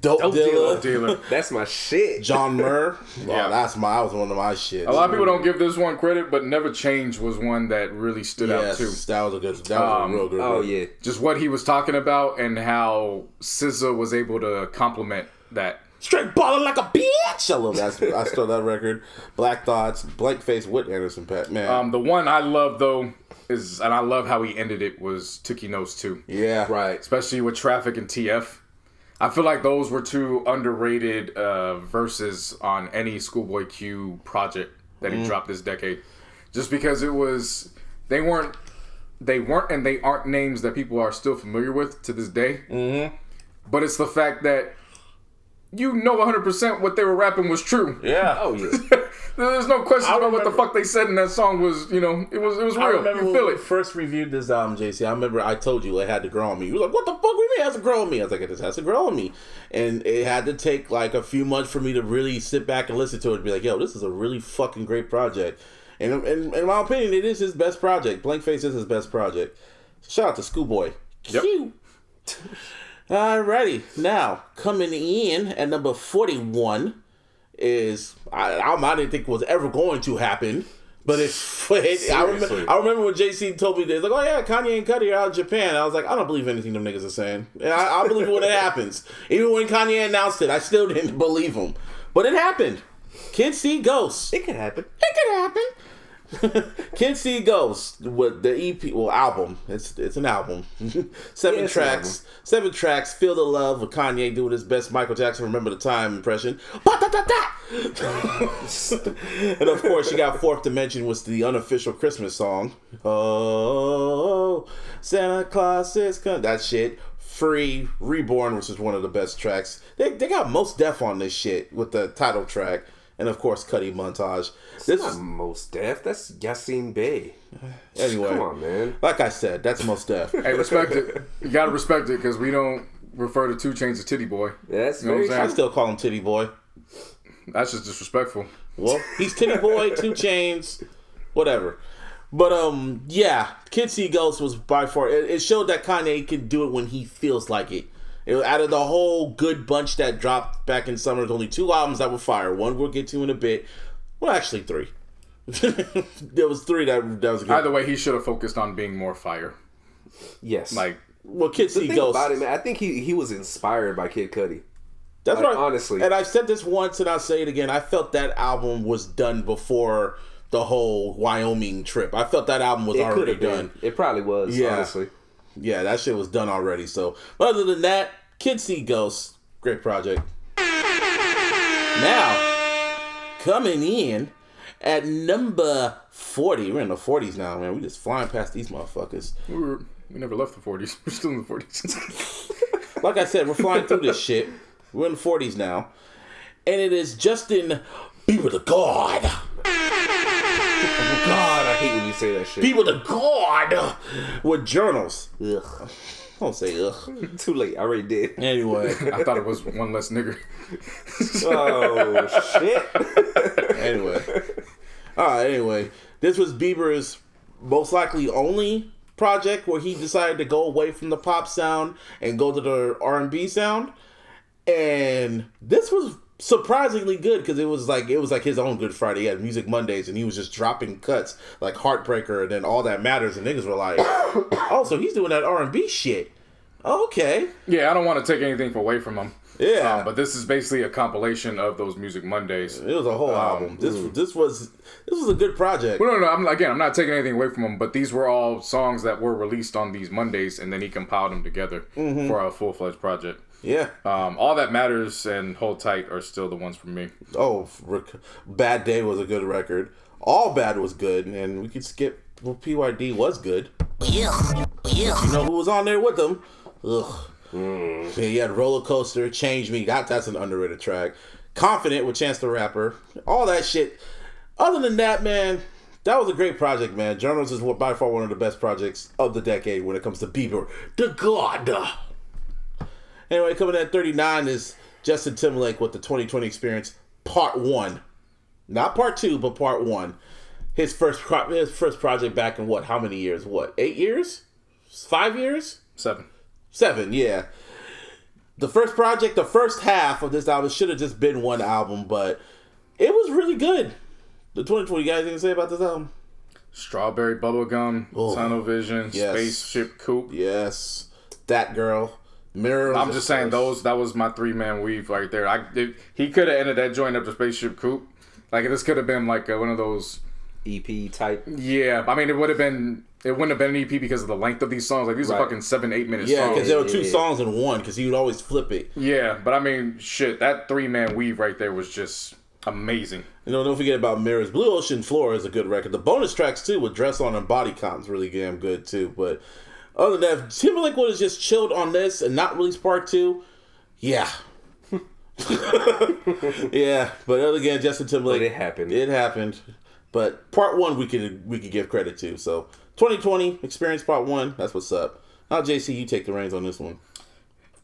Dope Dealer. That's my shit. John Murr. Yeah, that was one of my shit. A lot of people don't give this one credit, but Never Change was one that really stood out too. That was a real good one. Yeah. Just what he was talking about and how SZA was able to complement that. Straight ballin' like a bitch. I love that. I stole that record. Black Thoughts, Blank Face with Anderson .Paak. Man. The one I love though is, and I love how he ended it, was Tookie Knows 2. Yeah. Right. Especially with Traffic and TF. I feel like those were two underrated verses on any Schoolboy Q project that he dropped this decade. Just because it was, they weren't and they aren't names that people are still familiar with to this day. Mm-hmm. But it's the fact that 100% what they were rapping was true. Yeah. Oh, yeah. There's no question about what the fuck they said in that song was, it was real. I remember you feel when it. we first reviewed this album, JC. I remember I told you it had to grow on me. You were like, what the fuck do you mean it has to grow on me? I was like, it just has to grow on me. And it had to take like a few months for me to really sit back and listen to it and be like, yo, this is a really fucking great project. And in my opinion, it is his best project. Blank Face is his best project. Shout out to Schoolboy. Yep. Cute. Alrighty, now coming in at number 41 is I didn't think was ever going to happen, but I remember when JC told me this, like, oh yeah, Kanye and Cudi are out in Japan. I was like, I don't believe anything them niggas are saying. And I believe it when it happens. Even when Kanye announced it, I still didn't believe him, but it happened. Kids See Ghosts. It can happen. It can happen. Kids See Ghosts with the EP, album. It's an album. 7 tracks. 7 tracks. Feel the Love with Kanye doing his best Michael Jackson Remember the Time impression. And of course, you got Fourth Dimension, was the unofficial Christmas song. Oh, Santa Claus is coming. That shit. Free, Reborn, which is one of the best tracks. They got Mos Def on this shit with the title track. And of course, Cudi Montage. This is not Mos Def. That's Yasin Bey. Anyway, come on, man. Like I said, that's Mos Def. Hey, respect it. You gotta respect it because we don't refer to 2 Chainz as Titty Boy. That's what I'm saying? I still call him Titty Boy. That's just disrespectful. Well, he's Titty Boy, 2 Chainz, whatever. But yeah, Kids See Ghosts was by far. It showed that Kanye can do it when he feels like it. Out of the whole good bunch that dropped back in summer, there's only 2 albums that were fire. One we'll get to in a bit. Well, actually 3. There was 3 that was good. Either way, he should have focused on being more fire. Yes. Well, Kids See Ghosts. About it, man, I think he was inspired by Kid Cudi. That's right. Honestly. And I've said this once and I'll say it again. I felt that album was done before the whole Wyoming trip. I felt that album was already done. It probably was, honestly. Yeah, that shit was done already. So, but other than that, Kids See Ghosts, great project. Now, coming in at number 40. We're in the 40s now, man. We just flying past these motherfuckers. We never left the 40s. We're still in the 40s. Like I said, we're flying through this shit. We're in the 40s now. And it is Justin Bieber the God. God, I hate when you say that shit. Bieber the God with journals. Ugh. Don't say ugh. Too late. I already did. Anyway. I thought it was one less nigger. Oh, shit. Anyway. This was Bieber's most likely only project where he decided to go away from the pop sound and go to the R&B sound. And this was surprisingly good because it was like his own Good Friday. He had Music Mondays and he was just dropping cuts like Heartbreaker and then All That Matters, and niggas were like, oh, so he's doing that R&B shit. Okay. Yeah, I don't want to take anything away from him. Yeah. But this is basically a compilation of those Music Mondays. It was a whole album. This was a good project. Well, no. I'm not taking anything away from him, but these were all songs that were released on these Mondays, and then he compiled them together for a full-fledged project. Yeah. All That Matters and Hold Tight are still the ones for me. Oh, Bad Day was a good record. All Bad was good, and we could skip. Well, PYD was good. Yeah. You know who was on there with them? Ugh. Yeah, you had Roller Coaster, Change Me. That's an underrated track. Confident with Chance the Rapper. All that shit. Other than that, man, that was a great project, man. Journals is by far one of the best projects of the decade when it comes to Bieber. The God. Anyway, coming in at 39 is Justin Timberlake with the 2020 Experience Part 1. Not Part 2, but Part 1. His first project back in what? How many years? What? 8 years? 5 years? 7. 7, yeah. The first project, the first half of this album should have just been one album, but it was really good. The 2020, you guys anything to say about this album? Strawberry Bubblegum, Tunnel Vision, yes. Spaceship Coupe. Yes. That Girl. Mirrors. I'm just saying that was my 3-man weave right there. He could have ended that joint up to Spaceship Coupe. Like, this could have been like one of those EP type. Yeah, I mean, it wouldn't have been an EP because of the length of these songs. Like, these are fucking 7-8 minute songs. Yeah, because there were 2 songs in one, because he would always flip it. Yeah, but I mean, shit, that 3-man weave right there was just amazing. You know, don't forget about Mirrors. Blue Ocean Floor is a good record. The bonus tracks, too, with Dress On and Body Count's really damn good, too. But other than that, if Timberlake would have just chilled on this and not released Part 2, yeah. Yeah, but other again, Justin Timberlake. But it happened. It happened. But Part 1 we could give credit to. So 2020 Experience Part 1, that's what's up. Now JC, you take the reins on this one.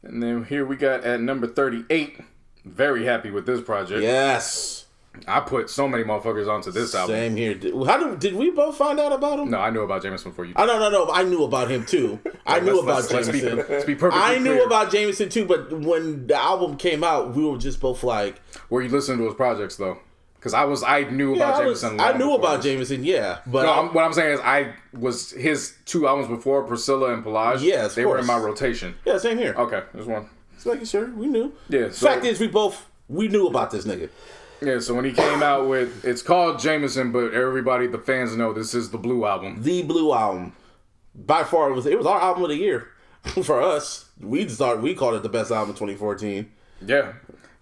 And then here we got at number 38. Very happy with this project. Yes. I put so many motherfuckers onto this album. Same here. Did we both find out about him? No, I knew about Jameson before you. No. I knew about him too. I knew about Jameson. Let's be perfectly I knew clear. about Jameson too, but when the album came out, we were just both like, Were you listening to his projects though? Because I knew about Jameson. I knew about Jameson, yeah. But no, what I'm saying is I was his 2 albums before, Priscilla and Pelage. Yes, they were in my rotation. Yeah, same here. Okay, there's one. Just making sure we knew. Yeah. So, fact is, we knew about this nigga. Yeah. So when he came out with, it's called Jameson, but everybody, the fans know this is the Blue album. The Blue album. By far, it was our album of the year for us. We called it the best album of 2014. Yeah.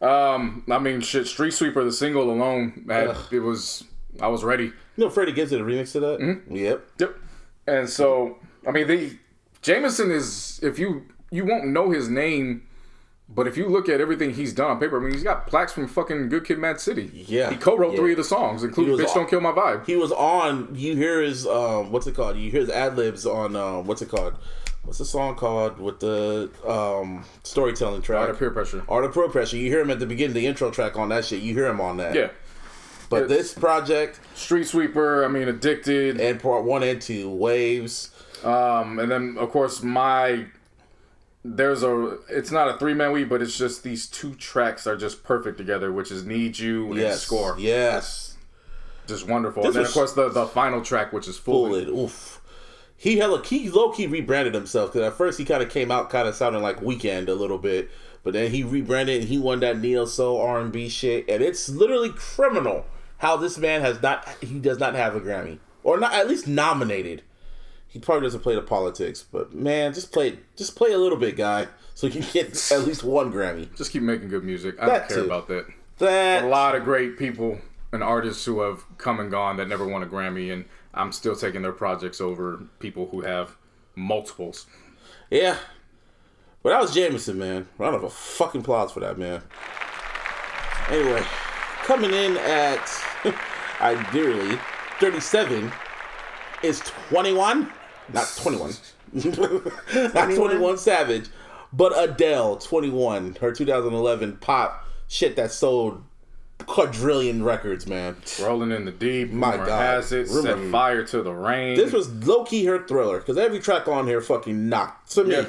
I mean, shit. Street Sweeper, the single alone, I was ready. You know, Freddie Gibbs did a remix to that. Mm-hmm. Yep. And so, I mean, Jameson is, if you won't know his name, but if you look at everything he's done on paper, I mean, he's got plaques from fucking Good Kid, Mad City. Yeah. He co-wrote 3 of the songs, including Bitch Don't Kill My Vibe. He was on, you hear his, what's it called? You hear his ad-libs on, what's it called? What's the song called with the storytelling track? Art of Peer Pressure. Art of Peer Pressure. You hear him at the beginning, the intro track on that shit. You hear him on that. Yeah. But this project... Street Sweeper, I mean, Addicted. And Part 1 and 2, Waves. And then, of course, it's not a 3-man weave, but it's just these 2 tracks are just perfect together, which is Need You and Score. Yes. Just wonderful. And then, of course, the final track, which is Fool It. Oof. He low-key rebranded himself, because at first he kind of came out kind of sounding like Weeknd a little bit, but then he rebranded and he won that neo-soul R&B shit, and it's literally criminal how this man does not have a Grammy, or not at least nominated. He probably doesn't play the politics, but man, just play a little bit, guy, so you can get at least 1 Grammy. Just keep making good music. I don't care about that. That a lot of great people and artists who have come and gone that never won a Grammy, and I'm still taking their projects over people who have multiples. Yeah. But that was Jameson, man. Round of a fucking applause for that, man. Anyway, coming in at, ideally, 37 is 21. Not 21. Not 21 Savage, but Adele, 21. Her 2011 pop shit that sold quadrillion records, man. Rolling in the Deep, My God. Has It, Set Fire to the Rain. This was low-key her Thriller, because every track on here fucking knocked. To me,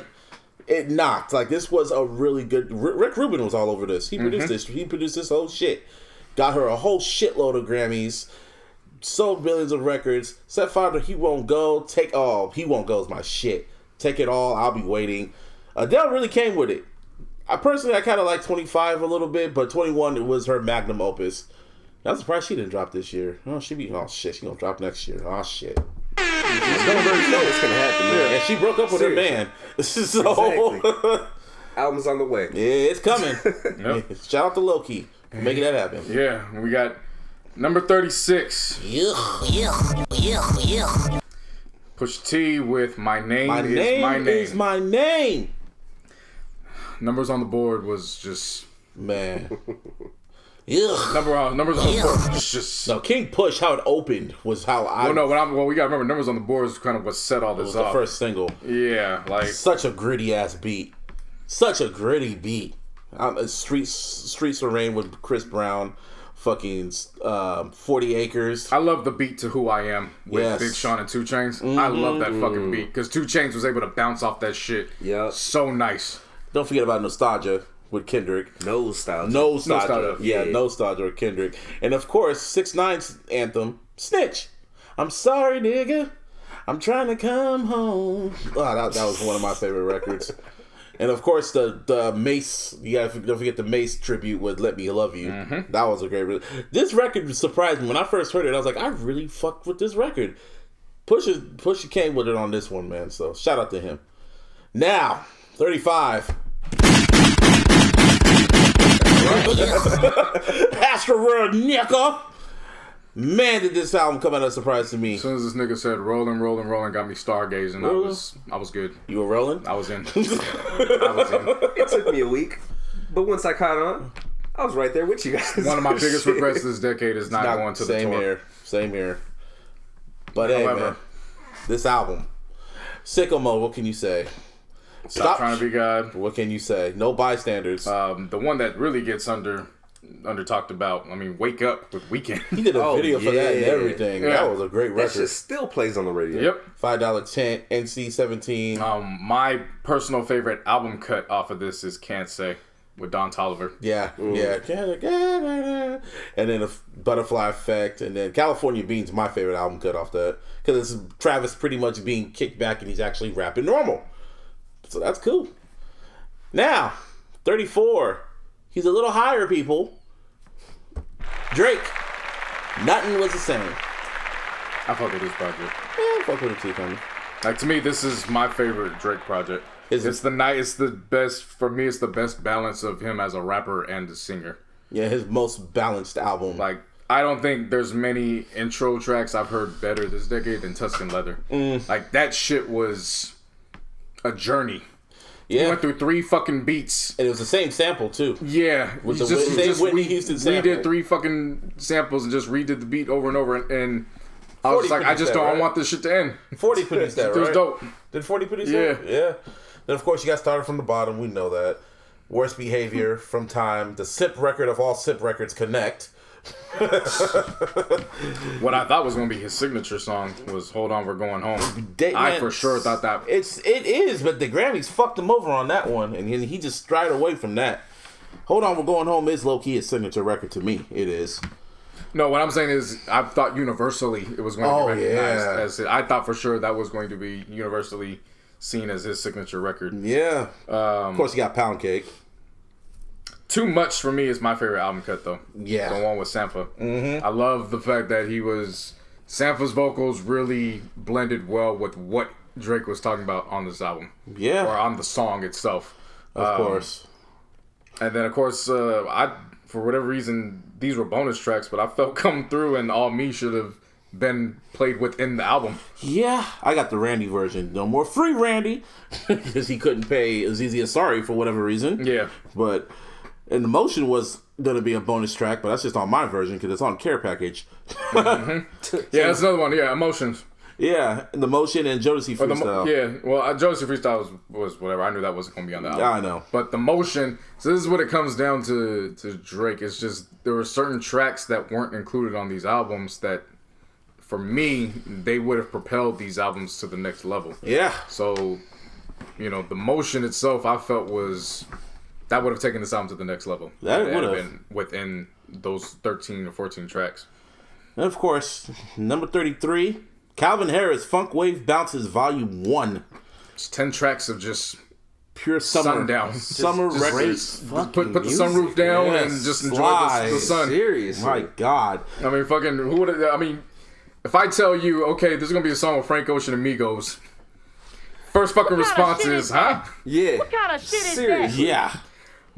it knocked. Like, this was a really good... Rick Rubin was all over this. He produced this. He produced this whole shit. Got her a whole shitload of Grammys. Sold millions of records. Set Fire to He Won't Go. He Won't Go is my shit. Take It All, I'll Be Waiting. Adele really came with it. I kind of like 25 a little bit, but 21 it was her magnum opus. I'm surprised she didn't drop this year. She gonna drop next year. Oh shit. It's going very slow. It's gonna happen. Man. And she broke up with her man. So exactly. Album's on the way. Yeah, it's coming. Shout out to Loki for making that happen. Yeah, we got number 36. Push T with My Name Is My Name. Numbers on the board was just man. Numbers on the board was just no. King Push, how it opened was how I. We gotta remember Numbers on the board is kind of what set all this was off. The first single. Yeah, like such a gritty ass beat. Such a gritty beat. Streets of Rain with Chris Brown. Fucking 40 Acres. I love the beat to Who I Am with Yes. Big Sean and 2 Chainz. I love that fucking beat because 2 Chainz was able to bounce off that shit. Yeah. So nice. Don't forget about Nostalgia with Kendrick. Nostalgia. Nostalgia. Yeah, Yeah. Nostalgia with Kendrick. And of course, 6ix9ine's anthem, Snitch. I'm sorry, nigga. I'm trying to come home. Oh, that was one of my favorite records. And of course, the Mace, don't forget the Mace tribute with Let Me Love You. Mm-hmm. That was a great This record surprised me. When I first heard it, I was like, I really fucked with this record. Pusha came with it on this one, man. So shout out to him. Now, 35. Astroworld, nigga. Man, did this album come out as a surprise to me. As soon as this nigga said rolling, rolling, rolling, got me stargazing, I was good. You were rolling? I was in. I was in. It took me a week, but once I caught on, I was right there with you guys. One of my biggest regrets this decade is not going to the tour. Same here. But hey, man, this album, Sicko Mode, what can you say? Stop trying to be God. What can you say? No bystanders. The one that really gets under talked about. I mean, Wake Up with Weeknd. He did a video for that and everything. Yeah. That was a great record. That shit still plays on the radio. Yep. $5 tent, NC-17. My personal favorite album cut off of this is Can't Say with Don Toliver. Yeah. And then the Butterfly Effect, and then California Beans, my favorite album cut off that, because it's Travis pretty much being kicked back and he's actually rapping normal. So that's cool. Now, 34. He's a little higher, people. Drake. Nothing was the same. I fuck with this project. Yeah, I fuck with it too, Tony. Like, to me, this is my favorite Drake project. It's the best, for me, it's the best balance of him as a rapper and a singer. Yeah, his most balanced album. Like, I don't think there's many intro tracks I've heard better this decade than Tuscan Leather. Like, that shit was a journey. Yeah. He went through 3 fucking beats. And it was the same sample, too. Yeah. With the same Whitney Houston sample. We did 3 fucking samples and just redid the beat over and over. And I was like, I just don't want this shit to end. 40 produced that, right? It was dope. Did 40 produce that? Yeah. Yeah. Then, of course, you got Started from the Bottom. We know that. Worst Behavior, From Time. The SIP record of all SIP records, Connect. What I thought was going to be his signature song was Hold On, We're Going Home. I for sure thought that. It is, but the Grammys fucked him over on that one, and he just strayed away from that. Hold On, We're Going Home is low-key his signature record to me. It is. No, what I'm saying is I thought universally it was going to be recognized as it. I thought for sure that was going to be universally seen as his signature record. Yeah. Of course, you got Pound Cake. Too Much for me is my favorite album cut, though. Yeah. The one with Sampha. Mm-hmm. I love the fact that Sampha's vocals really blended well with what Drake was talking about on this album. Yeah. Or on the song itself. Of course. And then, of course, for whatever reason, these were bonus tracks, but I felt Come Through and All Me should have been played within the album. Yeah, I got the Randy version. No more free Randy, because he couldn't pay Aziz Ansari for whatever reason. Yeah. And the Motion was going to be a bonus track, but that's just on my version because it's on Care Package. Mm-hmm. Yeah, that's another one. Yeah, Emotions. Yeah, and the Motion and Jodeci Freestyle. Jodeci Freestyle was whatever. I knew that wasn't going to be on the album. Yeah, I know. But the Motion, so this is what it comes down to Drake. It's just there were certain tracks that weren't included on these albums that, for me, they would have propelled these albums to the next level. Yeah. So, the Motion itself, I felt that would have taken this album to the next level. That would have been within those 13 or 14 tracks. And of course, number 33, Calvin Harris, Funk Wave Bounces Volume 1. It's 10 tracks of just pure summer. Summer records. Put the sunroof down and just enjoy the sun. Seriously. My God. I mean, who would? I mean, if I tell you, okay, there's gonna be a song with Frank Ocean and Migos, first fucking response is, huh? Yeah. What kind of shit is Seriously. that? Yeah.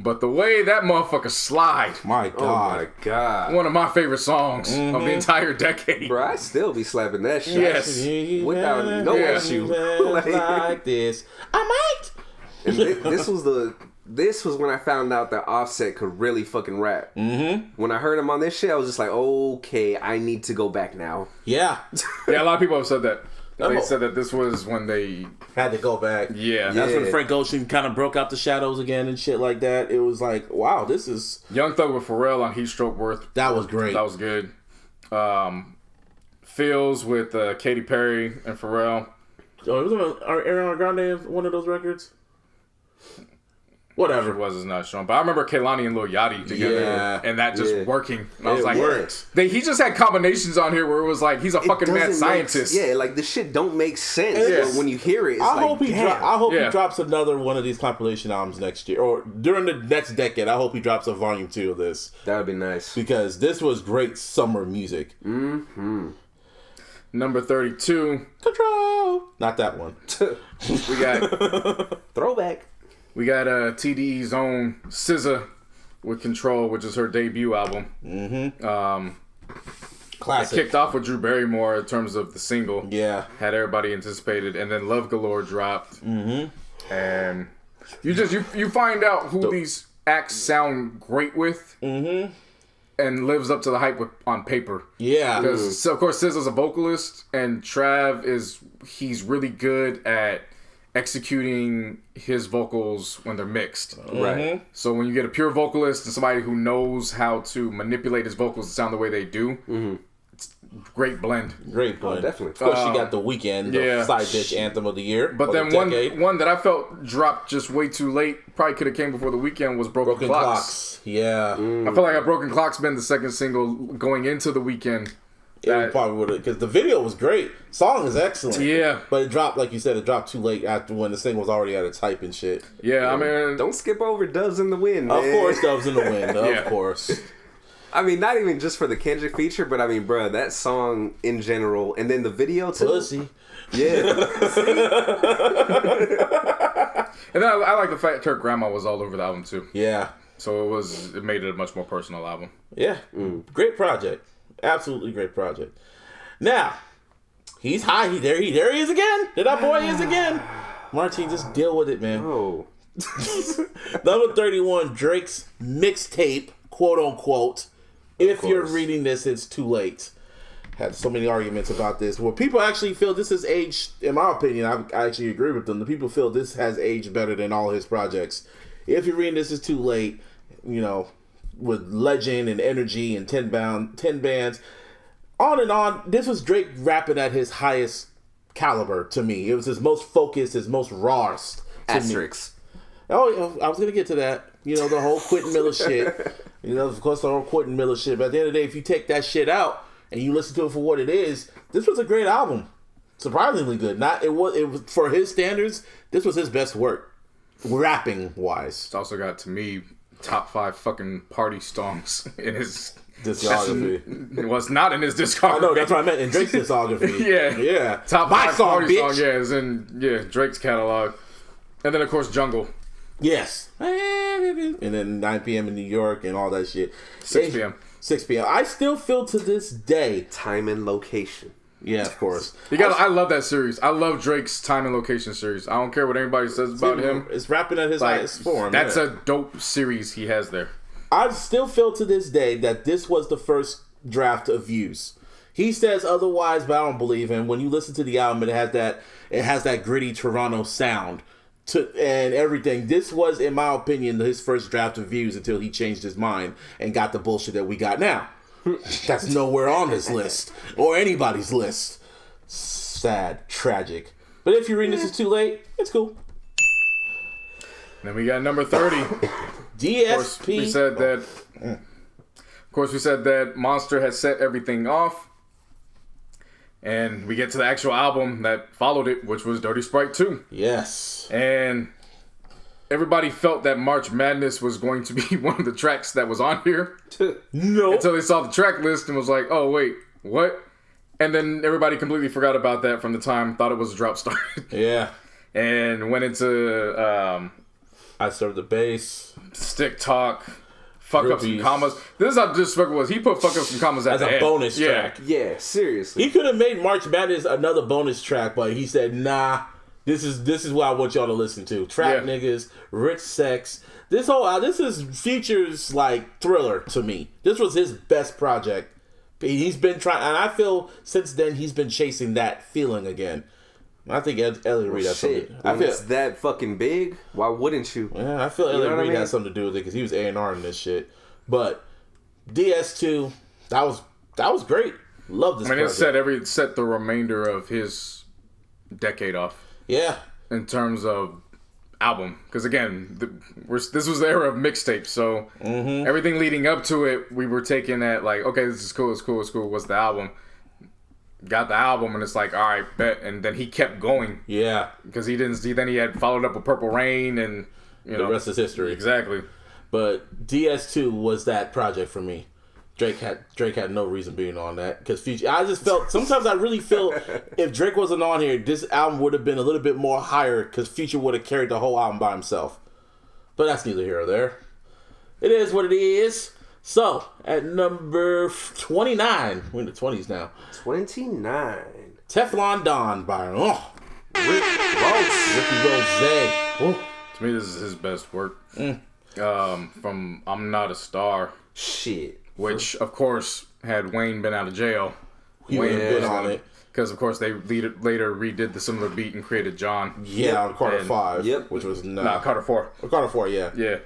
But the way that motherfucker slide, my God. Oh my God. One of my favorite songs of the entire decade. Bro, I still be slapping that shit. Yes. Without no issue. Like this. I might. And this was when I found out that Offset could really fucking rap. Mm-hmm. When I heard him on this shit, I was just like, okay, I need to go back now. Yeah. Yeah, a lot of people have said that. They said that this was when they had to go back. Yeah. That's when Frank Ocean kind of broke out the shadows again and shit like that. It was like, wow, this is... Young Thug with Pharrell on Heat Stroke Worth. That was great. That was good. Feels with Katy Perry and Pharrell. Oh, was Ariana Grande one of those records? Whatever it was, is not shown. But I remember Kehlani and Lil Yachty together, and that just working. And I was like, he just had combinations on here where it was like, he's a fucking mad scientist. Like the shit don't make sense. But when you hear it, it's I hope he he drops another one of these compilation albums next year or during the next decade. I hope he drops a volume 2 of this. That would be nice because this was great summer music. Number 32, Control. Not that one. We got throwback. We got TDE's own SZA with Control, which is her debut album. Classic. It kicked off with Drew Barrymore in terms of the single. Yeah. Had everybody anticipated. And then Love Galore dropped. And you find out who these acts sound great with. And lives up to the hype on paper. Yeah. Because, of course, SZA's a vocalist. And Trav he's really good at executing his vocals when they're mixed. Right. So when you get a pure vocalist and somebody who knows how to manipulate his vocals to sound the way they do, it's a great blend. Great blend. Oh, definitely. Of course, you got The Weeknd, the side bitch anthem of the year. But then one that I felt dropped just way too late, probably could have came before The Weeknd, was Broken Clocks. Yeah. I feel like Broken Clocks been the second single going into The Weeknd. It probably would have, because the video was great. Song is excellent. Yeah. But it dropped, like you said, too late after when the single was already at its hype and shit. Yeah, I mean... Don't skip over Doves in the Wind, man. Of course, Doves in the Wind. Of course. I mean, not even just for the Kendrick feature, but I mean, bruh, that song in general, and then the video too. Pussy. Yeah. And then I like the fact Kirk Grandma was all over the album too. Yeah. So it made it a much more personal album. Yeah. Great project. Absolutely great project. Now, he's high. There he is again. There that boy is again. Martin, just deal with it, man. Oh. Number 31, Drake's mixtape, quote unquote. If you're reading this, it's too late. Had so many arguments about this. Well, people actually feel this has aged, in my opinion, I actually agree with them. The people feel this has aged better than all his projects. If you're reading this, it's too late. You know, with Legend and Energy and 10 bands, on and on. This was Drake rapping at his highest caliber to me. It was his most focused, his most rawest. Asterix. Oh, I was going to get to that. You know, the whole Quentin Miller shit. You know, of course, the whole Quentin Miller shit. But at the end of the day, if you take that shit out and you listen to it for what it is, this was a great album. Surprisingly good. It was for his standards, this was his best work, rapping wise. It's also got, to me, top 5 fucking party songs in his discography. It was not in his discography. I know, that's what I meant in Drake's discography. Yeah. Top My 5 song, party bitch. song, is in Drake's catalog. And then, of course, Jungle. Yes. And then 9 p.m. in New York and all that shit. 6 p.m. 6 p.m. I still feel to this day. Time and location. Yeah, of course. I love that series. I love Drake's Time and Location series. I don't care what anybody says about him. It's rapping at his highest form. That's a dope series he has there. I still feel to this day that this was the first draft of Views. He says otherwise, but I don't believe him. When you listen to the album, it has that gritty Toronto sound and everything. This was, in my opinion, his first draft of Views until he changed his mind and got the bullshit that we got now. That's nowhere on his list or anybody's list. Sad, tragic. But if you're reading this is too late, it's cool. Then we got number 30. DSP. Of course, we said that Monster had set everything off. And we get to the actual album that followed it, which was Dirty Sprite 2. Yes. And everybody felt that March Madness was going to be one of the tracks that was on here. No. Until they saw the track list and was like, oh, wait, what? And then everybody completely forgot about that from the time, thought it was a drop started. Yeah. And went into... I Serve the Bass. Stick Talk. Fuck up some commas. This is how disrespectful it was. He put fuck up some commas at the end. As a bonus track. Yeah, seriously. He could have made March Madness another bonus track, but he said, nah, this is what I want y'all to listen to. Trap niggas, rich sex. This is Future's like Thriller to me. This was his best project He's been trying, and I feel since then he's been chasing that feeling again. I think Elliot Reed has something. I feel it's that fucking big. Why wouldn't you? Yeah, I feel Elliot Reed has something to do with it because he was A&R in this shit. But DS2, that was great. Love this. I mean, it set the remainder of his decade off. Yeah. In terms of album, because again, this was the era of mixtapes, so everything leading up to it, we were taking that like, okay, this is cool, it's cool, it's cool. What's the album? Got the album, and it's like, all right, bet. And then he kept going. Yeah, because he didn't. Then he had followed up with Purple Rain, and the rest is history. Exactly. But DS2 was that project for me. Drake had no reason being on that because Future. I just felt sometimes I really feel if Drake wasn't on here, this album would have been a little bit more higher because Future would have carried the whole album by himself. But that's neither here or there. It is what it is. So at number 29, we're in the 20s now. 29. Teflon Don by Ricky Rose. To me, this is his best work. From I'm Not a Star. Shit. Which, of course, had Wayne been out of jail, He would have been on it. Because, of course, they later redid the similar beat and created John. Yeah, on Carter 5. Yep. Which was Carter 4. Carter 4, yeah. Yeah.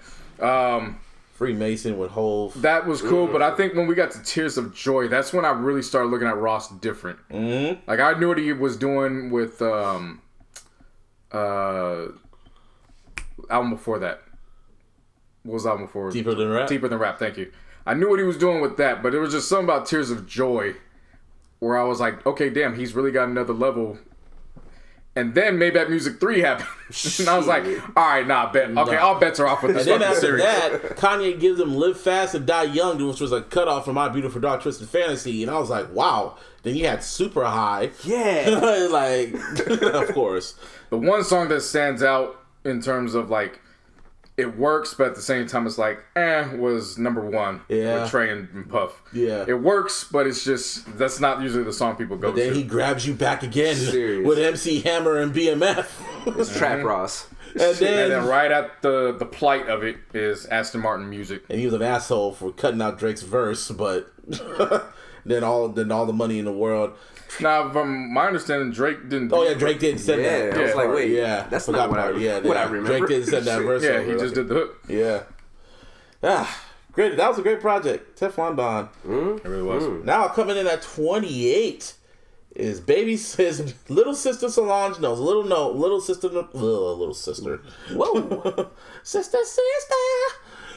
Freemason with Hove. That was cool, but I think when we got to Tears of Joy, that's when I really started looking at Ross different. Mm-hmm. Like, I knew what he was doing with album before that. What was the album before? Deeper Than Rap? Deeper Than Rap, thank you. I knew what he was doing with that, but it was just something about Tears of Joy where I was like, okay, damn, he's really got another level. And then Maybach Music 3 happened. And I was like, all right, bet. Okay, all bets are off with this fucking fucking series. And then after series. that, Kanye gives him Live Fast and Die Young, which was a cutoff from My Beautiful Dark Twisted Fantasy. And I was like, wow. Then you had Super High. Yeah. Like, of course. The one song that stands out in terms of like, it works, but at the same time, it's like, was number 1 with Trey and Puff. Yeah. It works, but it's just, that's not usually the song people go to. But then he grabs you back again with MC Hammer and BMF. It's Trap Ross. And then right at the plight of it is Aston Martin Music. And he was an asshole for cutting out Drake's verse, but then all the money in the world. Now, from my understanding, Drake didn't. Oh yeah, Drake didn't send that. I was like, wait, that's not what I remember. Drake didn't send that verse. Yeah, he just did the hook. Yeah. Great. That was a great project. Teflon Don. It really was. Now coming in at 28 is his little sister Solange Knowles. Little sister. Whoa. sister.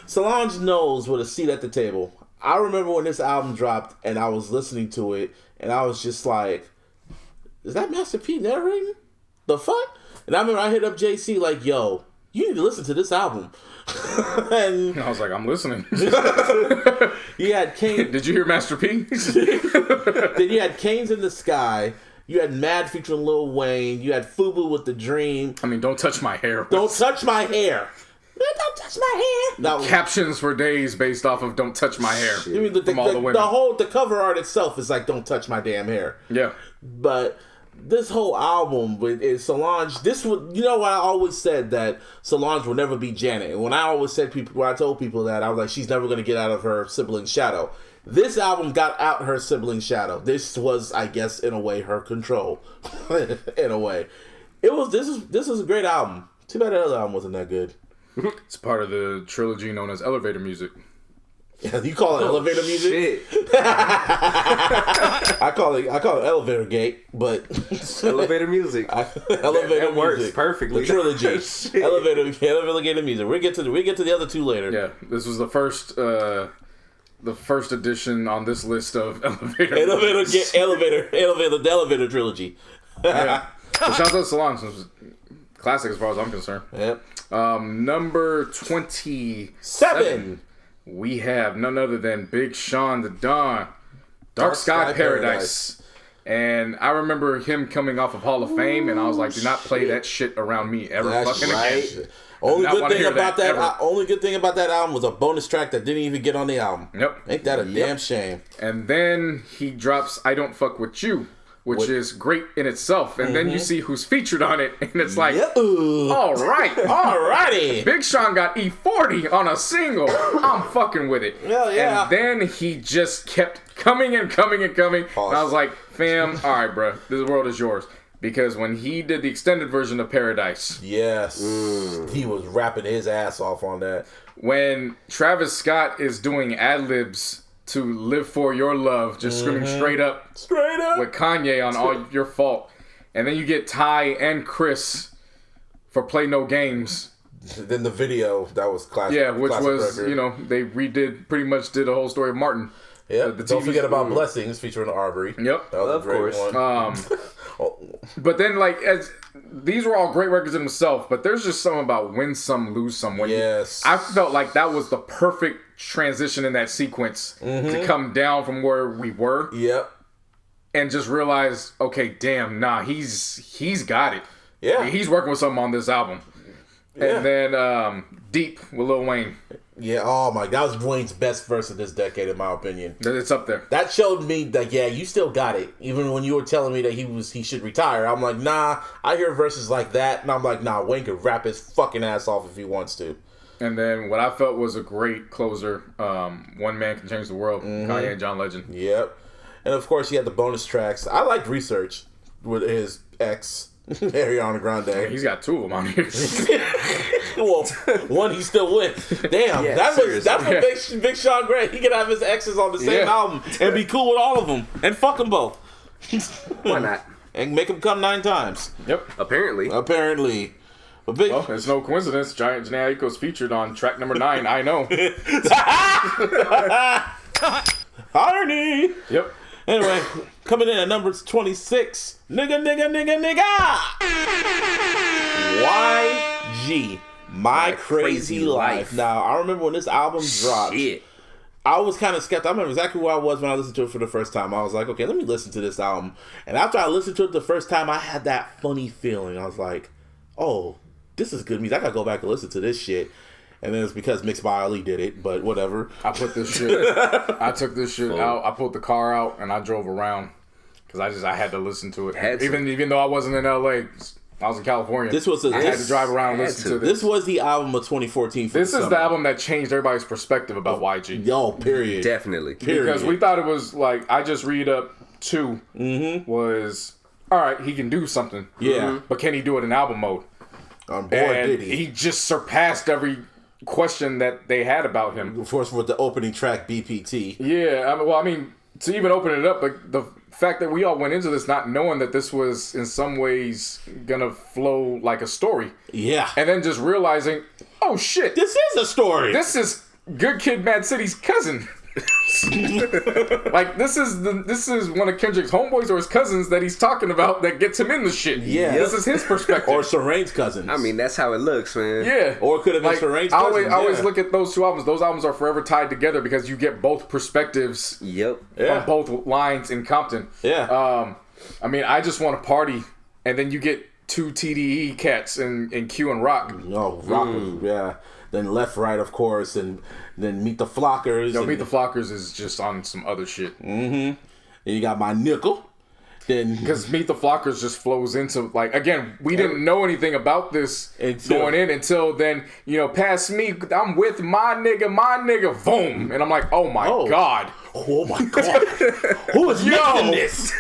Solange Knowles with a seat at the table. I remember when this album dropped and I was listening to it and I was just like, is that Master P narrating? The fuck? And I remember I hit up JC like, yo, you need to listen to this album. And I was like, I'm listening. You had Kane. Did you hear Master P? Then you had Canes in the Sky. You had Mad featuring Lil Wayne. You had Fubu with The Dream. I mean, Don't Touch My Hair. Don't touch my hair. Don't touch my hair. Captions for days based off of "Don't touch my hair." I mean, the cover art itself is like "Don't touch my damn hair." Yeah, but this whole album is Solange. This would, what I always said that Solange will never be Janet. And when I told people that, I was like, she's never going to get out of her sibling's shadow. This album got out her sibling's shadow. This was, I guess, in a way, her control. In a way, This was a great album. Too bad the other album wasn't that good. It's part of the trilogy known as Elevator Music. Yeah, you call it elevator music? Shit. I call it elevator gate, but elevator music. Elevator that works music. Perfectly. The trilogy. elevator music. We get to the other two later. Yeah, this was the first edition on this list of the elevator trilogy. Yeah. So shout out to Solange. It was classic as far as I'm concerned. Yep. Number 27. We have none other than Big Sean the Don, Dark Sky Paradise. And I remember him coming off of Hall of Fame, and I was like, do not play that shit around me ever again. Only good thing about that album was a bonus track that didn't even get on the album. Yep. Ain't that a damn shame? And then he drops I Don't Fuck With You, which is great in itself. And then you see who's featured on it, and it's like, all right. Alrighty. Big Sean got E40 on a single. I'm fucking with it. Hell yeah. And then he just kept coming and coming and coming. Pause. And I was like, fam, all right, bro, this world is yours. Because when he did the extended version of Paradise. Yes. He was rapping his ass off on that. When Travis Scott is doing ad-libs to Live For Your Love, just screaming straight up. Straight up. With Kanye on All Your Fault. And then you get Ty and Chris for Play No Games. Then the video, that was classic. Yeah, which classic was, record. you know, they pretty much did a whole story of Martin. Yeah, The don't TV forget about Blessings featuring Arbery. Yep. That was Of a great course. one. But then, like, as these were all great records in themselves, but there's just something about win some, lose some. When Yes. I felt like that was the perfect transition in that sequence to come down from where we were Yep. and just realize, okay, damn, nah, he's got it. Yeah. He's working with something on this album. Yeah. And then Deep with Lil Wayne. Yeah, oh my, that was Wayne's best verse of this decade, in my opinion. It's up there. That showed me that, yeah, you still got it. Even when you were telling me that he should retire, I'm like, nah, I hear verses like that, and I'm like, nah, Wayne could rap his fucking ass off if he wants to. And then what I felt was a great closer, One Man Can Change the World, Kanye and John Legend. Yep. And of course, he had the bonus tracks. I liked Research with his ex, Ariana Grande. He's got two of them on here. Well, one he's still with. Damn, Yeah, that's seriously. what Big Sean Gray. He could have his exes on the same Yeah. album and be cool with all of them and fuck them both Why not? and make them come 9 times. Yep. Apparently. Apparently, but Big. Well, it's no coincidence. Giant Janae Aiko's featured on track number 9. I know. Irony. Yep. Anyway, coming in at number 26, nigga. YG, My Crazy Life. Now, I remember when this album dropped, Shit. I was kind of skeptical. I remember exactly where I was when I listened to it for the first time. I was like, okay, let me listen to this album. And after I listened to it the first time, I had that funny feeling. I was like, oh, this is good music. I gotta go back and listen to this shit. And then it's because Mixed by Ali did it, but whatever. I put this shit. I took this shit out. I pulled the car out and I drove around because I had to listen to it. Even though I wasn't in LA, I was in California. I had to drive around and listen to this. This was the album of 2014. This is the album that changed everybody's perspective about YG. Yo, period. Definitely. Because we thought it was like, I Just Read Up 2 was, all right, he can do something. Yeah. But can he do it in album mode? On board, And did he? he just surpassed every question that they had about him. Of course, with the opening track, BPT. Yeah, I mean, to even open it up, like the fact that we all went into this not knowing that this was in some ways gonna flow like a story, Yeah. and then just realizing, oh shit, This is a story. this is Good Kid, Mad City's cousin. Like this is one of Kendrick's homeboys or his cousins that he's talking about that gets him in the shit. Yeah. This is his perspective. Or Serrane's cousins. I mean, that's how it looks, man. Yeah. Or it could have been Like, Serrane's I cousins. always look at those two albums. Those albums are forever tied together because you get both perspectives Yep. Yeah. on both lines in Compton. Yeah. I mean, I Just Want to Party, and then you get two TDE cats in Q and Rock. Oh, Rock. Yeah. Then Left, Right, of course. And then Meet the Flockers. Yo, and Meet the Flockers is just on some other shit. Then you got My Nickel. Then Because Meet the Flockers just flows into, like, again, we didn't know anything about this going in until then, Past Me, I'm with my nigga, boom. And I'm like, oh my God. Oh my God. Who is mixing this?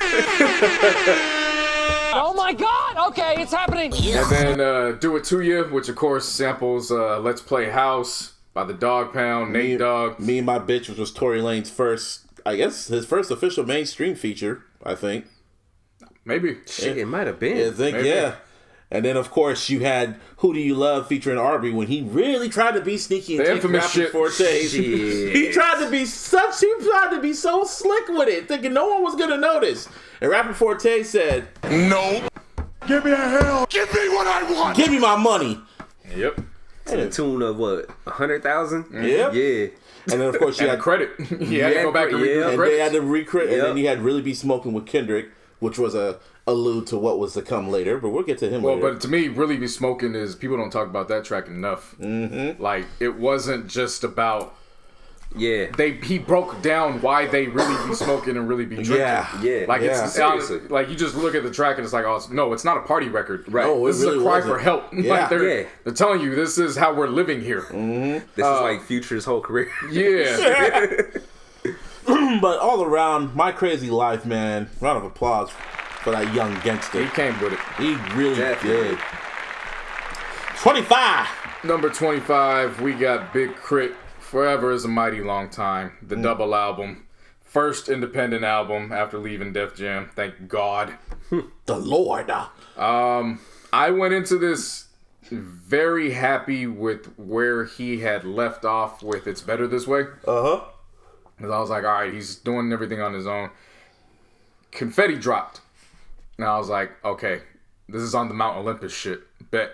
Oh my God! Okay, it's happening. And then Do It To You, which of course samples Let's Play House by the Dog Pound, Nate Dogg. Me and My Bitch, which was Tory Lane's first, I guess, his first official mainstream feature, I think. Maybe. Shit, it might have been. I think, Maybe. yeah. And then, of course, you had Who Do You Love featuring Arbery when he really tried to be sneaky and The take infamous Rapping shit. Fortes. He tried to be so slick with it, thinking no one was going to notice. And Rapping Forte said, No. Give me a hell. Give me what I want. give me my money. Yep. To the tune of what? 100,000? Yep. Yeah. And then, of course, you And had the credit. He had to go back and read the and credits. they had to recredit, and Yep. then you had Really Be Smoking with Kendrick, which was a allude to what was to come later, but we'll get to him Well, later. but to me, Really Be Smoking is, people don't talk about that track enough. Mm-hmm. Like, it wasn't just about, Yeah. he broke down why they really be smoking and really be drinking. Yeah. Like, Yeah. it's Seriously. like, you just look at the track and it's like, oh, no, it's not a party record. Right. No, it This is really a cry wasn't. for help. Yeah. Like, they're Yeah. telling you, this is how we're living here. This is like Future's whole career. Yeah. But all around, My Crazy Life, man. Round of applause for that young gangster. He came with it. He really did. 25. Number 25, we got Big Crit. Forever is a Mighty Long Time. The double album. First independent album after leaving Def Jam. Thank God. The Lord. I went into this very happy with where he had left off with It's Better This Way. Uh-huh. Because I was like, all right, he's doing everything on his own. Confetti dropped. And I was like, okay, this is on the Mount Olympus shit. Bet.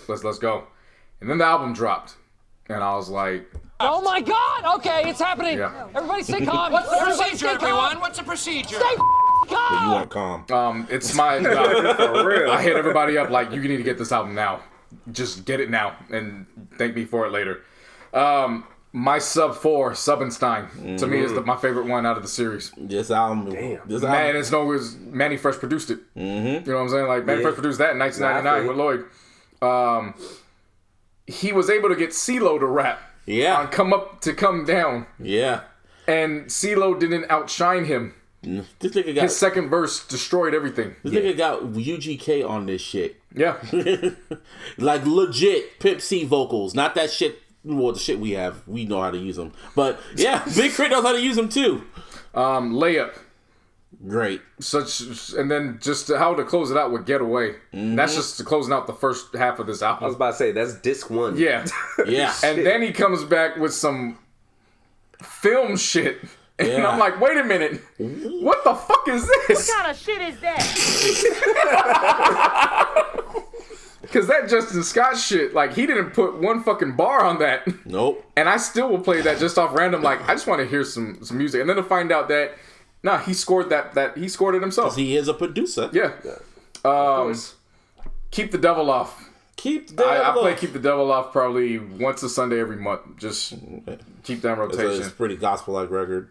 Let's go. And then the album dropped. And I was like... Oh my God! Okay, it's happening. Yeah. Everybody stay calm. What's the procedure, everyone? What's the procedure? Stay calm. But you weren't calm. It's my... for real. I hit everybody up like, you need to get this album now. Just get it now. And thank me for it later. My sub 4, Subenstein, to me is my favorite one out of the series. This album. This Man, it's no, Manny Fresh produced it. You know what I'm saying? Like, Manny Fresh produced that in 1999 with Lloyd. He was able to get CeeLo to rap. Yeah. On Come Up to Come Down. Yeah. And CeeLo didn't outshine him. This nigga got... His second verse destroyed everything. This nigga got UGK on this shit. Yeah. Like, legit Pimp C vocals. Not that shit... Well, the shit we have, we know how to use them. But, yeah, Big Crit knows how to use them, too. Layup. Great. And then just how to close it out with Getaway. That's just closing out the first half of this album. I was about to say, that's disc 1. Yeah. Yeah. And then he comes back with some film shit. And I'm like, wait a minute. What the fuck is this? What kind of shit is that? Because that Justin Scott shit, like, he didn't put one fucking bar on that. Nope. And I still will play that just off random. Like, I just want to hear some music. And then to find out that, nah, he scored that he scored it himself. He is a producer. Yeah. Keep the Devil Off. Keep the Devil I play Off. Keep the Devil Off probably once a Sunday every month. Just keep that in rotation. It's a pretty gospel-like record.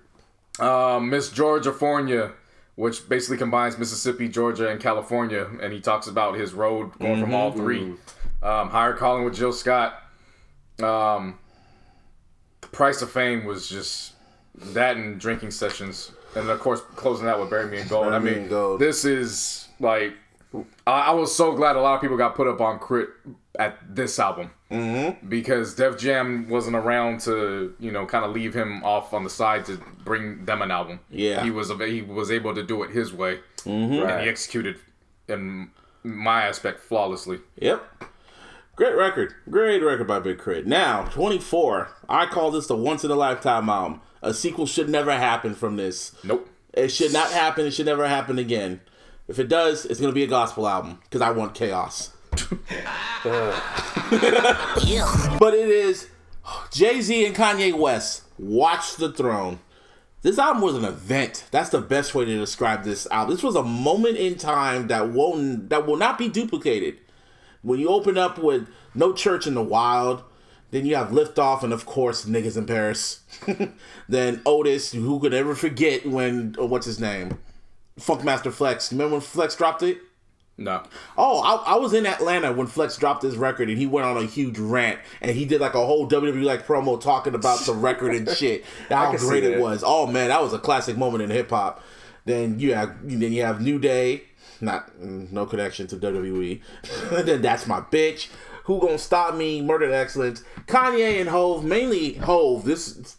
Miss Georgia Fornia, which basically combines Mississippi, Georgia, and California, and he talks about his road going from all three. Higher Calling with Jill Scott. The Price of Fame was just that and Drinking Sessions, and then of course closing out with Bury Me in Gold. This is like, I was so glad a lot of people got put up on Crit at this album. Because Def Jam wasn't around to, kind of leave him off on the side to bring them an album. Yeah. He was able to do it his way. And he executed, in my aspect, flawlessly. Yep. Great record. Great record by Big Crit. Now, 24. I call this the once-in-a-lifetime album. A sequel should never happen from this. Nope. It should not happen. It should never happen again. If it does, it's going to be a gospel album. Because I want chaos. But it is Jay-Z and Kanye West. Watch the Throne. This album was an event. That's the best way to describe this album. This was a moment in time that will not be duplicated. When you open up with No Church in the Wild, then you have Liftoff and of course Niggas in Paris. Then Otis, who could ever forget when what's his name? Funkmaster Flex. Remember when Flex dropped it? No. Oh, I was in Atlanta when Flex dropped his record and he went on a huge rant and he did like a whole WWE promo talking about the record and shit. How great it was. Oh man, that was a classic moment in hip hop. Then you have New Day, no connection to WWE. Then That's My Bitch. Who Gonna Stop Me? Murdered Excellence. Kanye and Hove, mainly Hove.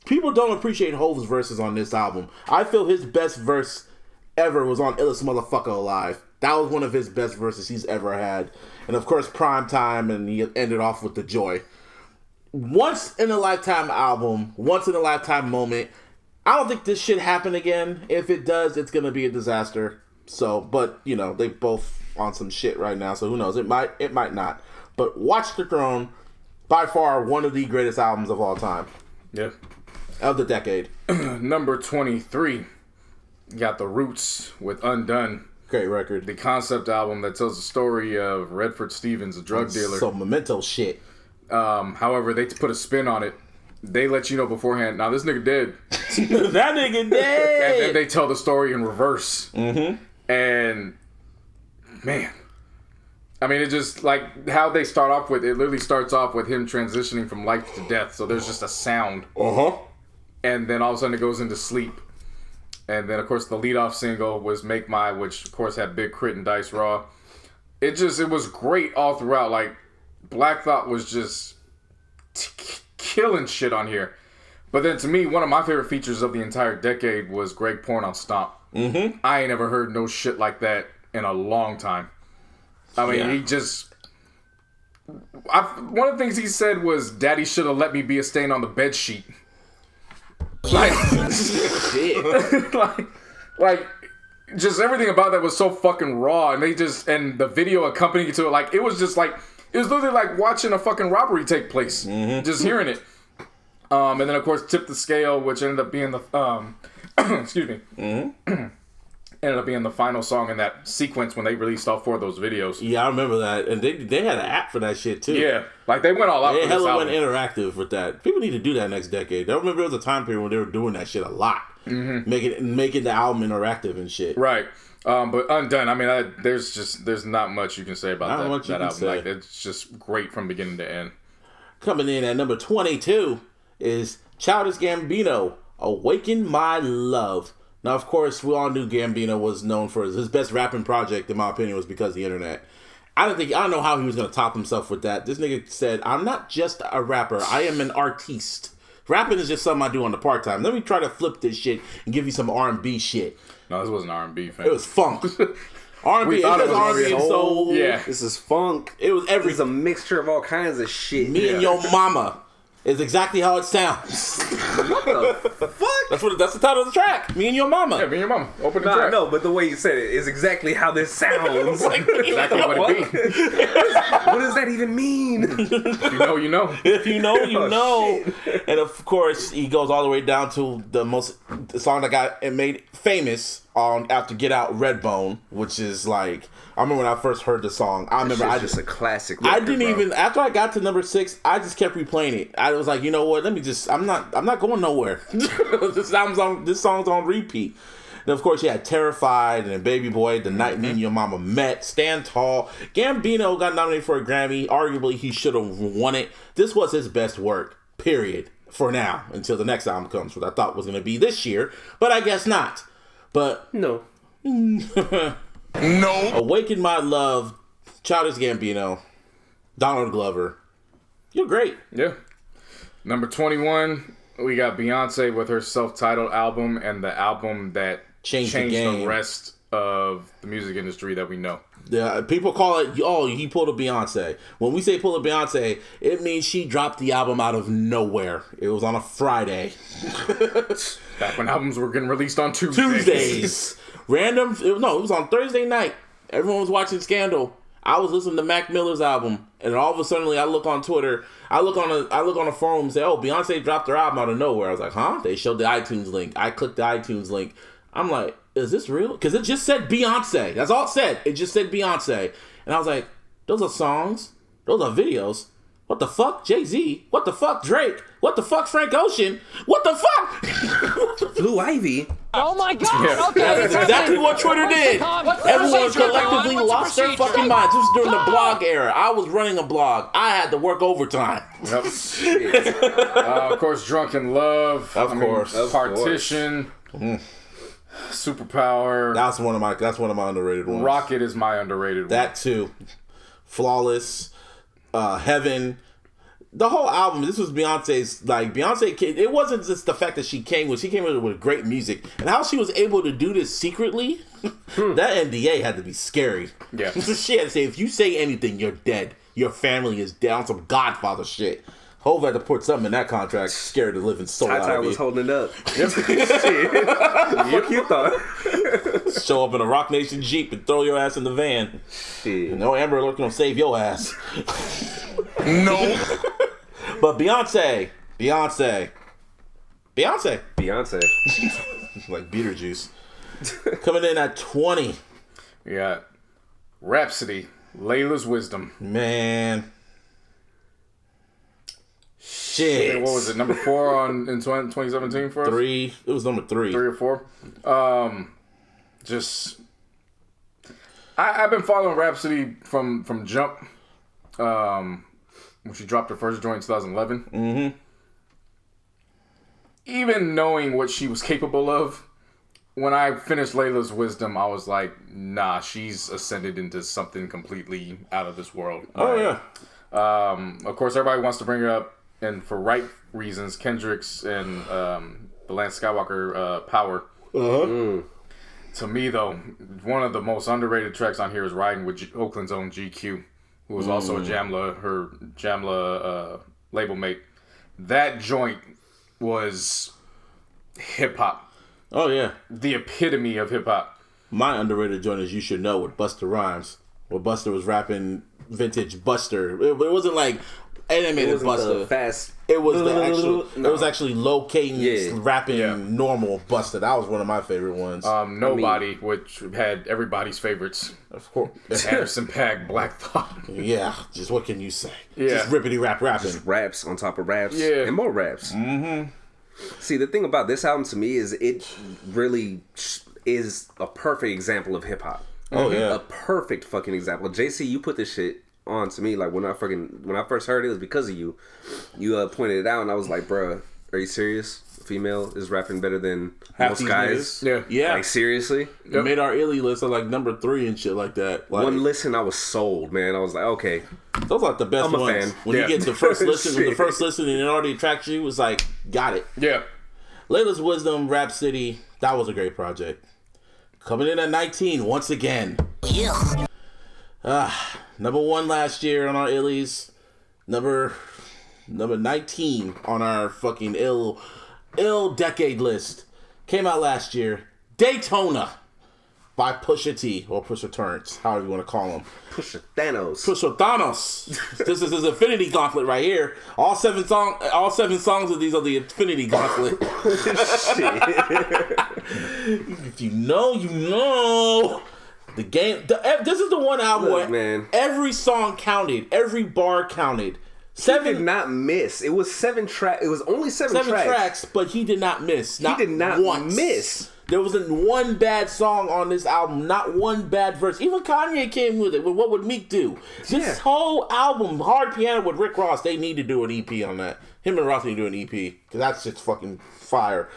People don't appreciate Hove's verses on this album. I feel his best verse ever was on Illest Motherfucker Alive. That was one of his best verses he's ever had. And of course, Prime Time, and he ended off with The Joy. Once in a lifetime album, once in a lifetime moment. I don't think this should happen again. If it does, it's gonna be a disaster. So, but they both on some shit right now, so who knows? It might not. But Watch the Throne, by far one of the greatest albums of all time. Yeah. Of the decade. Number 23. You got The Roots with Undone. Great record. The concept album that tells the story of Redford Stevens, a drug dealer. So Memento shit. However, they put a spin on it. They let you know beforehand, now this nigga dead. That nigga dead! And then they tell the story in reverse. And, man. I mean, it just, like, how they start off with, it literally starts off with him transitioning from life to death. So there's just a sound. And then all of a sudden it goes into sleep. And then, of course, the lead-off single was Make My, which, of course, had Big Crit and Dice Raw. It was great all throughout. Like, Black Thought was just killing shit on here. But then, to me, one of my favorite features of the entire decade was Greg Porn on Stomp. Mm-hmm. I ain't never heard no shit like that in a long time. I mean, he just... one of the things he said was, Daddy should have let me be a stain on the bed sheet. Like, like, just everything about that was so fucking raw, and the video accompanying to it, like, it was literally like watching a fucking robbery take place, just hearing it. And then of course Tip the Scale, which ended up being the excuse me, ended up being the final song in that sequence when they released all 4 of those videos. Yeah, I remember that, and they had an app for that shit too. Yeah, like they went all out. They for this went album. interactive with that. People need to do that next decade. I remember there was a time period when they were doing that shit a lot, making the album interactive and shit. Right. But Undone, I mean, there's not much you can say about that album. Like, it's just great from beginning to end. Coming in at number 22 is Childish Gambino, Awaken My Love. Now, of course, we all knew Gambino was known for his best rapping project, in my opinion, was Because of the Internet. I don't know how he was going to top himself with that. This nigga said, I'm not just a rapper, I am an artiste. Rapping is just something I do on the part-time. Let me try to flip this shit and give you some R&B shit. No, this wasn't R&B, fam. It was funk. R&B, it was R&B and soul. Yeah. This is funk. It was It's a mixture of all kinds of shit. Me and Your Mama is exactly how it sounds. What the fuck? That's the title of the track. Me and Your Mama. Yeah, Me and Your Mama. Open the track. No, but the way you said it is exactly how this sounds. Exactly what it be. What does that even mean? If you know, you know. If you know, you know. Shit. And of course, he goes all the way down to the song that got made famous on after Get Out, Redbone, which is like, I remember when I first heard the song. Just a classic record, I didn't even, after I got to number 6, I just kept replaying it. I was like, you know what? I'm not going nowhere. This song's on repeat. And of course, you had Terrified and Baby Boy, The Night Me and Your Mama Met, Stand Tall. Gambino got nominated for a Grammy. Arguably, he should have won it. This was his best work, period, for now, until the next album comes, which I thought was going to be this year, but I guess not. But No. Awaken My Love, Childish Gambino, Donald Glover. You're great. Yeah. Number 21, we got Beyonce with her self-titled album and the album that changed the rest of the music industry that we know. Yeah, people call it, he pulled a Beyonce. When we say pull a Beyonce, it means she dropped the album out of nowhere. It was on a Friday. Back when albums were getting released on Tuesdays. It was on Thursday night. Everyone was watching Scandal. I was listening to Mac Miller's album, and all of a sudden I look on Twitter, I look on a forum and say, oh, Beyonce dropped her album out of nowhere. I was like, huh? They showed the iTunes link. I clicked the iTunes link. I'm like, is this real? Because it just said Beyonce. That's all it said. It just said Beyonce. And I was like, those are songs. Those are videos. What the fuck? Jay-Z? What the fuck? Drake? What the fuck? Frank Ocean? What the fuck? Blue Ivy. Oh my God! Yeah. Okay, That's exactly what Twitter did. Everyone collectively lost their fucking minds. This was during the blog era. I was running a blog. I had to work overtime. Yep. Of course, Drunken Love. Of course. Partition. Superpower. That's one of my underrated ones. Rocket is my underrated one. That too. Flawless. Heaven. The whole album, this was Beyonce's, it wasn't just the fact that she came with great music, and how she was able to do this secretly. That NDA had to be scary. Yeah. She had to say, if you say anything, you're dead. Your family is dead, on some Godfather shit. Hov had to put something in that contract, scared of living soul out Ty of was it. holding it up. Shit. What you thought? Show up in a Rock Nation Jeep and throw your ass in the van. Shit. No Amber Alert gonna save your ass. No. But Beyonce. Like Beetlejuice. Coming in at 20. We got Rhapsody, Layla's Wisdom. Man. Shit. What was it, number 4 in 2017 for us? 3. It was number 3. 3 or 4. I've been following Rhapsody from Jump. When she dropped her first joint in 2011. Mm-hmm. Even knowing what she was capable of, when I finished Layla's Wisdom, I was like, nah, she's ascended into something completely out of this world. Oh, yeah. Of course, everybody wants to bring her up, and for right reasons, Kendrick's and the Lance Skywalker Power. To me, though, one of the most underrated tracks on here is Riding with Oakland's own GQ, who was also her Jamla label mate. That joint was hip-hop. Oh, yeah. The epitome of hip-hop. My underrated joint is You Should Know with Busta Rhymes, where Busta was rapping vintage Buster. It wasn't like animated Busta. Fast. It was it was actually low cadence rapping Yeah. normal Busta. That was one of my favorite ones. Nobody, which had everybody's favorites. Of course. Anderson .Paak, Black Thought. Yeah, just what can you say? Yeah. Just rippity rapping. Just raps on top of raps. Yeah. And more raps. Mm-hmm. See, the thing about this album to me is it really is a perfect example of hip hop. Oh, yeah. A perfect fucking example. JC, you put this shit on to me. Like when I first heard it, it was because of you. You pointed it out, and I was like, bruh, are you serious? A female is rapping better than Half most these guys. Yeah. Like seriously. It made our illy list of like number 3 and shit like that. Like, One listen, I was sold, man. I was like, okay. those are like the best I'm a ones. fan. When Yeah. you get the first listen, when the Shit. first listen and it already attracts you, it's like, got it. Yeah. Layla's Wisdom, Rap City, that was a great project. Coming in at 19 once again. Yeah. Number 1 last year on our illies. Number 19 on our fucking ill decade list. Came out last year. Daytona by Pusha T, or Pusha Torrance, however you want to call him. Pusha Thanos. Pusha Thanos. This is his Infinity Gauntlet right here. All seven songs of these are the Infinity Gauntlet. If you know, you know. The game. This is the one album Look, where man. every song counted, every bar counted. He did not miss. It was 7 tracks. It was only seven tracks, but he did not miss. He did not once. miss. There wasn't one bad song on this album, not one bad verse. Even Kanye came with it. With What Would Meek Do? This whole album, Hard Piano with Rick Ross, they need to do an EP on that. Him and Ross need to do an EP, because that's just fucking fire.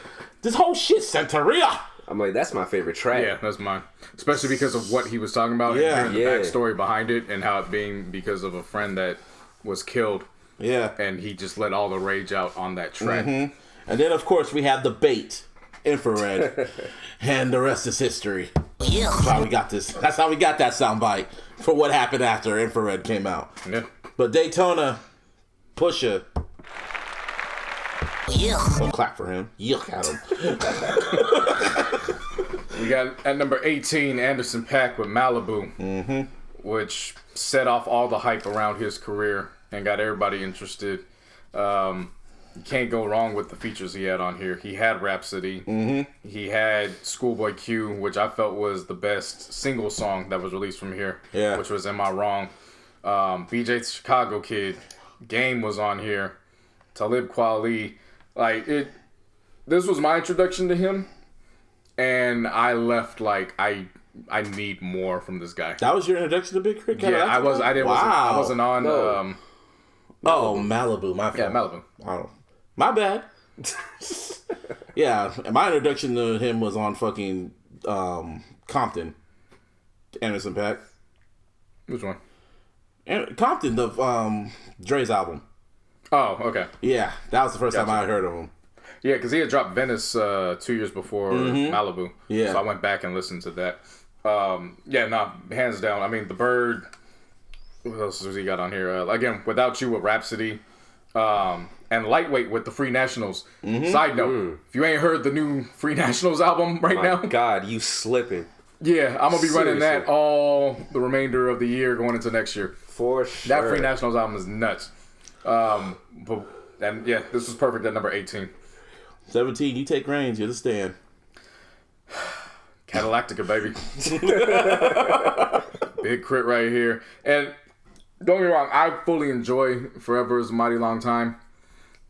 This whole shit, Santeria. I'm like, that's my favorite track. Yeah, that's mine. Especially because of what he was talking about Yeah. and the backstory behind it, and how it being because of a friend that was killed. Yeah. And he just let all the rage out on that track. And then, of course, we have the bait, Infrared, and the rest is history. Yeah. That's how we got this. That's how we got that soundbite for what happened after Infrared came out. Yeah. But Daytona, Pusha, Yeah. don't clap for him. Yuck at him. We got at number 18, Anderson .Paak with Malibu, which set off all the hype around his career and got everybody interested. You can't go wrong with the features he had on here. He had Rhapsody. He had Schoolboy Q, which I felt was the best single song that was released from here, which was Am I Wrong? BJ Chicago Kid, Game was on here. Talib Kweli. Like, this was my introduction to him. And I left like I need more from this guy. That was your introduction to Big Crit? Yeah, I wasn't on. No. Malibu, my fault. Yeah, Malibu. Oh, my bad. Yeah, my introduction to him was on fucking Compton. Anderson .Paak. Which one? Compton, the Dre's album. Oh, okay. Yeah, that was the first time I heard of him. Yeah, because he had dropped Venice 2 years before Malibu. Yeah. So I went back and listened to that. Hands down. I mean, The Bird. What else has he got on here? Again, Without You with Rhapsody. And Lightweight with the Free Nationals. Side note, if you ain't heard the new Free Nationals album right now. God, you slipping. Yeah, I'm going to be running that Seriously. all the remainder of the year going into next year. For sure. That Free Nationals album is nuts. This was perfect at number 18. 17, you take reigns, you're the stand. Cadillactica, baby. Big Crit right here. And don't get me wrong, I fully enjoy Forever is a Mighty Long Time.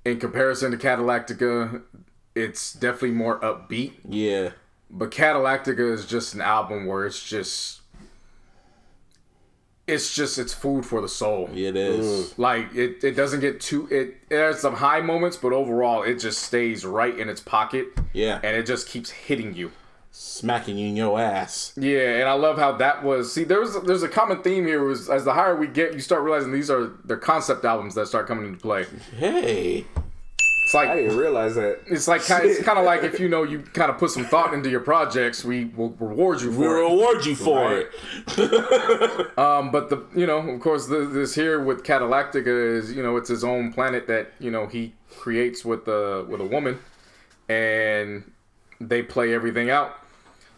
In comparison to Cadillactica, it's definitely more upbeat. Yeah. But Cadillactica is just an album where it's food for the soul. It is. Like, it doesn't get too... It has some high moments, but overall, it just stays right in its pocket. Yeah. And it just keeps hitting you. smacking you in your ass. Yeah, and I love how that was. See, there's a common theme here. Was as the higher we get, you start realizing they're concept albums that start coming into play. Hey. It's like, I didn't realize that. It's kind of like if you kind of put some thought into your projects, we will reward you for it. We'll reward you for it. But of course, this here with Catalactica is, it's his own planet that he creates with a woman, and they play everything out.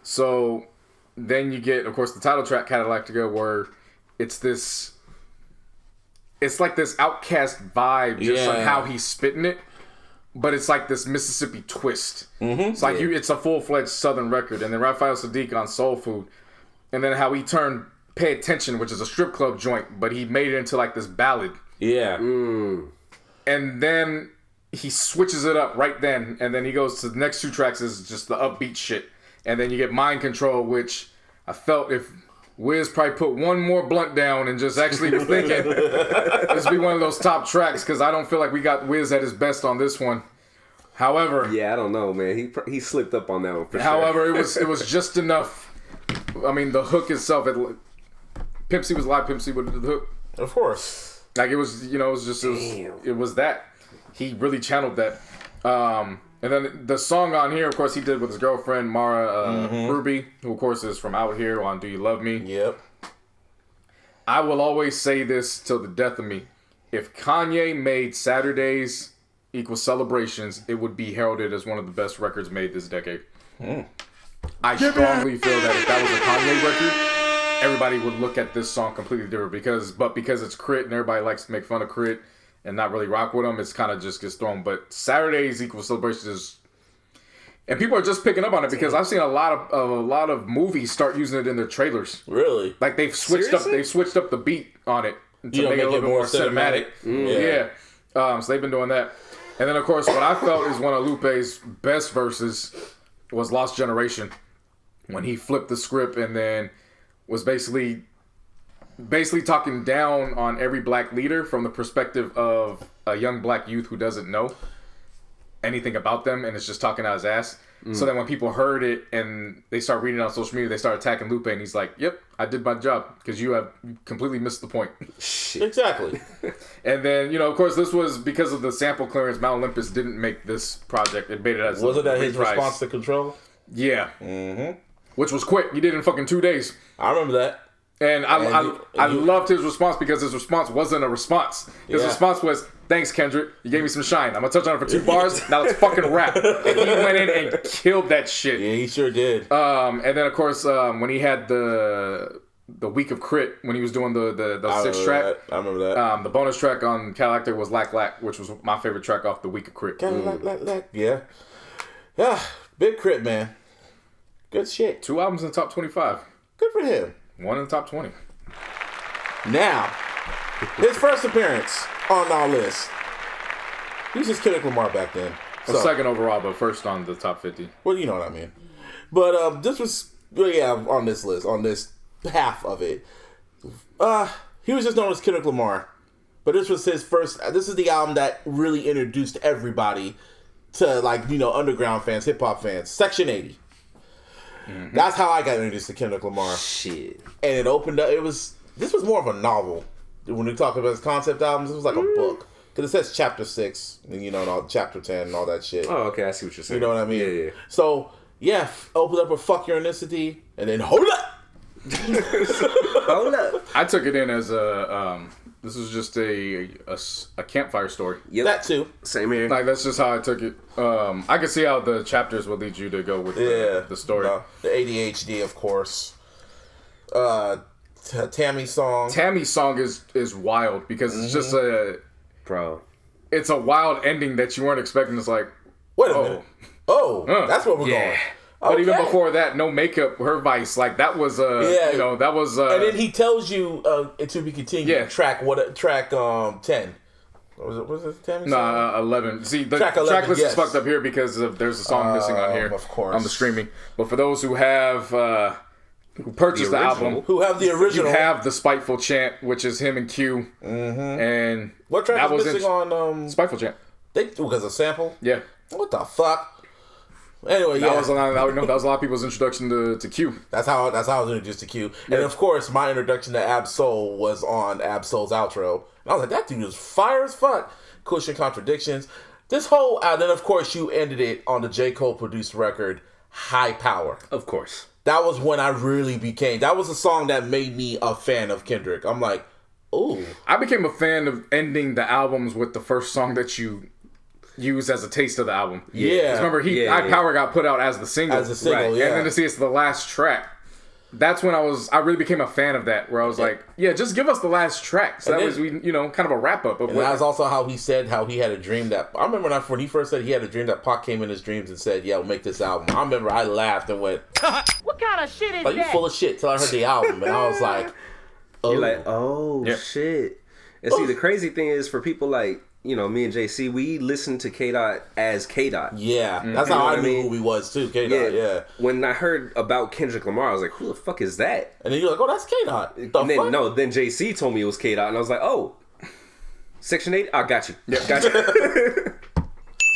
So then you get, of course, the title track Catalactica, where it's like this Outcast vibe, just on how he's spitting it. But it's like this Mississippi twist. Mm-hmm. It's like it's a full-fledged Southern record. And then Raphael Sadiq on Soul Food. And then how he turned Pay Attention, which is a strip club joint, but he made it into like this ballad. Yeah. Mm. And then he switches it up right then. And then he goes to the next 2 tracks is just the upbeat shit. And then you get Mind Control, which I felt if Wiz probably put one more blunt down and just actually was thinking this would be one of those top tracks, because I don't feel like we got Wiz at his best on this one. However, yeah, I don't know, man. He slipped up on that one for however, sure. it was just enough. I mean, the hook itself, Pimp C was live. Pimp C with the hook, of course. Like it was that. He really channeled that. And then the song on here, of course, he did with his girlfriend, Mara Ruby, who, of course, is from Out Here on Do You Love Me? Yep. I will always say this till the death of me. If Kanye made Saturdays equal Celebrations, it would be heralded as one of the best records made this decade. I strongly feel that if that was a Kanye record, everybody would look at this song completely different. Because it's Crit and everybody likes to make fun of Crit and not really rock with him, it's kind of just gets thrown. But Saturdays equal Celebrations is, and people are just picking up on it because I've seen a lot of movies start using it in their trailers. Really? Like they've switched up the beat on it to make it a little bit more cinematic. Yeah. So they've been doing that. And then of course what I felt is one of Lupe's best verses was Lost Generation, when he flipped the script and then was basically talking down on every black leader from the perspective of a young black youth who doesn't know anything about them and is just talking out his ass. So that when people heard it and they start reading it on social media, they start attacking Lupe, and he's like, yep, I did my job, because you completely missed the point. Exactly. And then, of course, this was because of the sample clearance. Mount Olympus didn't make this project. It made it as wasn't that his response to Control? Yeah. Mm-hmm. Which was quick. He did it in fucking 2 days. I remember that. And I loved his response, because his response wasn't a response. His response was, thanks, Kendrick. You gave me some shine. I'm going to touch on it for 2 bars. Now let's fucking rap. And he went in and killed that shit. Yeah, he sure did. And then, of course, when he had the week of Crit, when he was doing the 6th track. I remember that. The bonus track on Catalactic was Lack Lack, which was my favorite track off the week of Crit. Lack. Yeah. Yeah. Big Crit, man. Good shit. 2 albums in the top 25. Good for him. 1 in the top 20. Now, his first appearance on our list. He was just Kendrick Lamar back then. Well, second overall, but first on the top 50. Well, you know what I mean. But this was, on this list, on this half of it. He was just known as Kendrick Lamar. But this was his first, this is the album that really introduced everybody to, underground fans, hip-hop fans. Section 80. Mm-hmm. That's how I got introduced to Kendrick Lamar. Shit. And it opened up, this was more of a novel. When we talk about his concept albums, it was like a book. Because it says chapter 6, and all, chapter 10, and all that shit. Oh, okay, I see what you're saying. You know what I mean? Yeah. So, opened up with Fuck Your Ethnicity, and then hold up! Hold up. I took it in as this was just a campfire story. Yep. That too. Same here. Like, that's just how I took it. I can see how the chapters would lead you to go with the story. The ADHD, of course. Tammy's song. Tammy's song is wild, because it's just it's a wild ending that you weren't expecting. It's like, wait a minute. That's where we're going. But even before that, No Makeup, her Vice, like that was that was and then he tells you to be continued. Yeah. Track 10. Was it Tammy's song? 11. See, the track list is fucked up here because there's a song missing on here. Of course. On the streaming. But for those who have who purchased the album, who have the original, you have the Spiteful Chant, which is him and Q. Mm-hmm. And what track was missing on Spiteful Chant? Because of sample. Yeah. What the fuck? Anyway, that was a lot of people's introduction to Q. That's how I was introduced to Q. And of course, my introduction to Ab-Soul was on Ab-Soul's outro. And I was like, that dude is fire as fuck. Cushion Contradictions. This whole, then of course you ended it on the J. Cole produced record, High Power. Of course. That was when I really became, that was a song that made me a fan of Kendrick. I'm like, ooh. I became a fan of ending the albums with the first song that you use as a taste of the album. Yeah. 'Cause remember, High Power got put out as the single. As a single, right. yeah. And then to see it's the last track. That's when I really became a fan of that, where I was like, yeah, just give us the last track. So that was, kind of a wrap up of and that's also how he said how he had a dream that, I remember when he first said he had a dream that Pac came in his dreams and said, yeah, we'll make this album. I remember I laughed and went, What kind of shit is like, you full of shit, till I heard the album. And I was like, oh. You're like, oh, shit. And see, the crazy thing is for people like, me and JC, we listened to K-Dot as K-Dot. Yeah, that's how I knew who he was too, K-Dot, yeah. When I heard about Kendrick Lamar, I was like, who the fuck is that? And then you're like, oh, that's K-Dot. Then JC told me it was K-Dot, and I was like, oh, Section 8? I got you. Yeah, got you. That's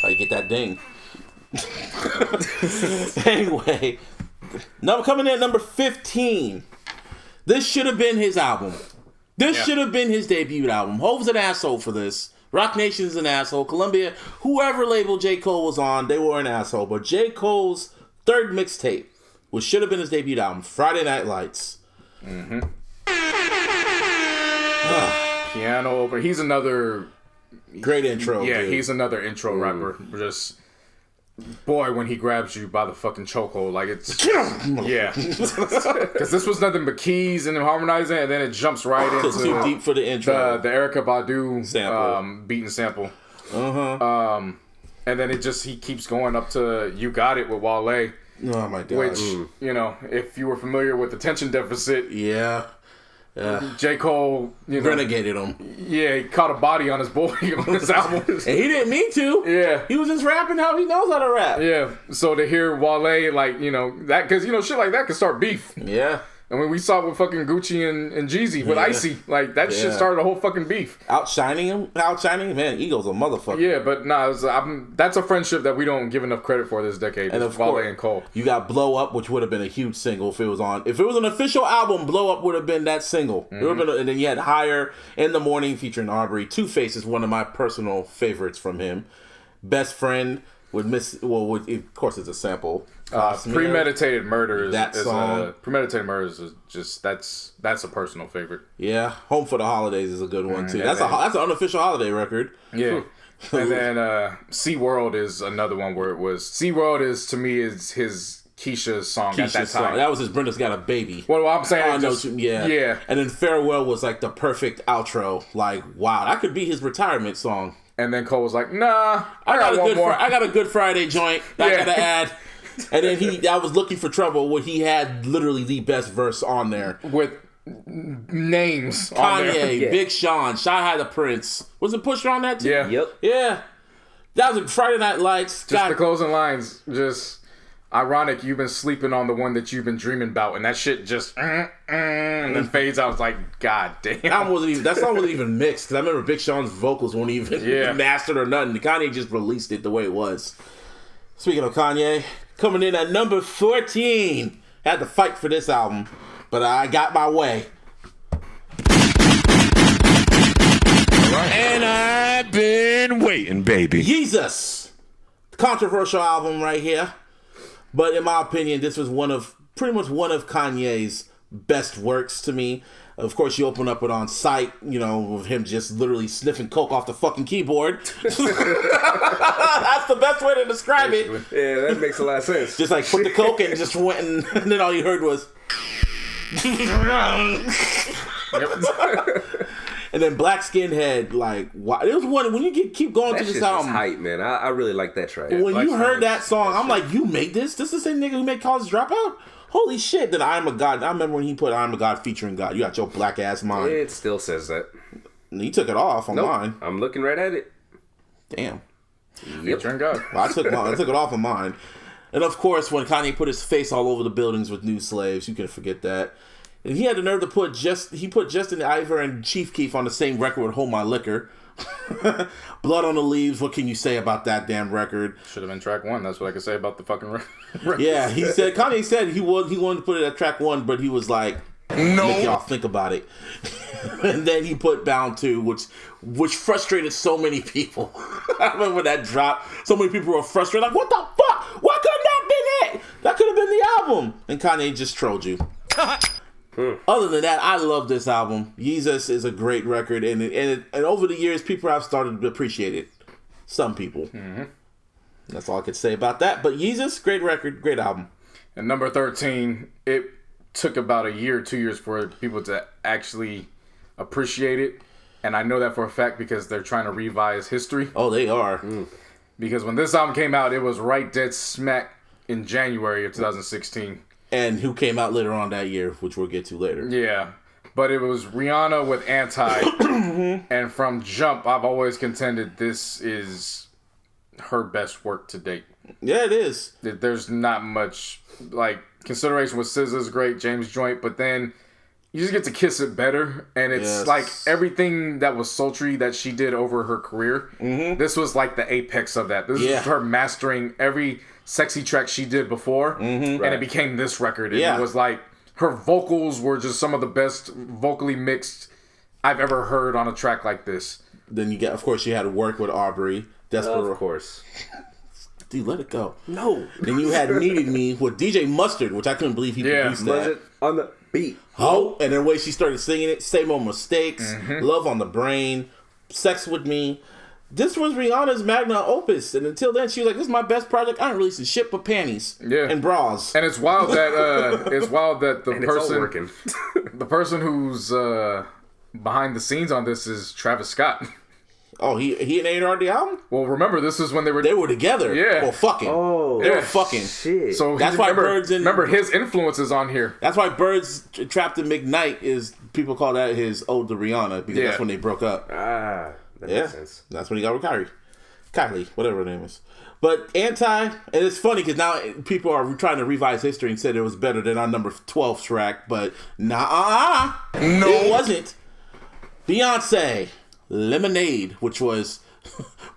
how you get that ding. Anyway, coming in at number 15. This should have been his album. This should have been his debut album. Hove's an asshole for this. Rock Nation's an asshole. Columbia, whoever label J. Cole was on, they were an asshole. But J. Cole's third mixtape, which should have been his debut album, Friday Night Lights. Mm-hmm. Piano opener. He's another great intro. Yeah, dude. he's another intro rapper. Just boy, when he grabs you by the fucking chokehold, like it's yeah. Because this was nothing but keys and harmonizing, and then it jumps right into too deep for the intro. The Erykah Badu sample, beat and sample. And then he keeps going up to "You Got It" with Wale. Oh my god! Which if you were familiar with attention deficit, J. Cole, renegaded him. Yeah, he caught a body on his boy on this album. And he didn't mean to. Yeah. He was just rapping how he knows how to rap. Yeah. So to hear Wale, that, because, shit like that could start beef. Yeah. I mean, we saw it with fucking Gucci and Jeezy with Icy. Like, that shit started a whole fucking beef. Outshining him, man, Eagle's a motherfucker. Yeah, but that's a friendship that we don't give enough credit for this decade. And of Wale course, and Cole. You got Blow Up, which would have been a huge single if it was on. If it was an official album, Blow Up would have been that single. It would have been, and then you had Higher, In the Morning featuring Aubrey. Two Faces, one of my personal favorites from him. Best Friend of course, it's a sample. Premeditated Murders. That song. Premeditated Murders is just that's a personal favorite. Yeah, Home for the Holidays is a good one too. That's an unofficial holiday record. Yeah. And then Sea World is another one where it was Sea World is to me is his Keisha's song at that time. That was his Brenda's Got a Baby. Well, I'm saying yeah. And then Farewell was like the perfect outro. Like, wow, that could be his retirement song. And then Cole was like, nah, I got one more. I got a Good Friday joint I gotta add. And then I was looking for trouble where he had literally the best verse on there. With names Kanye, on there. Big Sean, Shy High the Prince. Was it Pusha on that too? Yeah. Yep. Yeah. That was Friday Night Lights. Just the closing lines. Just ironic, you've been sleeping on the one that you've been dreaming about. And that shit just and then fades out. It's like, god damn. That song wasn't even mixed. Because I remember Big Sean's vocals weren't even mastered or nothing. Kanye just released it the way it was. Speaking of Kanye, coming in at number 14. Had to fight for this album, but I got my way. And I've been waiting, baby. Jesus. Controversial album right here. But in my opinion, this was pretty much one of Kanye's best works to me. Of course, you open up with On Sight, with him just literally sniffing coke off the fucking keyboard. That's the best way to describe it. Yeah, that makes a lot of sense. Just like put the coke and just went and then all you heard was... And then Black Skinhead, like, wow. It was one, when you keep going through this album. That's hype, man. I really like that track. When you heard that song, I'm like, you made this? This is the same nigga who made College Dropout? Holy shit. Then I Am a God. I remember when he put I Am a God featuring God. You got your black ass mind. It still says that. He took it off on mine. I'm looking right at it. Damn. Yep. Featuring God. Well, I took it off of mine. And of course, when Kanye put his face all over the buildings with New Slaves, you can forget that. And he had the nerve to put Justin Ivor and Chief Keef on the same record with Hold My Liquor. Blood on the Leaves. What can you say about that damn record? Should have been track 1. That's what I could say about the fucking record. Yeah, Kanye said he wanted to put it at track 1, but he was like, make y'all think about it. And then he put Bound 2, which frustrated so many people. I remember when that dropped. So many people were frustrated, like, what the fuck? Why couldn't that been it? That could have been the album. And Kanye just trolled you. Other than that, I love this album. Yeezus is a great record, and over the years, people have started to appreciate it. Some people. Mm-hmm. That's all I could say about that. But Yeezus, great record, great album. And number 13, it took about a year, 2 years for people to actually appreciate it. And I know that for a fact because they're trying to revise history. Oh, they are. Because when this album came out, it was right dead smack in January of 2016. And who came out later on that year, which we'll get to later. Yeah. But it was Rihanna with Anti. And from jump, I've always contended this is her best work to date. Yeah, it is. There's not much, like, consideration with SZA is great, James Joint, but then you just get to kiss it better. And it's like everything that was sultry that she did over her career. Mm-hmm. This was like the apex of that. This is her mastering every sexy track she did before, and it became this record. And it was like her vocals were just some of the best vocally mixed I've ever heard on a track like this. Then you get, of course, you had to work with Aubrey. Desperate, of course. Dude, let it go. No. Then you had Needed Me with DJ Mustard, which I couldn't believe he produced that. Was it on the beat? Oh, and then the way she started singing it, Same Old Mistakes, Love on the Brain, Sex With Me. This was Rihanna's magnum opus, and until then, she was like, "This is my best project. I ain't releasing shit but panties and bras." And it's wild that the person who's behind the scenes on this is Travis Scott. Oh, he and A&R the album? Well, remember this is when they were together. Yeah. Well, fucking. Oh, they were fucking. Shit. So that's why remember his influences on here. That's why Birds Trapped in McKnight is, people call that his ode to Rihanna, because that's when they broke up. That makes sense. That's when he got with Kylie, whatever her name is. But Anti, and it's funny because now people are trying to revise history and said it was better than our number 12 track, but no, it wasn't. Beyonce, Lemonade, which was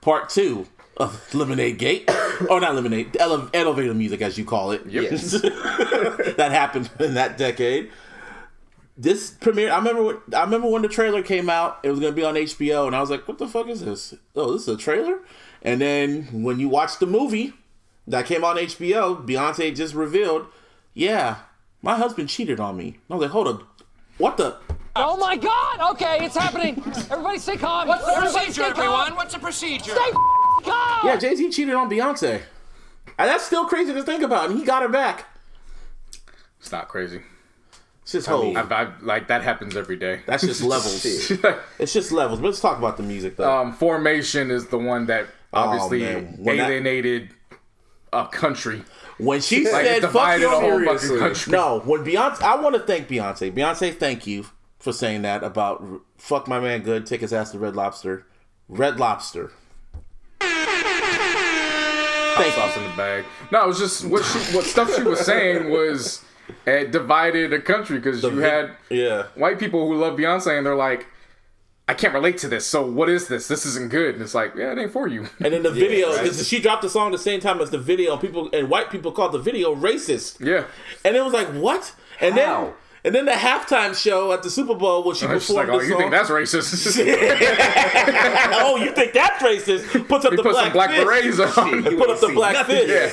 part 2 of Lemonade Gate. Or not Lemonade, elevator music as you call it. Yep. Yes. That happened in that decade. This premiere, I remember when the trailer came out, it was going to be on HBO, and I was like, what the fuck is this? Oh, this is a trailer? And then when you watch the movie that came on HBO, Beyonce just revealed, yeah, my husband cheated on me. And I was like, hold up, what the? Oh my God! Okay, it's happening. Everybody stay calm. What's the procedure, everyone? What's the procedure? Stay calm. Yeah, Jay-Z cheated on Beyonce. And that's still crazy to think about, and he got her back. It's not crazy. It's just hope. Like, that happens every day. That's just levels. It's just levels. But let's talk about the music, though. Formation is the one that obviously alienated a country. When she said, fuck the whole you, fucking country. No, when Beyonce, I want to thank Beyonce. Beyonce, thank you for saying that about fuck my man good, take his ass to Red Lobster. Red Lobster. Hot sauce in the bag. No, it was just what stuff she was saying was it divided a country because you had white people who love Beyonce and they're like, I can't relate to this. So what is this? This isn't good. And it's like, yeah, it ain't for you. And then the video, because she dropped the song the same time as the video, and white people called the video racist. Yeah. And it was like, what? And then the halftime show at the Super Bowl when she performed the song. You think that's racist? Oh, you think that's racist? Puts up the black berets on. Put up the black fish. Yeah.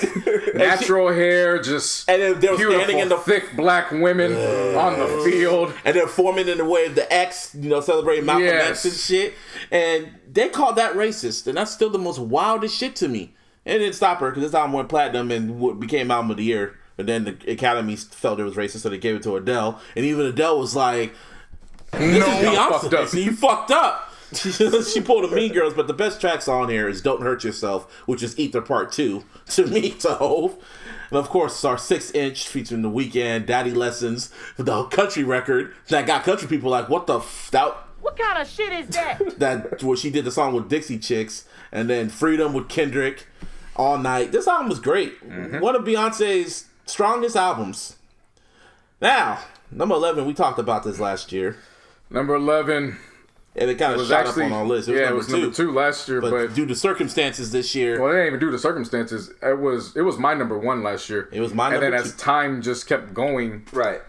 Natural hair, just and then they were standing in the thick black women on the field. And they're forming in the way of the X, celebrating Malcolm X and shit. And they called that racist. And that's still the most wildest shit to me. And it didn't stop her because this album went platinum and became album of the year. And then the Academy felt it was racist, so they gave it to Adele. And even Adele was like, this is Beyonce. So you fucked up. She pulled a Mean Girls, but the best tracks on here is Don't Hurt Yourself, which is Ether Part 2, to me, to Hove. And of course, our 6-inch featuring The Weeknd, Daddy Lessons, the country record that got country people like, what the what kind of shit is that? Where she did the song with Dixie Chicks, and then Freedom with Kendrick, All Night. This album was great. One of Beyonce's strongest albums. Now, number 11, we talked about this last year. Number 11, And it kind of shot up on our list. It was number 2 last year, but due to circumstances this year. Well, it ain't even due to circumstances. It was my number 1 last year. It was my number 2. And then as time just kept going, right,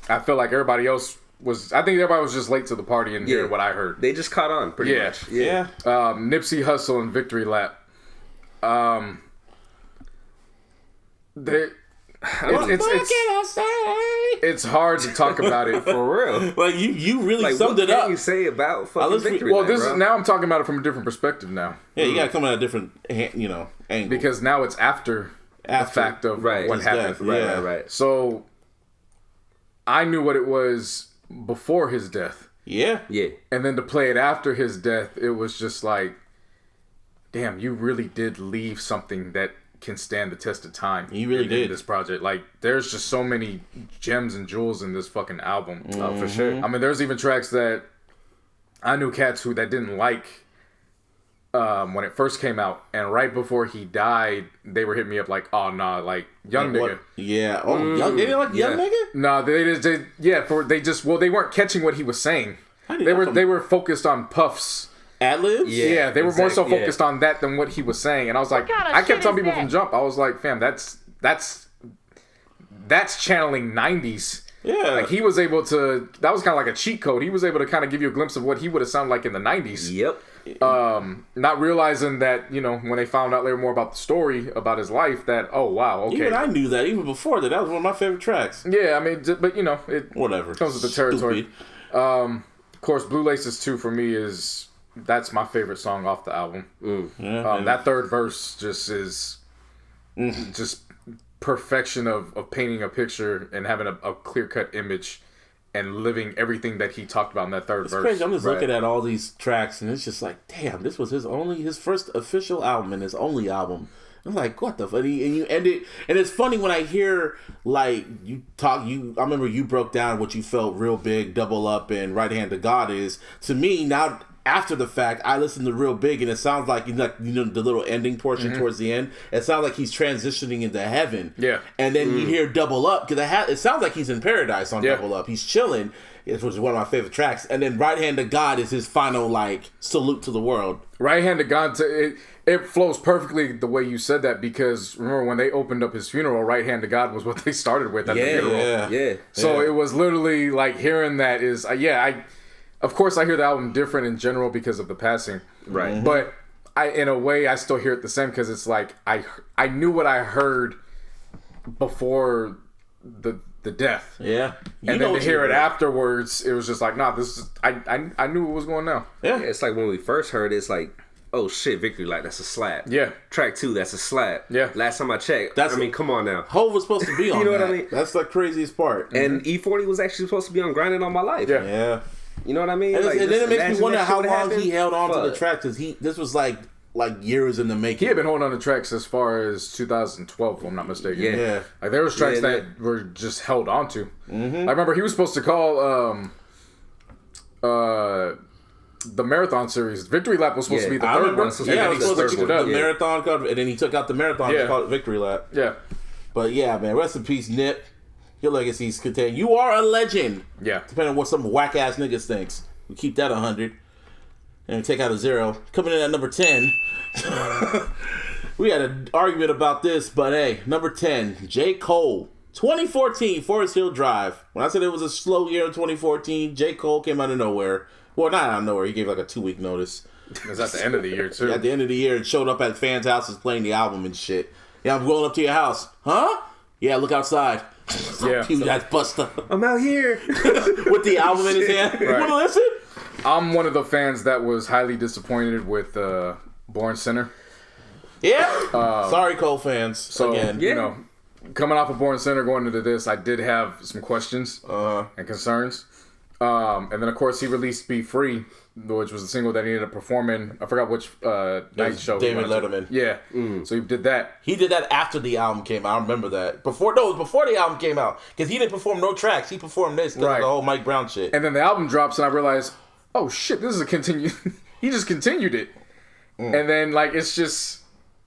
I feel like everybody else was. I think everybody was just late to the party and hear what I heard. They just caught on pretty much. Yeah. Nipsey Hussle and Victory Lap. It's hard to talk about it for real. Like you really summed it up. What can you say about fucking Victory? Well, now I'm talking about it from a different perspective now. Yeah, you got to come at a different, angle. Because now it's after the fact of what happened. Right. So I knew what it was before his death. Yeah. And then to play it after his death, it was just like, damn, you really did leave something that can stand the test of time. You really did. In this project. Like, there's just so many gems and jewels in this fucking album. Oh, for sure. I mean, there's even tracks that I knew cats that didn't like when it first came out, and right before he died, they were hitting me up like, "Oh nah, like young nigga." Yeah. Oh, young. They didn't like young nigga. No, they weren't catching what he was saying. They were focused on Puff's ad-libs? Yeah, they were more so focused on that than what he was saying. And I was like, I kept telling people from Jump, I was like, fam, that's channeling 90s. Yeah. Like, he was able to, that was kind of like a cheat code. He was able to kind of give you a glimpse of what he would have sounded like in the 90s. Yep. Not realizing that, when they found out later more about the story, about his life, that, oh, wow, okay. Even I knew that, even before that. That was one of my favorite tracks. Yeah, I mean, but, it whatever. Comes with the territory. Of course, Blue Laces 2 for me that's my favorite song off the album. That third verse just is just perfection of painting a picture and having a clear-cut image and living everything that he talked about in that third verse. Crazy. I'm just looking at all these tracks and it's just like, damn, this was his first official album and his only album. I'm like, what the fuck? And you end it, and it's funny when I hear like I remember you broke down what you felt Real Big, Double Up, and Right Hand to God is. To me now, after the fact, I listened to Real Big, and it sounds like the little ending portion towards the end. It sounds like he's transitioning into heaven. Yeah, and then you hear Double Up because it sounds like he's in paradise on Double Up. He's chilling, which is one of my favorite tracks. And then Right Hand to God is his final like salute to the world. Right Hand to God, it flows perfectly the way you said that, because remember when they opened up his funeral, Right Hand to God was what they started with at the funeral. Yeah. So it was literally like hearing that is of course I hear the album different in general because of the passing. Right. Mm-hmm. But in a way I still hear it the same because it's like I knew what I heard before the death. Yeah. And then to hear it afterwards, it was just like, nah, this is I knew what was going on. Yeah. It's like when we first heard it, it's like, oh shit, Victory Lap, that's a slap. Yeah. Track 2, that's a slap. Yeah. Last time I checked, come on now. Hov was supposed to be on You know that. what I mean? That's the craziest part. And E40 was actually supposed to be on Grinding on My Life. Yeah. You know what I mean? And, like, and then it makes me wonder how long happened. he held on to the track, because this was like years in the making. He had been holding on to tracks as far as 2012, if I'm not mistaken. Yeah. Like there was tracks that were just held on to. Mm-hmm. I remember he was supposed to call the marathon series. Victory Lap was supposed to be the third one. Yeah, it was supposed to be the marathon cover, and then he took out the marathon and called it Victory Lap. Yeah. But yeah, man, rest in peace, Nip. Your legacy's contained. You are a legend. Yeah. Depending on what some whack ass niggas thinks. We keep that 100. And take out a 0. Coming in at number 10. We had an argument about this, but hey, number 10, J. Cole. 2014, Forest Hill Drive. When I said it was a slow year in 2014, J. Cole came out of nowhere. Well, not out of nowhere. He gave like a 2-week notice. It was at the end of the year, too. At the end of the year, and showed up at fans' houses playing the album and shit. Yeah, I'm rolling up to your house. Huh? Yeah, look outside. Yeah. Huge ass buster. I'm out here. With the album in his hand. Right. Wanna listen? I'm one of the fans that was highly disappointed with Born Sinner. Yeah. Sorry, Cole fans. So, again. Coming off of Born Sinner, going into this, I did have some questions and concerns. And then, of course, he released Be Free, which was the single that he ended up performing. I forgot which night show. David Letterman. Yeah. So he did that. He did that after the album came out. I remember that. It was before the album came out. Because he didn't perform no tracks. He performed this because of the whole Mike Brown shit. And then the album drops and I realized, oh shit, this is a continue. He just continued it. And then, like, it's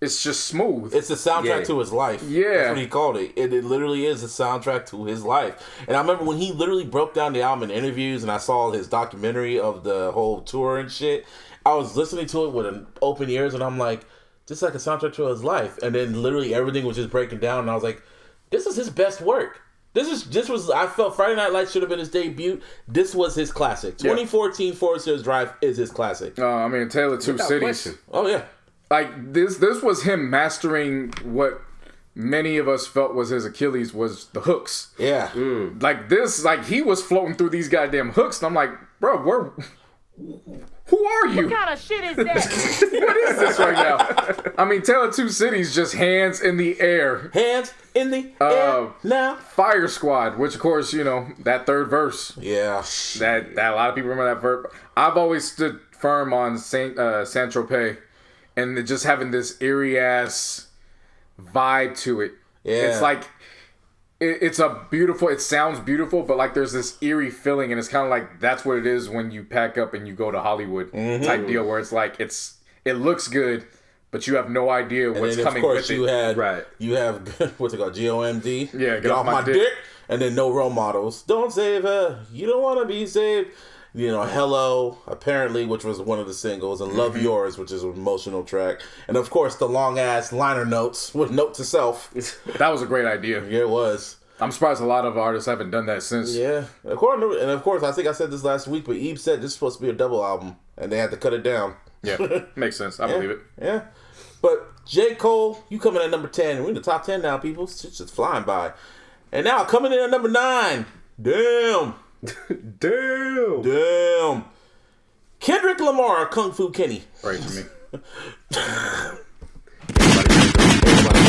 it's just smooth. It's the soundtrack to his life. Yeah. That's what he called it. It literally is a soundtrack to his life. And I remember when he literally broke down the album in interviews and I saw his documentary of the whole tour and shit, I was listening to it with an open ears and I'm like, this is like a soundtrack to his life. And then literally everything was just breaking down and I was like, this is his best work. This was I felt Friday Night Lights should have been his debut. This was his classic. 2014 Forest Hills Drive is his classic. I mean, Tale of Two Cities. Question. Oh yeah. Like this was him mastering what many of us felt was his Achilles, was the hooks. Yeah. Like this, like he was floating through these goddamn hooks, and I'm like, bro, who are you? What kind of shit is that? What is this right now? I mean, Tale of Two Cities, just hands in the air. Hands in the air now. Fire Squad, which of course, you know, that third verse. Yeah. That a lot of people remember that verse. I've always stood firm on Saint-Tropez. And just having this eerie ass vibe to it. Yeah. It's like it's a beautiful. It sounds beautiful, but like there's this eerie feeling, and it's kind of like that's what it is when you pack up and you go to Hollywood type deal, where it's like it looks good, but you have no idea what's coming with it. You have what's it called? GOMD. Yeah, get off my dick. And then No Role Models. Don't save her. You don't want to be saved. You know, Hello, apparently, which was one of the singles, and Love Yours, which is an emotional track. And, of course, the long-ass liner notes with Note to Self. That was a great idea. Yeah, it was. I'm surprised a lot of artists haven't done that since. Yeah. And, of course, I think I said this last week, but Eve said this is supposed to be a double album, and they had to cut it down. Yeah, makes sense. I believe it. Yeah. But, J. Cole, you coming at number 10. We're in the top 10 now, people. It's just flying by. And now, coming in at number 9. Damn. Damn. Kendrick Lamar, Kung Fu Kenny. Pray for me.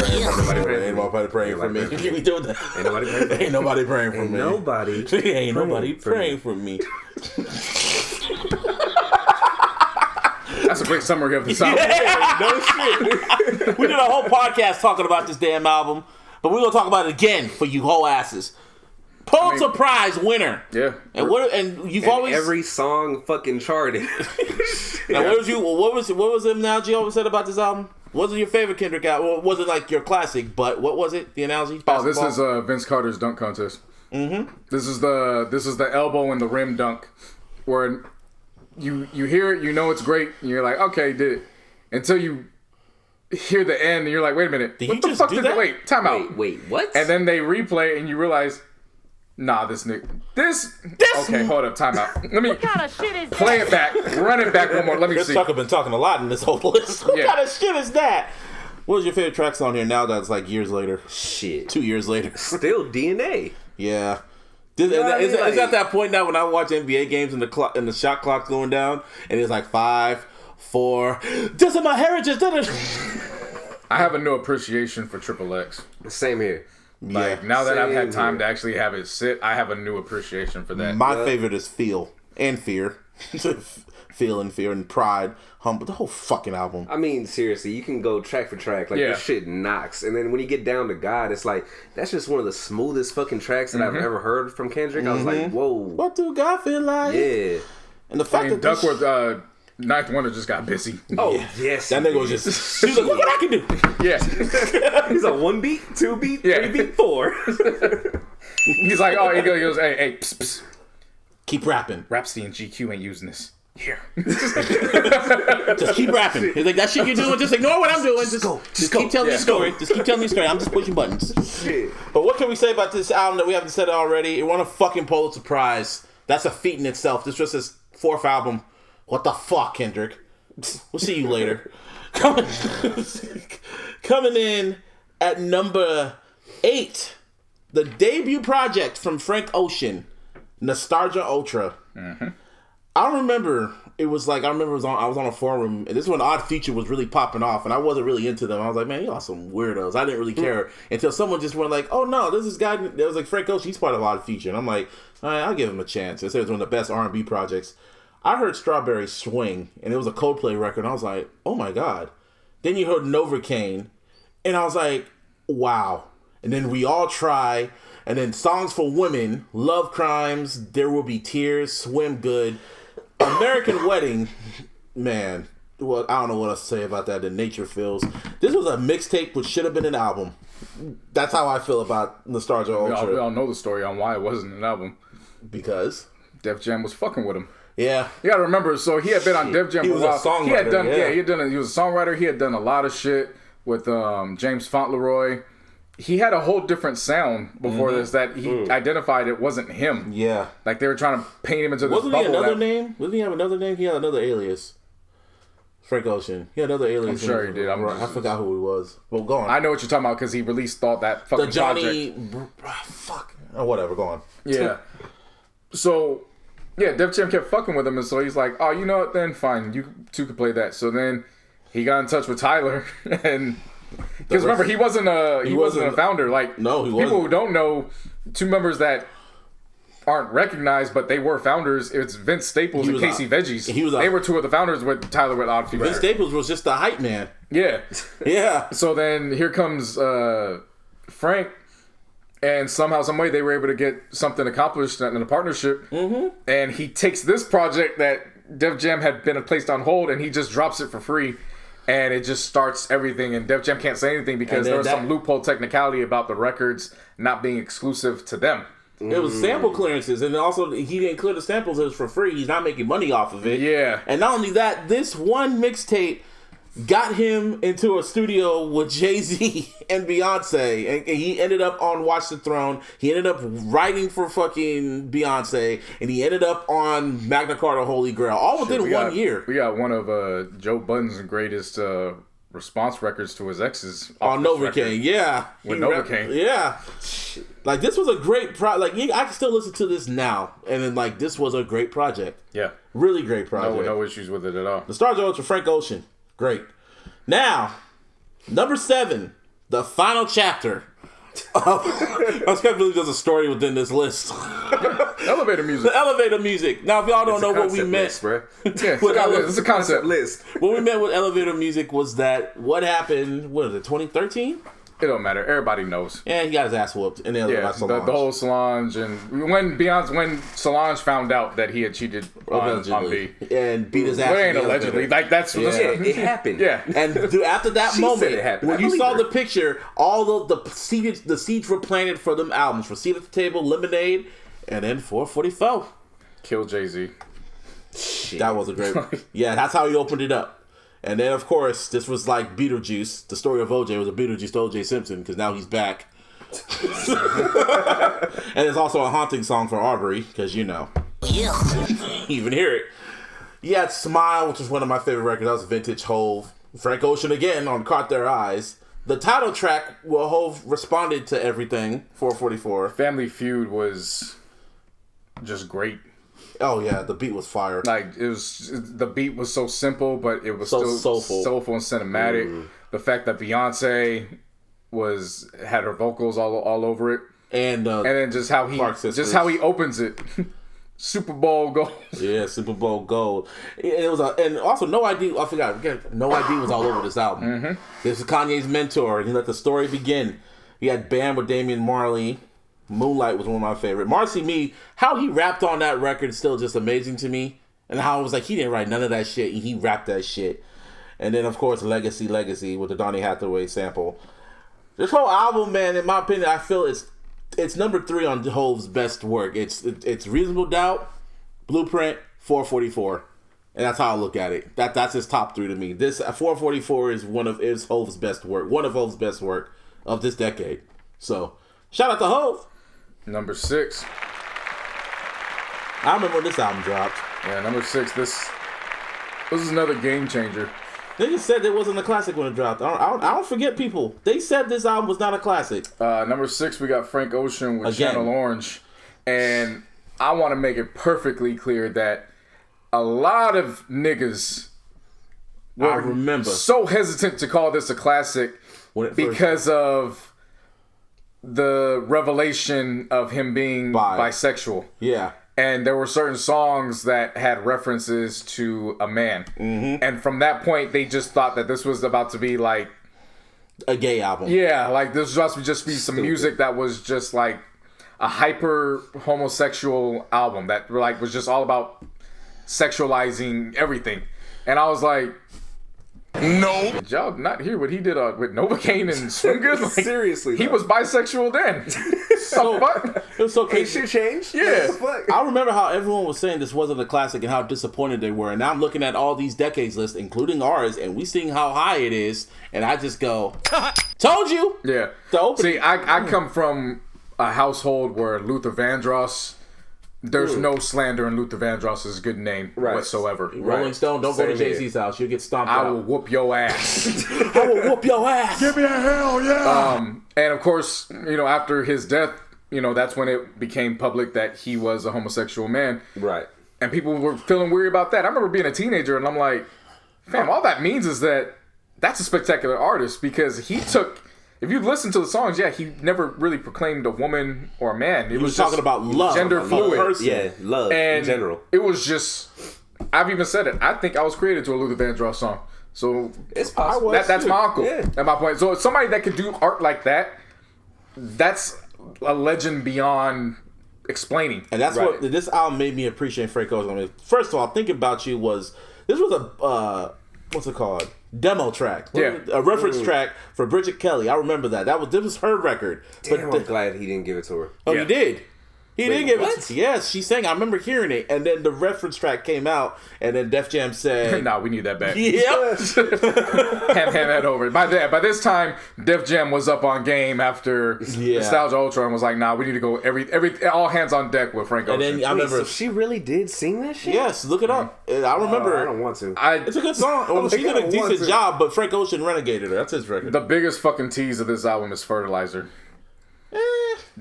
Ain't nobody praying for me. We doing that. Ain't nobody praying for me. Ain't nobody praying for me. That's a great summary of the song. Yeah, no shit. We did a whole podcast talking about this damn album, but we're gonna talk about it again for you whole asses. Pulitzer Prize winner. Yeah. And you've always every song fucking charted. Now what was the analogy you always said about this album? Wasn't your favorite Kendrick album? Well, it wasn't like your classic, but what was it? The analogy? This is Vince Carter's dunk contest. Mm-hmm. This is the elbow and the rim dunk, where you hear it, you know it's great, and you're like, okay, did it, until you hear the end, and you're like, wait a minute, what the fuck did that? Wait, time out. Wait, what? And then they replay, and you realize, nah, this nigga, this. Okay, hold up, time out. Let me What kind of shit is play that? it back, run it back one more. Let me Chris see. Tucker been talking a lot in this whole list. What kind of shit is that? What was your favorite tracks on here now that's like years later? Shit. 2 years later. Still DNA. Yeah. Is that that point now when I watch NBA games and the shot clock's going down and it's like 5, 4. This is my heritage. I have a new appreciation for Triple X. Same here. Like now that I've had time to actually have it sit, I have a new appreciation for that. My favorite is Feel and Fear. Feel and Fear and Pride, Humble, the whole fucking album. I mean, seriously, you can go track for track. Like, this shit knocks. And then when you get down to God, it's like, that's just one of the smoothest fucking tracks that I've ever heard from Kendrick. I was like, whoa. What do God feel like? Yeah. And the fact that Duckworth, Ninth Wonder just got busy. Oh, yes. That nigga was just, he was like, look what I can do. Yeah. He's like, 1 beat, 2 beat, 3 beat, 4. He's like, he goes, hey, psst, psst. Keep rapping. Rhapsody and GQ ain't using this. Here. Just keep rapping. He's like, that shit you're doing, just ignore what I'm doing. Just keep telling the story. Just keep telling the story. I'm just pushing buttons. Shit. But what can we say about this album that we haven't said already? It won a fucking Pulitzer Prize. That's a feat in itself. This was his 4th album. What the fuck, Kendrick? We'll see you later. Coming in at number 8, the debut project from Frank Ocean, Nostalgia Ultra. Mm-hmm. I remember I was on a forum, and this is when Odd Future was really popping off, and I wasn't really into them. I was like, man, y'all some weirdos. I didn't really care until someone just went like, oh no, this is guy. It was like Frank Ocean. He's part of Odd Future, and I'm like, all right, I'll give him a chance. It said it was one of the best R&B projects. I heard Strawberry Swing, and it was a Coldplay record, and I was like, oh my god. Then you heard Novocaine, and I was like, wow. And then We All Try, and then Songs for Women, Love Crimes, There Will Be Tears, Swim Good. American Wedding, man, well, I don't know what else to say about that than Nature Feels. This was a mixtape which should have been an album. That's how I feel about Nostalgia Ultra. We all know the story on why it wasn't an album. Because Def Jam was fucking with him. Yeah. You gotta remember, so he had been on Def Jam for a while. He was a songwriter. He was a songwriter. He had done a lot of shit with James Fauntleroy. He had a whole different sound before this that he identified it wasn't him. Yeah. Like they were trying to paint him into this Wasn't bubble. he another name? Didn't he have another name? He had another alias. Frank Ocean. He had another alias. I'm sure he did. I forgot who he was. Well, go on. I know what you're talking about because he released that fucking the Johnny. project. Fuck. Oh, whatever. Go on. Yeah. So, yeah, Def Jam kept fucking with him, and so he's like, "Oh, you know what? Then fine, you two could play that." So then he got in touch with Tyler, and because remember he wasn't a founder. Like, no, he people wasn't. who don't know, two members that aren't recognized, but they were founders. It's Vince Staples and Casey Veggies. They were two of the founders with Tyler with Odd Future. Vince Staples was just the hype man. Yeah, yeah. So then here comes Frank. And somehow, some way, they were able to get something accomplished in a partnership. Mm-hmm. And he takes this project that Def Jam had been placed on hold, and he just drops it for free. And it just starts everything. And Def Jam can't say anything because there was some loophole technicality about the records not being exclusive to them. It was sample clearances, and also he didn't clear the samples. It was for free. He's not making money off of it. Yeah. And not only that, this one mixtape got him into a studio with Jay-Z and Beyonce, and he ended up on Watch the Throne. He ended up writing for fucking Beyonce, and he ended up on Magna Carta Holy Grail, all within 1 year. We got one of Joe Budden's greatest response records to his exes on Novocaine. Yeah, with Novocaine. Yeah, like this was a great project. Like I can still listen to this now, and then like this was a great project. Yeah, really great project. No issues with it at all. Nostalgia Ultra, Frank Ocean. Great. Now, number 7, the final chapter. I was can't believe there's a story within this list. Elevator music. The elevator music. Now, if y'all don't know what we meant, it's a concept list. What we meant with elevator music was that what happened. What is it? 2013. It don't matter. Everybody knows. Yeah, he got his ass whooped in the elevator. The whole Solange, and when Solange found out that he had cheated on B and beat his ass. But it ain't allegedly. Like that's it happened. Yeah, and after that moment, when you saw the picture, all the seeds were planted for them albums, for Seat at the Table, Lemonade, and then 444. Kill Jay-Z. That was a great. Yeah, that's how he opened it up. And then, of course, this was like Beetlejuice. The story of OJ was a Beetlejuice to OJ Simpson because now he's back. And it's also a haunting song for Aubrey because, you know, you even hear it. You had Smile, which was one of my favorite records. That was vintage Hove. Frank Ocean again on Caught Their Eyes. The title track, well, Hove responded to everything, 444. Family Feud was just great. Oh yeah, the beat was fire. Like the beat was so simple, but it was so still soulful and cinematic. The fact that Beyonce had her vocals all over it, and then just how he opens it, Super Bowl gold. Yeah, Super Bowl gold. It was and also No ID. I forgot. No ID was all over this album. Mm-hmm. This is Kanye's mentor, and he let the story begin. He had Bam with Damian Marley. Moonlight was one of my favorite. Marcy Me, how he rapped on that record is still just amazing to me. And how it was like he didn't write none of that shit and he rapped that shit. And then of course Legacy with the Donny Hathaway sample. This whole album, man, in my opinion, I feel it's number 3 on Hove's best work. It's Reasonable Doubt, Blueprint, 444. And that's how I look at it. That's his top 3 to me. This 444 is Hove's best work. One of Hove's best work of this decade. So shout out to Hove. Number 6. I remember when this album dropped. Yeah, number 6. This is another game changer. They just said it wasn't a classic when it dropped. I don't forget people. They said this album was not a classic. Number 6, we got Frank Ocean with Channel Orange. And I want to make it perfectly clear that a lot of niggas were so hesitant to call this a classic because of the revelation of him being bisexual. Yeah. And there were certain songs that had references to a man. Mm-hmm. And from that point, they just thought that this was about to be like a gay album. Yeah, like this was supposed to just be some music that was just like a hyper homosexual album that like was just all about sexualizing everything. And I was like, No. Did y'all not hear what he did with Novocaine and Swim Good? Like, Seriously, he though. was bisexual then. So fuck? It was so Ain't crazy. shit changed? Yeah. What the fuck? I remember how everyone was saying this wasn't a classic and how disappointed they were. And now I'm looking at all these decades lists, including ours, and we seeing how high it is. And I just go, told you. Yeah. The opening. See, I come from a household where Luther Vandross, there's no slander in Luther Vandross's good name whatsoever. Rolling Stone, don't go to Same Jay-Z's house. You'll get stomped I out. will whoop your ass. I will whoop your ass. Give me a hell yeah. And of course, after his death, that's when it became public that he was a homosexual man. Right. And people were feeling weird about that. I remember being a teenager and I'm like, fam, all that means is that that's a spectacular artist, because he took, if you listen to the songs, he never really proclaimed a woman or a man. It was talking just about love. gender Love. fluid. Person. Yeah, love And in general. it was just, I've even said it, I think I was created to a Luther Vandross song. So It's possible. that's my uncle. Yeah. At my point. So somebody that could do art like that, that's a legend beyond explaining. And that's Right. what this album made me appreciate Frank Ocean. I mean, first of all, Think About You this was a what's it called? Demo track. Yeah. A reference track for Bridget Kelly. I remember that. This was her record. Damn, I'm glad he didn't give it to her. Oh, Yeah. you did? He didn't give what? it. Yes, she sang. I remember hearing it, and then the reference track came out, and then Def Jam said, Nah, we need that back. "Yep." hand that over. By this time, Def Jam was up on game after Nostalgia Ultra and was like, nah, we need to go all hands on deck with Frank Ocean. And then I remember, So she really did sing that shit? yes, look it up. And I remember. I don't want to. It's a good song. Well, she did a decent job, but Frank Ocean renegated her. That's his record. The biggest fucking tease of this album is Fertilizer.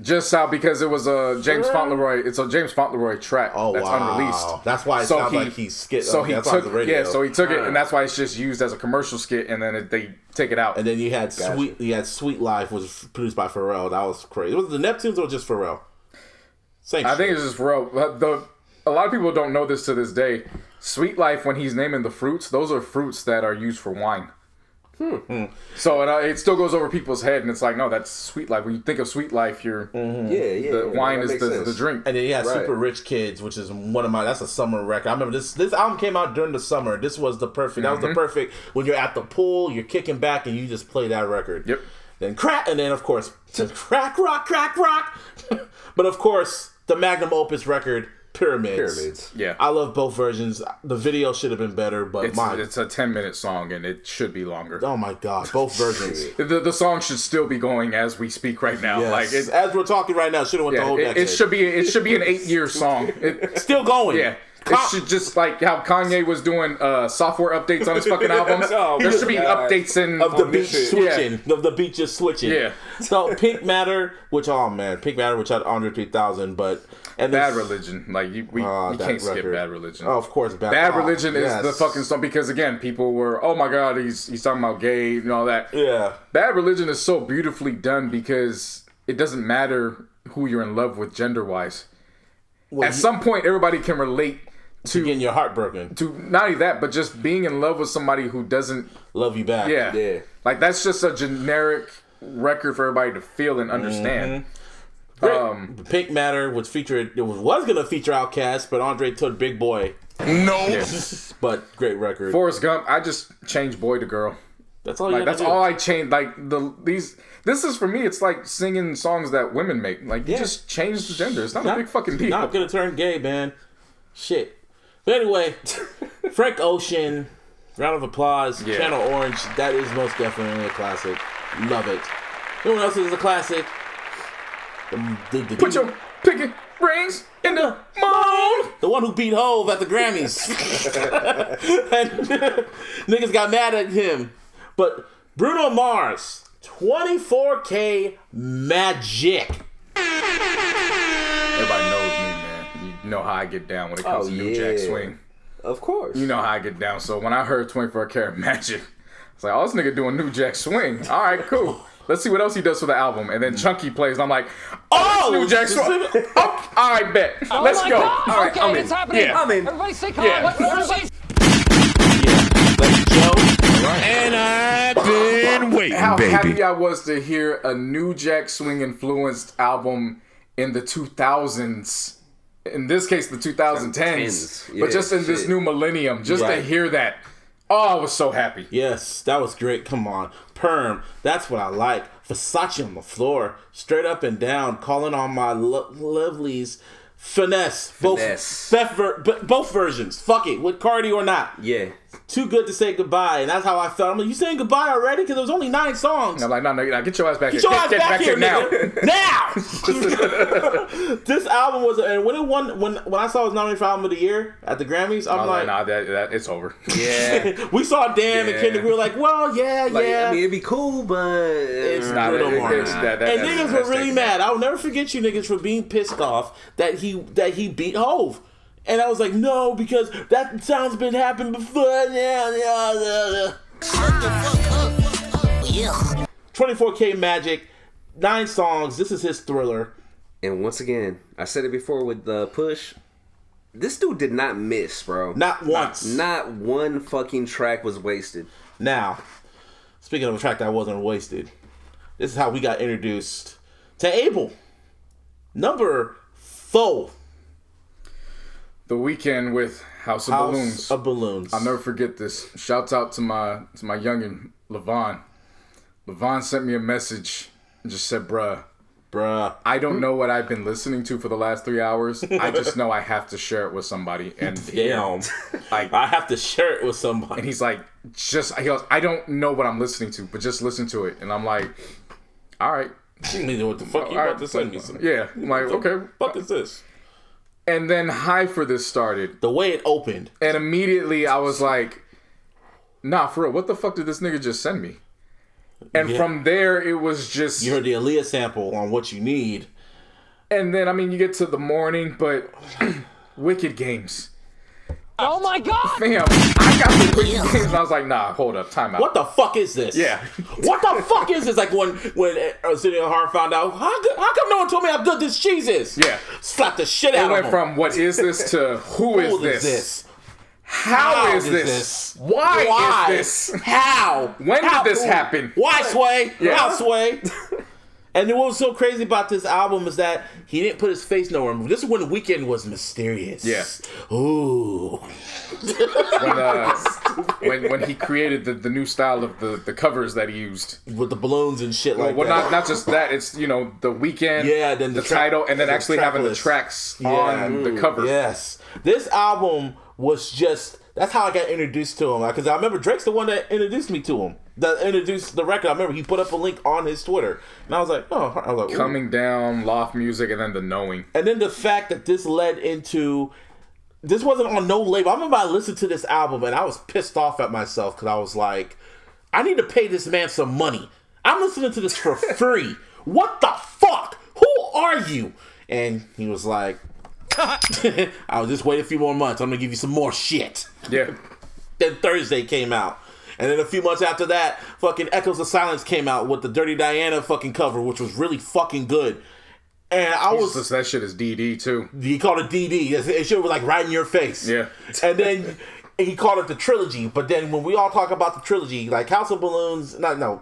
Just how, because it was a James Fauntleroy. It's a James Fauntleroy track that's unreleased. That's why it sounds like he skit. So he that's why it's took the radio. so he took it, and that's why it's just used as a commercial skit, and then they take it out. And then you had Sweet Life was produced by Pharrell. That was crazy. Was it the Neptunes or just Pharrell? Same. I think it's just Pharrell. A lot of people don't know this to this day. Sweet Life, when he's naming the fruits, those are fruits that are used for wine. So it still goes over people's head, and it's like, no, that's Sweet Life. When you think of Sweet Life, you're the wine is the drink. And then you had Super Rich Kids, which is that's a summer record. I remember this album came out during the summer. This was the perfect. That was the perfect when you're at the pool, you're kicking back, and you just play that record. Yep. Then crack, and then of course crack rock. But of course the magnum opus record. Pyramids. Yeah. I love both versions. The video should have been better, but it's a 10-minute song, and it should be longer. Oh my god, both versions. The song should still be going as we speak right now. Yes. Like as we're talking right now, should have went the whole decade. It should be an 8-year song. Still going. Yeah. It should just like how Kanye was doing software updates on his fucking albums. There should be updates of the beat switching. Yeah. Of the beat just switching. Yeah. So Pink Matter, which had Andre 3000, but Bad Religion. Like you can't skip Bad Religion. Oh, of course, Bad Religion is the fucking song, because again, people were, oh my god, he's talking about gay and all that. Yeah. Bad Religion is so beautifully done because it doesn't matter who you're in love with gender wise. Well, At some point, everybody can relate to getting your heart broken. To not only that, but just being in love with somebody who doesn't love you back. Yeah. Like that's just a generic record for everybody to feel and understand. Pink Matter was gonna feature Outkast, but Andre took Big Boy. No. Yeah. But great record. Forrest Gump, I just changed boy to girl. That's all you That's all I changed. Like this is for me, it's like singing songs that women make. Like you just change the gender. It's not a big fucking deal. Not gonna turn gay, man. Shit. But anyway, Frank Ocean, round of applause. Yeah. Channel Orange, that is most definitely a classic. Love it. You know what else is a classic? Put your pinky rings in the moon. The one who beat Hove at the Grammys. And niggas got mad at him. But Bruno Mars, 24K Magic. Everybody knows me, man. You know how I get down when it comes to New Jack Swing. Of course. You know how I get down. So when I heard 24 Karat Magic, I was like, oh, this nigga doing New Jack Swing. All right, cool. Let's see what else he does for the album. And then Chunky plays, and I'm like, oh, New Jack Swing. Oh, all right, bet. Let's go. God. All right, Okay, I'm in. it's happening. Yeah. I'm in. Everybody stay calm. Yeah. Everybody... And I've been waiting, How baby. happy I was to hear a New Jack Swing influenced album in the 2000s. In this case, the 2010s. But just in this new millennium, just to hear that. Oh, I was so happy. Yes, that was great. Come on. Perm, that's what I like. Versace on the floor, straight up and down, calling on my lovelies. Finesse. Both versions. Fuck it, with Cardi or not. Yeah. Too good to say goodbye, and that's how I felt. I'm like, you saying goodbye already? Because there was only 9 songs. I'm like, no, get your ass back here. Get your ass back here now. Now! This album was, and when it won, when I saw it was nominated for Album of the Year at the Grammys, I'm like, nah, that it's over. Yeah. We saw Damn and Kendrick, we were like, well, yeah. I mean, it'd be cool, but It's not little more. And niggas were really mad. I'll never forget you niggas for being pissed off that he beat Hove. And I was like, no, because that sound's been happening before. 24K Magic, 9 songs. This is his Thriller. And once again, I said it before with the Push. This dude did not miss, bro. Not once. Not one fucking track was wasted. Now, speaking of a track that wasn't wasted, this is how we got introduced to Abel. Number 4. The Weeknd with House of Balloons. House of Balloons. I'll never forget this. Shouts out to my youngin, Levon. Levon sent me a message and just said, bruh, I don't know what I've been listening to for the last 3 hours. I just know I have to share it with somebody. And damn, I have to share it with somebody. And he's like, he goes, I don't know what I'm listening to, but just listen to it. And I'm like, all right. What the fuck you about to send me some? Yeah, I'm like, okay. What the fuck is this? And then High for This started. The way it opened. And immediately I was like, nah, for real, what the fuck did this nigga just send me? And from there, it was just... You heard the Aaliyah sample on What You Need. And then, I mean, you get to The Morning, but Wicked Games. Oh my God! Fam, I got the Wicked Games, and I was like, nah, hold up, time out. What the fuck is this? Yeah. What the fuck is this? Like when City of Heart found out, how come no one told me how good this cheese is? Yeah. Slap the shit out of him. It went from what is this to who is this? How is this? Why is this? How? When did this happen? Why, Sway? Yeah. How, Sway? And what was so crazy about this album is that he didn't put his face nowhere. This is when The Weeknd was mysterious. Yeah. Ooh. When he created the new style of the covers that he used. With the balloons and shit like well, that. not just that. It's, The Weeknd, then the title, and then actually having the tracks on the cover. Yes. This album was just... That's how I got introduced to him. Because I remember Drake's the one that introduced me to him. That introduced the record. I remember he put up a link on his Twitter. And I was like, ooh. Coming Down, Loft Music, and then The Knowing. And then the fact that this led into... This wasn't on no label. I remember I listened to this album and I was pissed off at myself because I was like, I need to pay this man some money. I'm listening to this for free. What the fuck? Who are you? And he was like, I'll just wait a few more months. I'm going to give you some more shit. Yeah. Then Thursday came out. And then a few months after that, fucking Echoes of Silence came out with the Dirty Diana fucking cover, which was really fucking good. And I was... That shit is DD, too. He called it DD. It shit was like right in your face. Yeah. And then he called it the trilogy. But then when we all talk about the trilogy, like House of Balloons...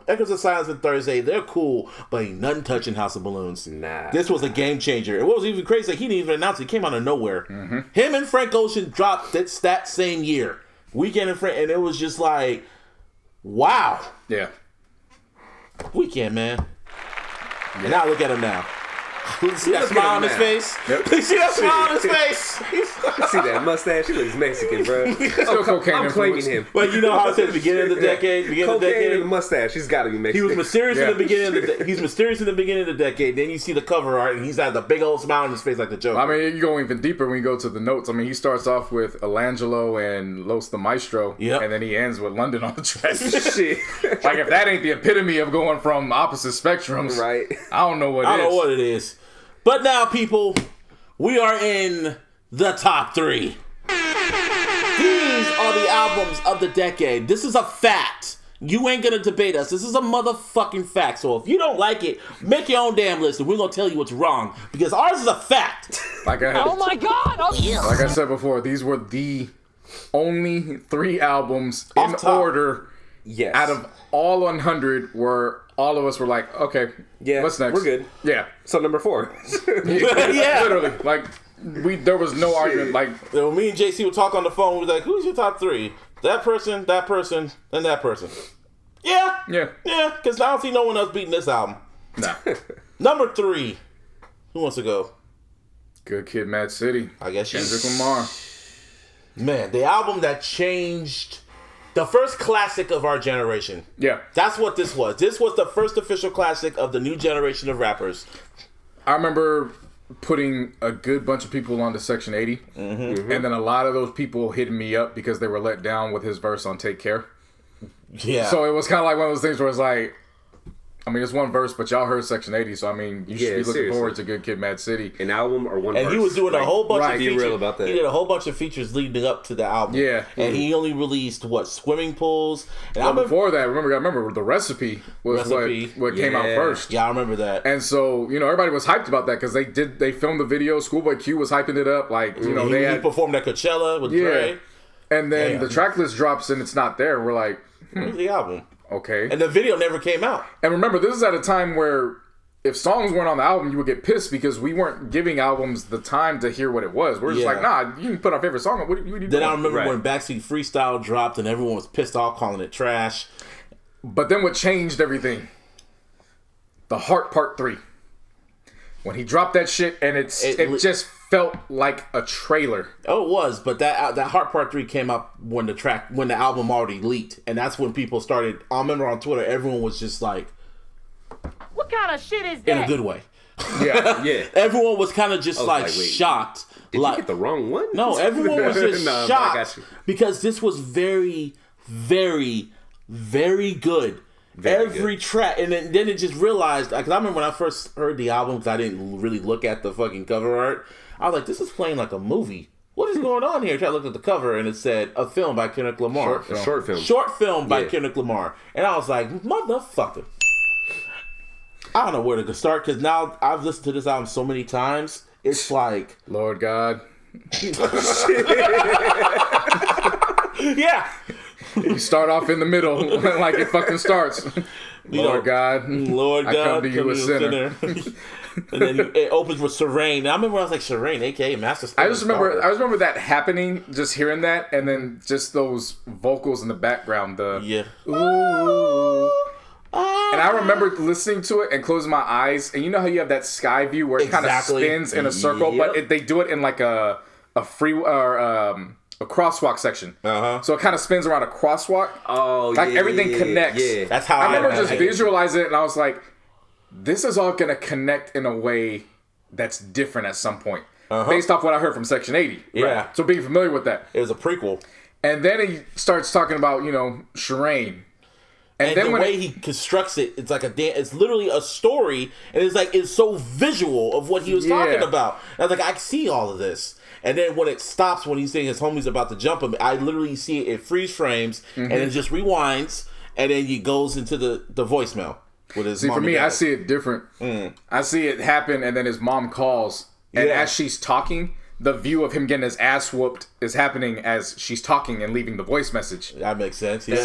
Echoes of Silence and Thursday, they're cool. But ain't nothing touching House of Balloons. Nah. This was a game changer. And what was even crazy, like, he didn't even announce it. It came out of nowhere. Mm-hmm. Him and Frank Ocean dropped that same year. Weeknd and Frank... And it was just like... Wow. Yeah. Weeknd, man. And now look at him now. See that smile on his face? Yep. See that smile on his face? See that mustache? He looks Mexican, bro. Still cocaine I'm claiming influence. him. But you know how I said at the beginning of the decade? Cocaine and a mustache. He's got to be Mexican. He was mysterious in the beginning of the he's mysterious in the beginning of the decade. Then you see the cover art and he's got the big old smile on his face like the Joker. I mean, you go even deeper when you go to the notes. I mean, he starts off with Elangelo and Los the Maestro, and then he ends with London on the track. Shit. Like, if that ain't the epitome of going from opposite spectrums, right? I don't know what I don't know what it is. But now, people, we are in the top 3. These are the albums of the decade. This is a fact. You ain't gonna debate us. This is a motherfucking fact. So if you don't like it, make your own damn list and we're gonna tell you what's wrong. Because ours is a fact. Oh my God! Oh, yeah. Like I said before, these were the only 3 albums in order out of all 100 where all of us were like, okay, what's next? We're good. Yeah. So number 4. Yeah. Literally. Like, there was no argument. Like, when me and JC would talk on the phone, we was like, who's your top 3? that person, and that person. Yeah. Because I don't see no one else beating this album. Nah. Number 3. Who wants to go? Good Kid, Mad City. I guess Kendrick Lamar. Man, the album that changed, the first classic of our generation. Yeah. That's what this was. This was the first official classic of the new generation of rappers. I remember putting a good bunch of people onto Section 80. And then a lot of those people hitting me up because they were let down with his verse on Take Care. Yeah. So it was kind of like one of those things where it's like, I mean, it's one verse, but y'all heard Section 80, so I mean, you should be looking forward to Good Kid, Mad City. An album or one verse? And he was doing a whole bunch of be features. real about that. He did a whole bunch of features leading up to the album. Yeah. And he only released, swimming pools? And Well, before that, remember the Recipe was what came out first. Yeah, I remember that. And so, everybody was hyped about that because they filmed the video. Schoolboy Q was hyping it up. Like, he performed at Coachella with Dre. And then the track list drops and it's not there. We're like, where's the album? Okay. And the video never came out. And remember, this is at a time where if songs weren't on the album, you would get pissed because we weren't giving albums the time to hear what it was. We're just like, nah, you can put our favorite song on. What are you doing? Then I remember when Backseat Freestyle dropped and everyone was pissed off calling it trash. But then what changed everything? The Heart Part 3. When he dropped that shit and it just felt like a trailer. Oh, it was, but that Heart Part 3 came out when the album already leaked, and that's when people started. I remember on Twitter, everyone was just like, "What kind of shit is that?" In a good way. Yeah. Everyone was kind of just shocked. Did you get the wrong one? No, everyone was just shocked I got you. because this was very, very, very good. Every track, and then it just realized, because I remember when I first heard the album, because I didn't really look at the fucking cover art, I was like, this is playing like a movie. What is going on here? I tried to look at the cover, and it said, a film by Kendrick Lamar. Short film by Kendrick Lamar. And I was like, motherfucker. I don't know where to start, because now I've listened to this album so many times, it's like... Lord God. Yeah. You start off in the middle like it fucking starts. Lord God, I come to you a sinner. And then it opens with Serene. And I remember I was like, Serene, aka Master Stone. I just remember that happening, just hearing that, and then just those vocals in the background. Ooh. And I remember listening to it and closing my eyes, and you know how you have that sky view where it kind of spins in a circle, but they do it in like a free or a crosswalk section. So it kind of spins around a crosswalk. Everything connects. Yeah. That's how I remember just visualizing it, and I was like, this is all gonna connect in a way that's different at some point. Based off what I heard from Section 80. Yeah. Right? So being familiar with that. It was a prequel. And then he starts talking about, Shireen. And then the way he constructs it, it's like it's literally a story, and it's so visual of what he was talking about. And I was like, I see all of this. And then when it stops, when he's saying his homie's about to jump him, I literally see it freeze frames, and it just rewinds, and then he goes into the voicemail with his mom. For me, I see it different. I see it happen, and then his mom calls, and as she's talking, the view of him getting his ass whooped is happening as she's talking and leaving the voice message. That makes sense. Yeah.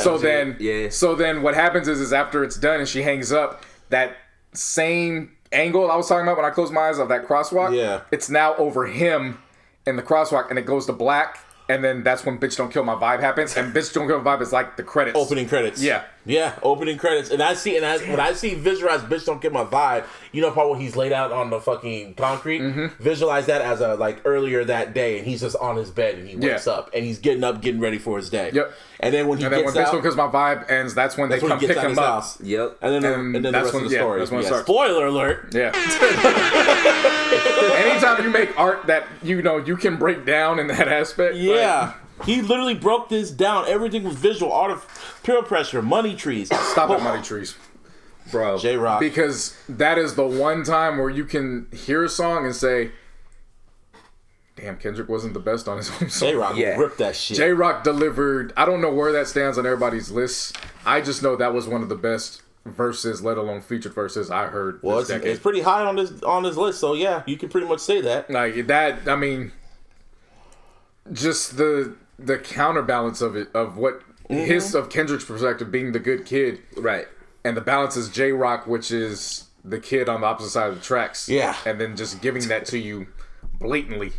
So then what happens is after it's done and she hangs up, that same angle I was talking about when I closed my eyes of that crosswalk, it's now over him in the crosswalk, and it goes to black, and then that's when Bitch Don't Kill My Vibe happens, and Bitch Don't Kill My Vibe is like the credits. Opening credits. Yeah, opening credits. And when I see visualize Bitch Don't Kill My Vibe, you know part where he's laid out on the fucking concrete? Visualize that as earlier that day, and he's just on his bed, and he wakes up, and he's getting up, getting ready for his day. Yep. And then when Bitch Don't Kill My Vibe ends, that's when they come pick him up. House. Yep. And then the rest of the story. That's when it starts. Spoiler alert. Yeah. Anytime you make art that you can break down in that aspect. Yeah. He literally broke this down. Everything was visual. Art of Pure Pressure, Money Trees. Stop at Money Trees. Bro. J-Rock. Because that is the one time where you can hear a song and say, damn, Kendrick wasn't the best on his own song. J-Rock ripped that shit. J-Rock delivered. I don't know where that stands on everybody's list. I just know that was one of the best verses, let alone featured verses, I heard. Well, it's pretty high on this list, so yeah, you can pretty much say that. Like that, I mean, just the counterbalance of it, of what of Kendrick's perspective being the good kid, right, and the balance is J-Rock, which is the kid on the opposite side of the tracks, and then just giving that to you blatantly,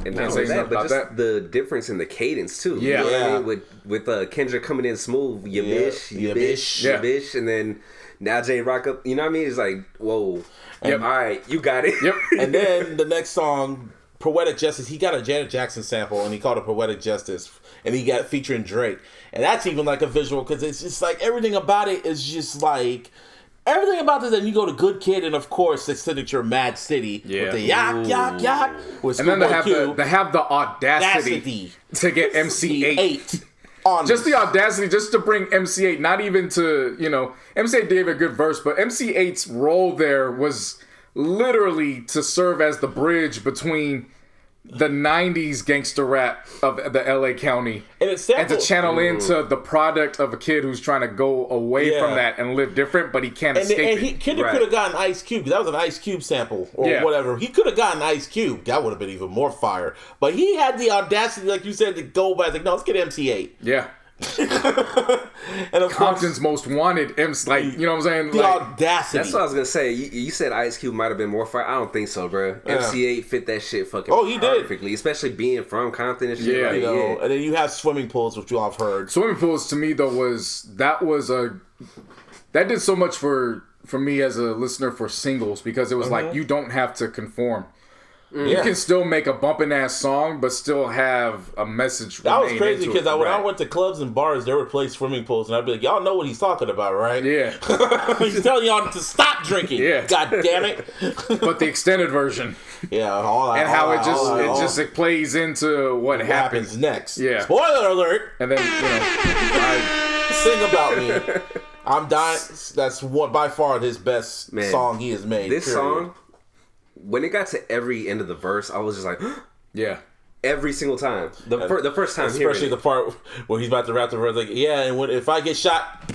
And not only that, but just the difference in the cadence too. Yeah. You know what I mean? With Kendrick coming in smooth, you bitch, and then now Jay Rock up. You know what I mean? It's like, whoa. All right, you got it. Yep. And then the next song, Poetic Justice, he got a Janet Jackson sample and he called it Poetic Justice, and he got featuring Drake, and that's even like a visual because it's just like everything about it is just like. Everything about this, and you go to Good Kid, and of course, the signature Mad City with the yak, yak, yak. And then they have the audacity to get MC8 on just the audacity, just to bring MC8, not even to, MC8 gave a good verse, but MC8's role there was literally to serve as the bridge between the 90s gangster rap of the LA County and to channel into the product of a kid who's trying to go away from that and live different, but he can't escape it. Kendrick could have gotten Ice Cube. That was an Ice Cube sample or whatever. He could have gotten Ice Cube. That would have been even more fire. But he had the audacity, like you said, to go back. Like, no, let's get MC8. Yeah. And of Compton's most wanted MC, like, you know what I'm saying? The audacity. That's what I was gonna say. You said Ice Cube might have been more fire. I don't think so, bro. MC8 fit that shit fucking perfectly, especially being from Compton and shit. Yeah, and then you have swimming pools, which you all have heard. Swimming pools to me though that did so much for me as a listener for singles, because it was like you don't have to conform. You can still make a bumping ass song, but still have a message. That was crazy because when I went to clubs and bars, there were play swimming pools, and I'd be like, "Y'all know what he's talking about, right?" Yeah, he's telling y'all to stop drinking. Yeah, god damn it! But the extended version, it plays into what happens next. Yeah, spoiler alert. And then sing about me. I'm dying. That's by far his best song he has made. This song. When it got to every end of the verse, I was just like, yeah. Every single time. The first time especially the part where he's about to rap the verse, like, yeah, and if I get shot.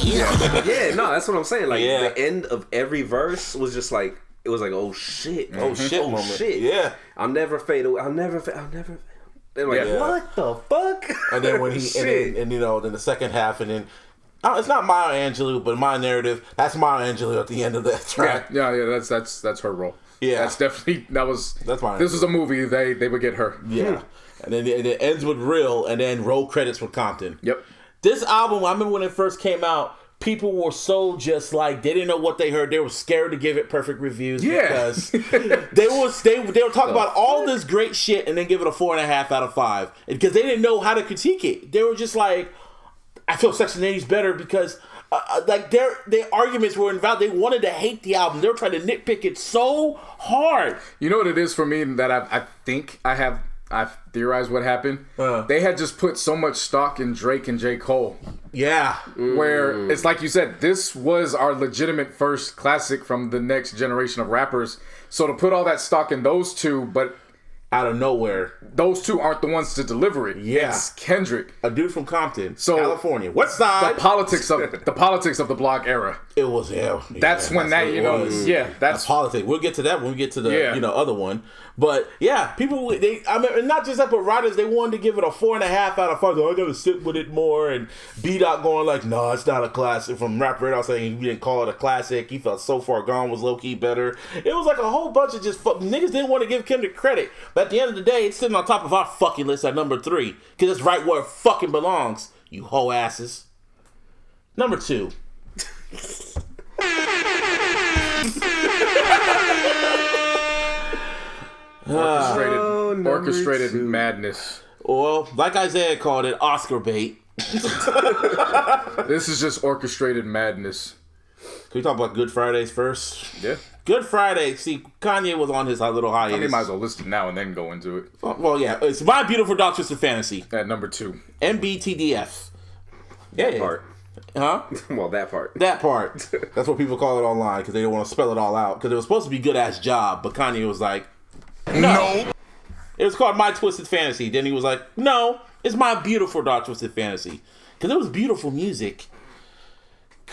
Yeah, no, that's what I'm saying. Like, the end of every verse was just like, it was like, oh shit. Oh shit moment. Shit. Yeah. I'll never fade away. I'll never. They're like, what the fuck? And then when then the second half, and then, it's not Maya Angelou, but my narrative, that's Maya Angelou at the end of that track. Yeah, that's her role. Yeah, that's definitely that's fine. This was a movie. They would get her. Yeah, and then it ends with Real, and then roll credits with Compton. Yep. This album, I remember when it first came out, people were so just like they didn't know what they heard. They were scared to give it perfect reviews because they were talking about all this great shit and then give it a 4.5 out of 5 because they didn't know how to critique it. They were just like, I feel Section 80's better because. Their arguments were invalid. They wanted to hate the album. They were trying to nitpick it so hard. You know what it is for me that I think I've theorized what happened. They had just put so much stock in Drake and J. Cole. Yeah, where it's like you said, this was our legitimate first classic from the next generation of rappers. So to put all that stock in those two, but out of nowhere, those two aren't the ones to deliver it. Yeah, it's Kendrick, a dude from Compton, California. West Side. The politics of the block era. It was That's when that's politics. We'll get to that when we get to the other one. But yeah, people not just that, but writers, they wanted to give it a 4.5 out of 5. I gotta sit with it more, and B-Dot going like, no, it's not a classic. From Rap Radar saying he didn't call it a classic. He felt So Far Gone was low key better. It was like a whole bunch of just niggas didn't want to give Kendrick credit. But at the end of the day, it's sitting on top of our fucking list at number 3 because it's right where it fucking belongs. You hoe asses. Number 2. Orchestrated madness. Well, like Isaiah called it, Oscar bait. This is just orchestrated madness. Can we talk about Good Fridays first? Yeah. Good Friday. See, Kanye was on his little hiatus. I mean, might as well list it now and then go into it. Well, yeah. It's My Beautiful Dark Twisted Fantasy. At number 2. MBTDF. That part. Huh? Well, that part. That part. That's what people call it online because they don't want to spell it all out. Because it was supposed to be Good Ass Job, but Kanye was like, no. It was called My Twisted Fantasy. Then he was like, no, it's My Beautiful Dark Twisted Fantasy. Because it was beautiful music.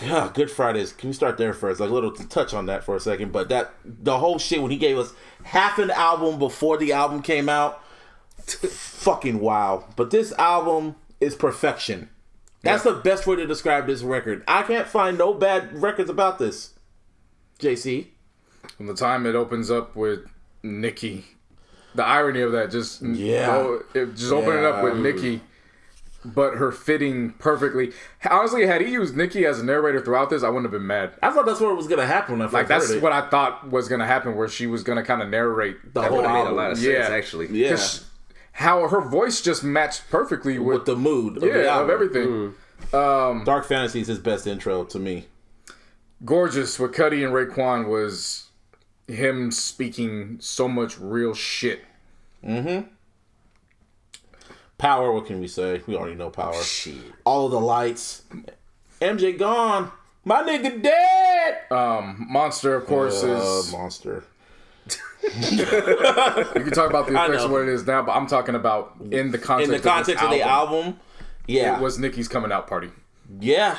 God, Good Fridays. Can we start there first? Like a little touch on that for a second. But the whole shit when he gave us half an album before the album came out, fucking wow. But this album is perfection. That's the best way to describe this record. I can't find no bad records about this. JC? From the time it opens up with Nicki The irony of that, just open it up with Nicki, but her fitting perfectly. Honestly, had he used Nicki as a narrator throughout this, I wouldn't have been mad. I thought that's what was gonna happen when I first heard it. What I thought was gonna happen, where she was gonna kind of narrate the whole album. Made a lot of sense, actually. Yeah, how her voice just matched perfectly with the mood of everything. Dark Fantasy is his best intro to me. Gorgeous with Cudi and Raekwon was him speaking so much real shit. Power, what can we say? We already know Power. Shit. All of the lights. MJ gone. My nigga dead. Monster, of course, is Monster. You can talk about the effects of what it is now, but I'm talking about in the context. In the context of the album, it was Nicki's coming out party. Yeah.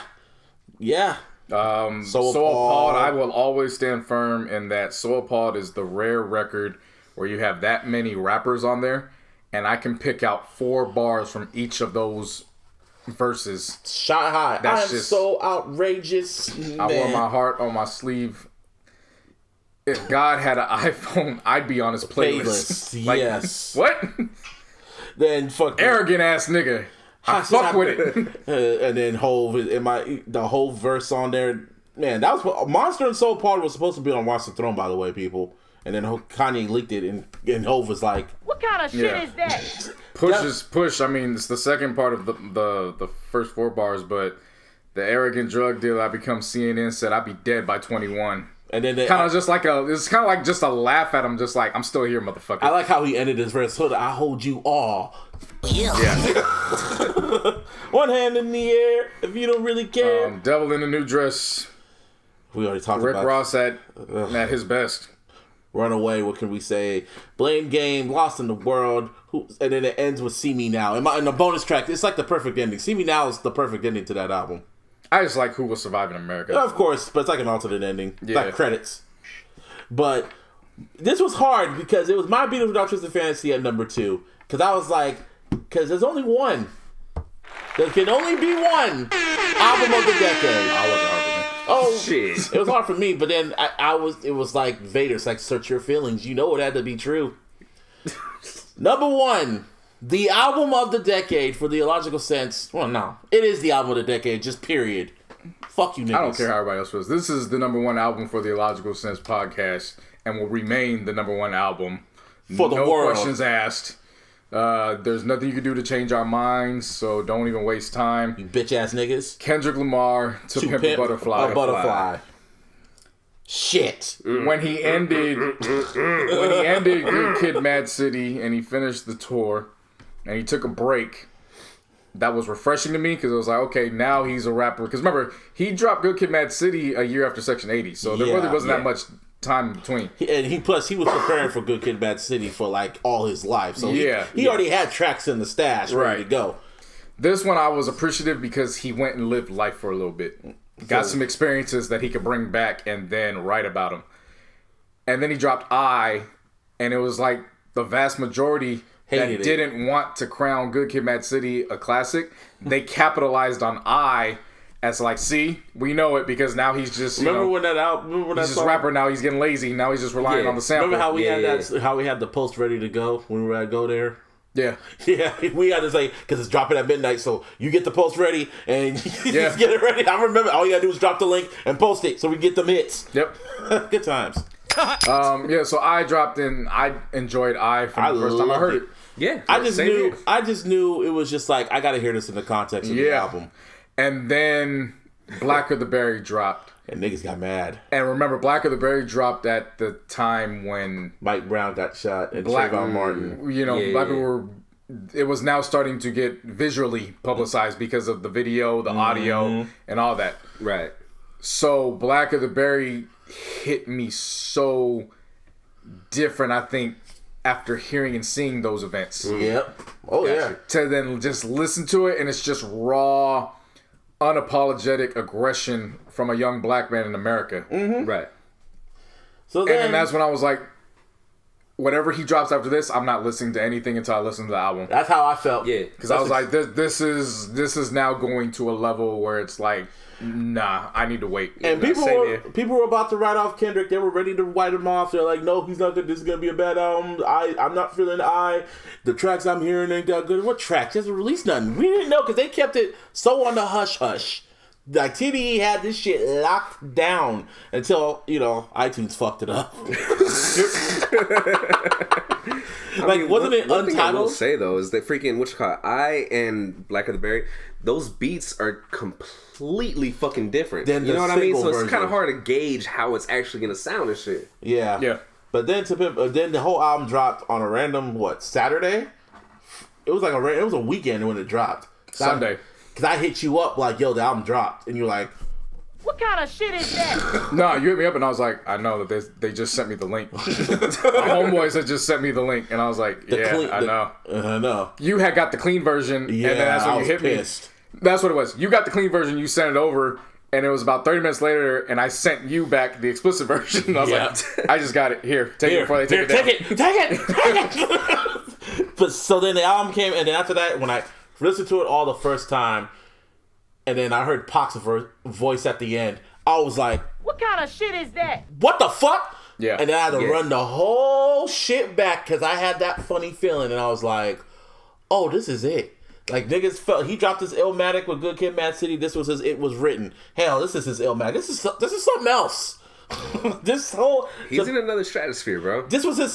So Appalled, I will always stand firm in that So Appalled is the rare record where you have that many rappers on there, and I can pick out 4 bars from each of those verses. Shot high. That's I'm just so outrageous. Man. I wore my heart on my sleeve. If God had an iPhone, I'd be on his playlist. Like, yes. What? Then fuck arrogant ass nigga. I fuck with it. And then the whole verse on there, man. That was Monster and Soul Party was supposed to be on Watch the Throne, by the way, people. And then Kanye leaked it, and Hov was like, "What kind of shit is that?" Push. I mean, it's the second part of the first 4 bars, but the arrogant drug dealer I become CNN said I'd be dead by 21. And then kind of just like it's kind of like just a laugh at him, just like I'm still here, motherfucker. I like how he ended his verse. So I hold you all. Yeah. One hand in the air if you don't really care. Devil in a New Dress. We already talked Rick about Ross at his best. Runaway. What can we say? Blame Game. Lost in the World. And then it ends with See Me Now. In the bonus track, it's like the perfect ending. See Me Now is the perfect ending to that album. I just like Who Will Survive in America. Yeah, of course, but it's like an alternate ending. It's like credits. But this was hard because it was My Beautiful Dark Twisted Fantasy at number 2. Because I was like, because there's only one. There can only be one album of the decade. I wasn't hard for me. Oh shit! It was hard for me, but then it was like Vader. It's like search your feelings. You know it had to be true. Number 1, the album of the decade for the iLLogical sense. Well, no, it is the album of the decade. Just period. Fuck you, niggas. I don't care how everybody else feels. This is the number 1 album for the iLLogical Sense podcast, and will remain the number 1 album for the world. No questions asked. There's nothing you can do to change our minds, so don't even waste time. You bitch ass niggas. Kendrick Lamar to Pimp a Butterfly. A butterfly. Shit. When he ended Good Kid, Mad City, and he finished the tour, and he took a break, that was refreshing to me because it was like, okay, now he's a rapper. Because remember, he dropped Good Kid, Mad City a year after Section 80, so there really wasn't that much time in between. He was preparing for Good Kid, Mad City for like all his life, so he already had tracks in the stash ready to go. This one I was appreciative because he went and lived life for a little bit. Got some experiences that he could bring back and then write about them. And then he dropped I, and it was like the vast majority that didn't want to crown Good Kid, Mad City a classic. They capitalized on I as like, see, we know it because now he's just remember when that he's just rapper now. He's getting lazy. Now he's just relying on the sample. Remember how we had how we had the post ready to go when we were at Go There? Yeah, we had to say because it's dropping at midnight, so you get the post ready and you just get it ready. I remember all you gotta do is drop the link and post it, so we get the hits. Yep, good times. So I dropped in. I enjoyed I from the first time I heard it. Yeah, I just knew it was just like I gotta hear this in the context of the album. And then Black of the Berry dropped. And niggas got mad. And remember, Black of the Berry dropped at the time when Mike Brown got shot and Trayvon Martin. You know, Black people were. It was now starting to get visually publicized because of the video, the audio, and all that. Right. So Black of the Berry hit me so different, I think, after hearing and seeing those events. Yep. Oh, yeah. To then just listen to it, and it's just raw, unapologetic aggression from a young black man in America. Mm-hmm. Right. So then, and then that's when I was like, whatever he drops after this, I'm not listening to anything until I listen to the album. That's how I felt. Yeah, Because I was like, this is now going to a level where it's like, nah, I need to wait. And people were about to write off Kendrick. They were ready to write him off. They're like, no, he's not good. This is gonna be a bad album. I'm not feeling the tracks I'm hearing ain't that good. What tracks? He hasn't released nothing. We didn't know because they kept it so on the hush hush. Like TDE had this shit locked down until iTunes fucked it up. Wasn't it one Untitled? thing I will say though is that freaking I and Black of the Berry, those beats are completely fucking different. You know what I mean? So it's kind of hard to gauge how it's actually gonna sound and shit. Yeah. But then then the whole album dropped on a random Saturday. It was it was a weekend when it dropped. Sunday. Because I hit you up like, yo, the album dropped. And you're like, What kind of shit is that? No, you hit me up and I was like, I know that they just sent me the link. My homeboys had just sent me the link. And I was like, I know. I know. You had got the clean version. Yeah, and then that's when I you was hit pissed. me. That's what it was. You got the clean version. You sent it over. And it was about 30 minutes later, and I sent you back the explicit version. And I was like, I just got it. Here, take it before they take it down. Take it. But so then the album came, and then after that, when I listened to it all the first time, and then I heard Pac's voice at the end, I was like, What kind of shit is that? what the fuck? Yeah. And then I had to run the whole shit back because I had that funny feeling, and I was like, oh, this is it. Like, niggas felt he dropped his Illmatic with Good Kid, Mad City. This was his It Was Written. Hell, this is his Illmatic. This is something else. He's in another stratosphere, bro. This was his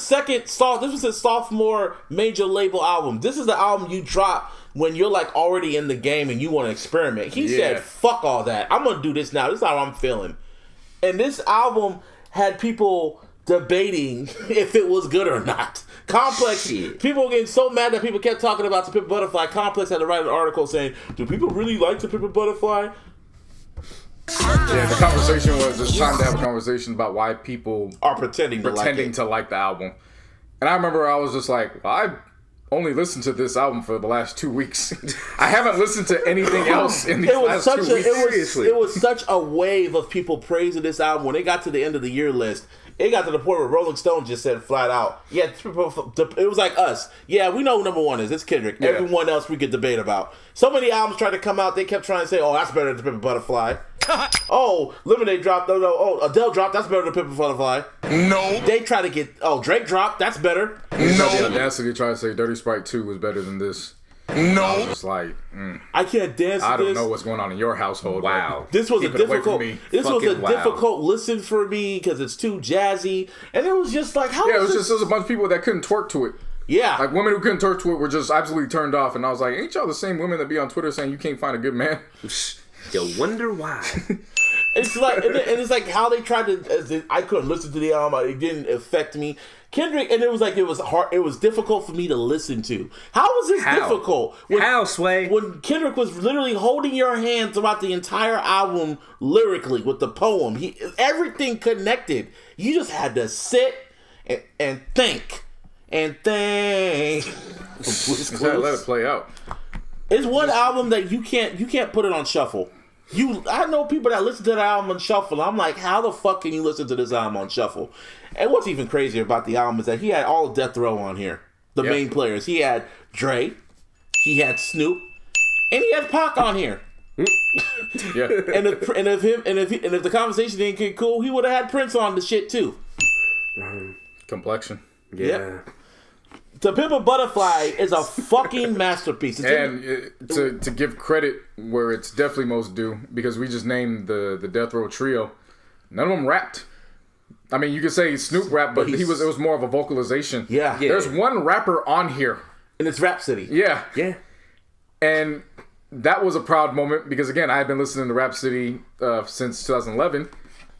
sophomore major label album. This is the album you drop when you're like already in the game and you want to experiment. He said, fuck all that. I'm going to do this now. This is how I'm feeling. And this album had people debating if it was good or not. Complex. People were getting so mad that people kept talking about To Pimp a Butterfly. Complex had to write an article saying, do people really like To Pimp a Butterfly? Yeah, the conversation was just trying to have a conversation about why people are pretending to like the album. And I remember I was just like, well, I've only listened to this album for the last 2 weeks. I haven't listened to anything else in these last 2 weeks. It was such a wave of people praising this album. When they got to the end of the year list, it got to the point where Rolling Stone just said flat out, yeah, it was like us. Yeah, we know who number one is. It's Kendrick. Yeah. Everyone else we could debate about. So many albums tried to come out, they kept trying to say, oh, that's better than Pimp a Butterfly. Oh, Lemonade dropped. No. Oh, Adele dropped. That's better than Pimp a Butterfly. No. They try to get, Drake dropped. That's better. No. Audacity tried to say Dirty Sprite 2 was better than this. No. I was just like, I can't dance. I don't know what's going on in your household. Wow. This was Keep a difficult. This was a wow. difficult listen for me because it's too jazzy, and it was just like how. Yeah, it was a bunch of people that couldn't twerk to it. Yeah, like women who couldn't twerk to it were just absolutely turned off, and I was like, ain't y'all the same women that be on Twitter saying you can't find a good man? You wonder why. It's like, and it's like how they tried to. I couldn't listen to the album. It didn't affect me. Kendrick, and it was like it was hard. It was difficult for me to listen to. How was this difficult? How, Sway? When Kendrick was literally holding your hand throughout the entire album lyrically with the poem, everything connected. You just had to sit and think and think. Just let it play out. It's one album that you can't put it on shuffle. I know people that listen to the album on shuffle. I'm like, how the fuck can you listen to this album on shuffle? And what's even crazier about the album is that he had all of Death Row on here. The main players. He had Dre, he had Snoop, and he had Pac on here. Yeah. and if the conversation didn't get cool, he would have had Prince on the shit too. Complexion. Yeah. Yep. To Pimp a Butterfly is a fucking masterpiece. To give credit where it's definitely most due, because we just named the Death Row Trio. None of them rapped. I mean, you could say Snoop rapped, but it was more of a vocalization. Yeah. There's one rapper on here. And it's Rhapsody. Yeah. Yeah. And that was a proud moment because, again, I had been listening to Rhapsody since 2011.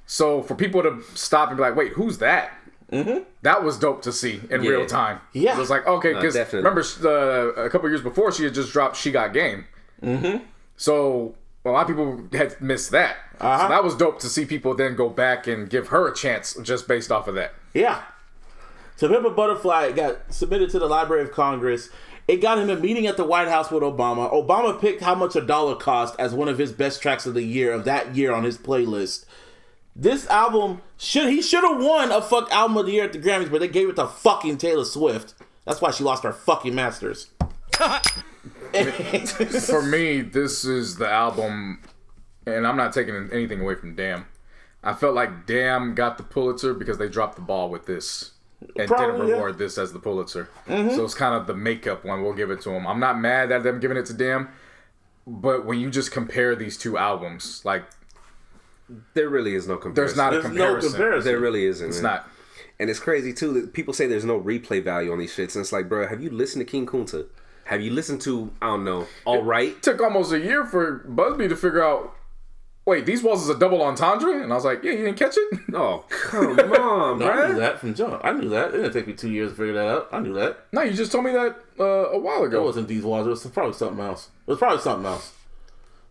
So for people to stop and be like, wait, who's that? Mm-hmm. That was dope to see in real time. Yeah. It was like, okay, because remember a couple years before she had just dropped She Got Game. Mm-hmm. So a lot of people had missed that. Uh-huh. So that was dope to see people then go back and give her a chance just based off of that. Yeah. To Pimp a Butterfly got submitted to the Library of Congress. It got him a meeting at the White House with Obama. Obama picked How Much a Dollar Cost as one of his best tracks of the year, of that year on his playlist. This album he should have won a album of the year at the Grammys, but they gave it to fucking Taylor Swift. That's why she lost her fucking masters. For me, this is the album, and I'm not taking anything away from Damn. I felt like Damn got the Pulitzer because they dropped the ball with this and didn't reward this as the Pulitzer. So it's kind of the makeup one. We'll give it to them. I'm not mad at them giving it to Damn, but when you just compare these two albums, like, there really is no comparison. There's not a comparison. No comparison. There really isn't. It's not. And it's crazy too that people say there's no replay value on these shits. And it's like, bro, have you listened to King Kunta? Have you listened to, I don't know, All Right? It took almost a year for Busby to figure out, wait, These Walls is a double entendre? And I was like, yeah, you didn't catch it? Oh, come on, No, I bro. knew that from jump. I knew that. It didn't take me 2 years to figure that out. I knew that. No, you just told me that a while ago. It wasn't These Walls. It was probably something else.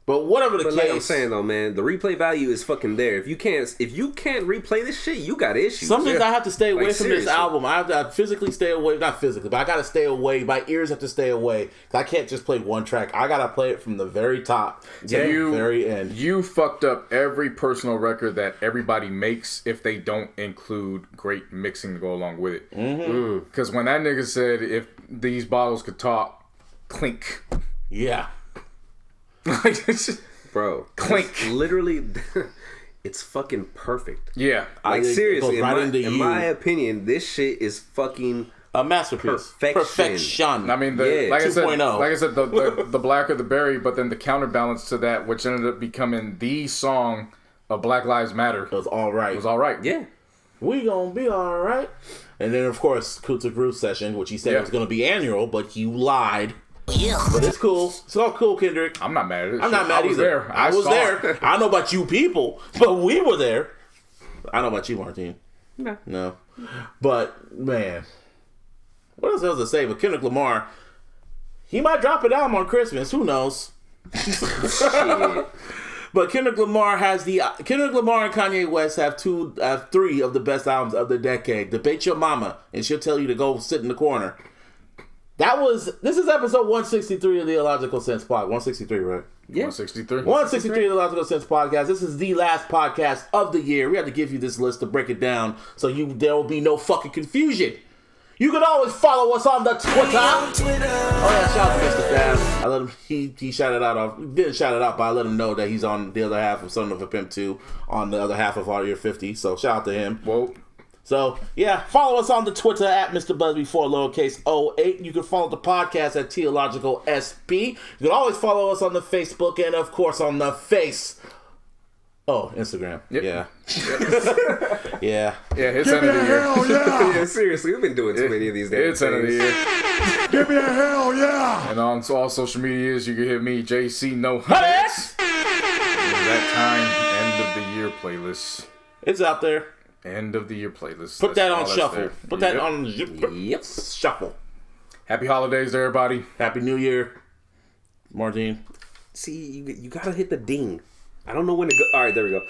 But whatever the But case. like I'm saying though, man, the replay value is fucking there. If you can't replay this shit, you got issues. Some things I have to stay away from seriously. this album. I have to physically stay away. Not physically, but I got to stay away. My ears have to stay away. I can't just play one track. I got to play it from the very top to the very end. You fucked up every personal record that everybody makes if they don't include great mixing to go along with it. Because when that nigga said, if these bottles could talk, clink. Yeah. Bro, clink. It's literally, it's fucking perfect. Yeah. Like, It seriously, goes right into in my opinion, this shit is fucking a masterpiece. Perfection. I mean, Yeah. like 2.0. I said, the blacker the berry, but then the counterbalance to that, which ended up becoming the song of Black Lives Matter. It was all right. It was all right. Yeah. We gonna be all right. And then, of course, Kunta Groove Session, which he said was gonna be annual, but you lied. But it's cool. It's all cool, Kendrick. I'm not mad at it. I'm not mad either. I was there. I don't know about you people, but we were there. I don't know about you, Martine. No. But, man. What else was to say? But Kendrick Lamar, he might drop an album on Christmas. Who knows? Shit. But Kendrick Lamar and Kanye West have three of the best albums of the decade. Debate your mama, and she'll tell you to go sit in the corner. This is episode 163 of the iLLogical Sense Pod. 163, right? Yeah. 163. 163 of the iLLogical Sense Podcast. This is the last podcast of the year. We have to give you this list to break it down so there will be no fucking confusion. You can always follow us on the Twitter. Oh yeah, shout out to Mr. Fab. I let him. He shouted out. Didn't shout it out, but I let him know that he's on the other half of Son of a Pimp 2 on the other half of Our Year 50. So shout out to him. Whoa. So, yeah, follow us on the Twitter at Mr. Busby 4 lowercase 08. You can follow the podcast at iLLogical SP. You can always follow us on the Facebook and, of course, on the Instagram. Yep. Yeah. Yeah. Yeah, it's end of the year. Hell yeah! Yeah, seriously, we've been doing too many of these days. It's end of the year. Give me a hell yeah! And on all social medias, you can hit me, JC No Huts. That time, end of the year playlist. It's out there. End of the year playlist. Put that on all that's shuffle. there. Put that on shuffle. Happy holidays to everybody. Happy New Year, Martine. See, you gotta hit the ding. I don't know when to go. All right, there we go.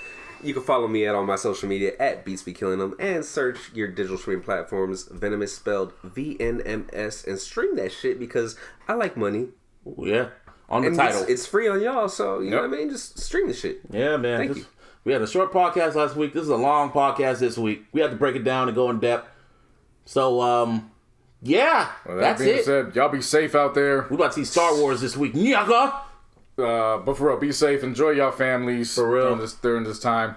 You can follow me at all my social media at Beats Be Killing Them and search your digital streaming platforms. Venomous spelled VNMS and stream that shit because I like money. Ooh, yeah. On the And title. it's free on y'all, so you know what I mean? Just stream the shit. Yeah, man. Thank you. We had a short podcast last week. This is a long podcast this week. We had to break it down and go in depth. So, yeah, Well, that that's being it. said, y'all be safe out there. We about to see Star Wars this week. Nyaga! But for real, be safe. Enjoy y'all families For real. during this time.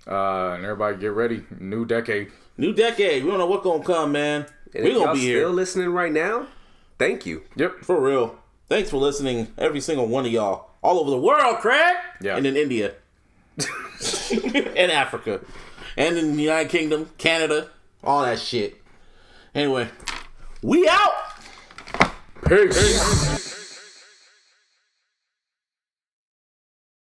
And everybody get ready. New decade. New decade. We don't know what's going to come, man. And We're if going y'all to be still here. listening right now, thank you. Yep. For real. Thanks for listening, every single one of y'all. All over the world, Craig! Yeah. And in India. And Africa. And in the United Kingdom, Canada, all that shit. Anyway, we out! Peace.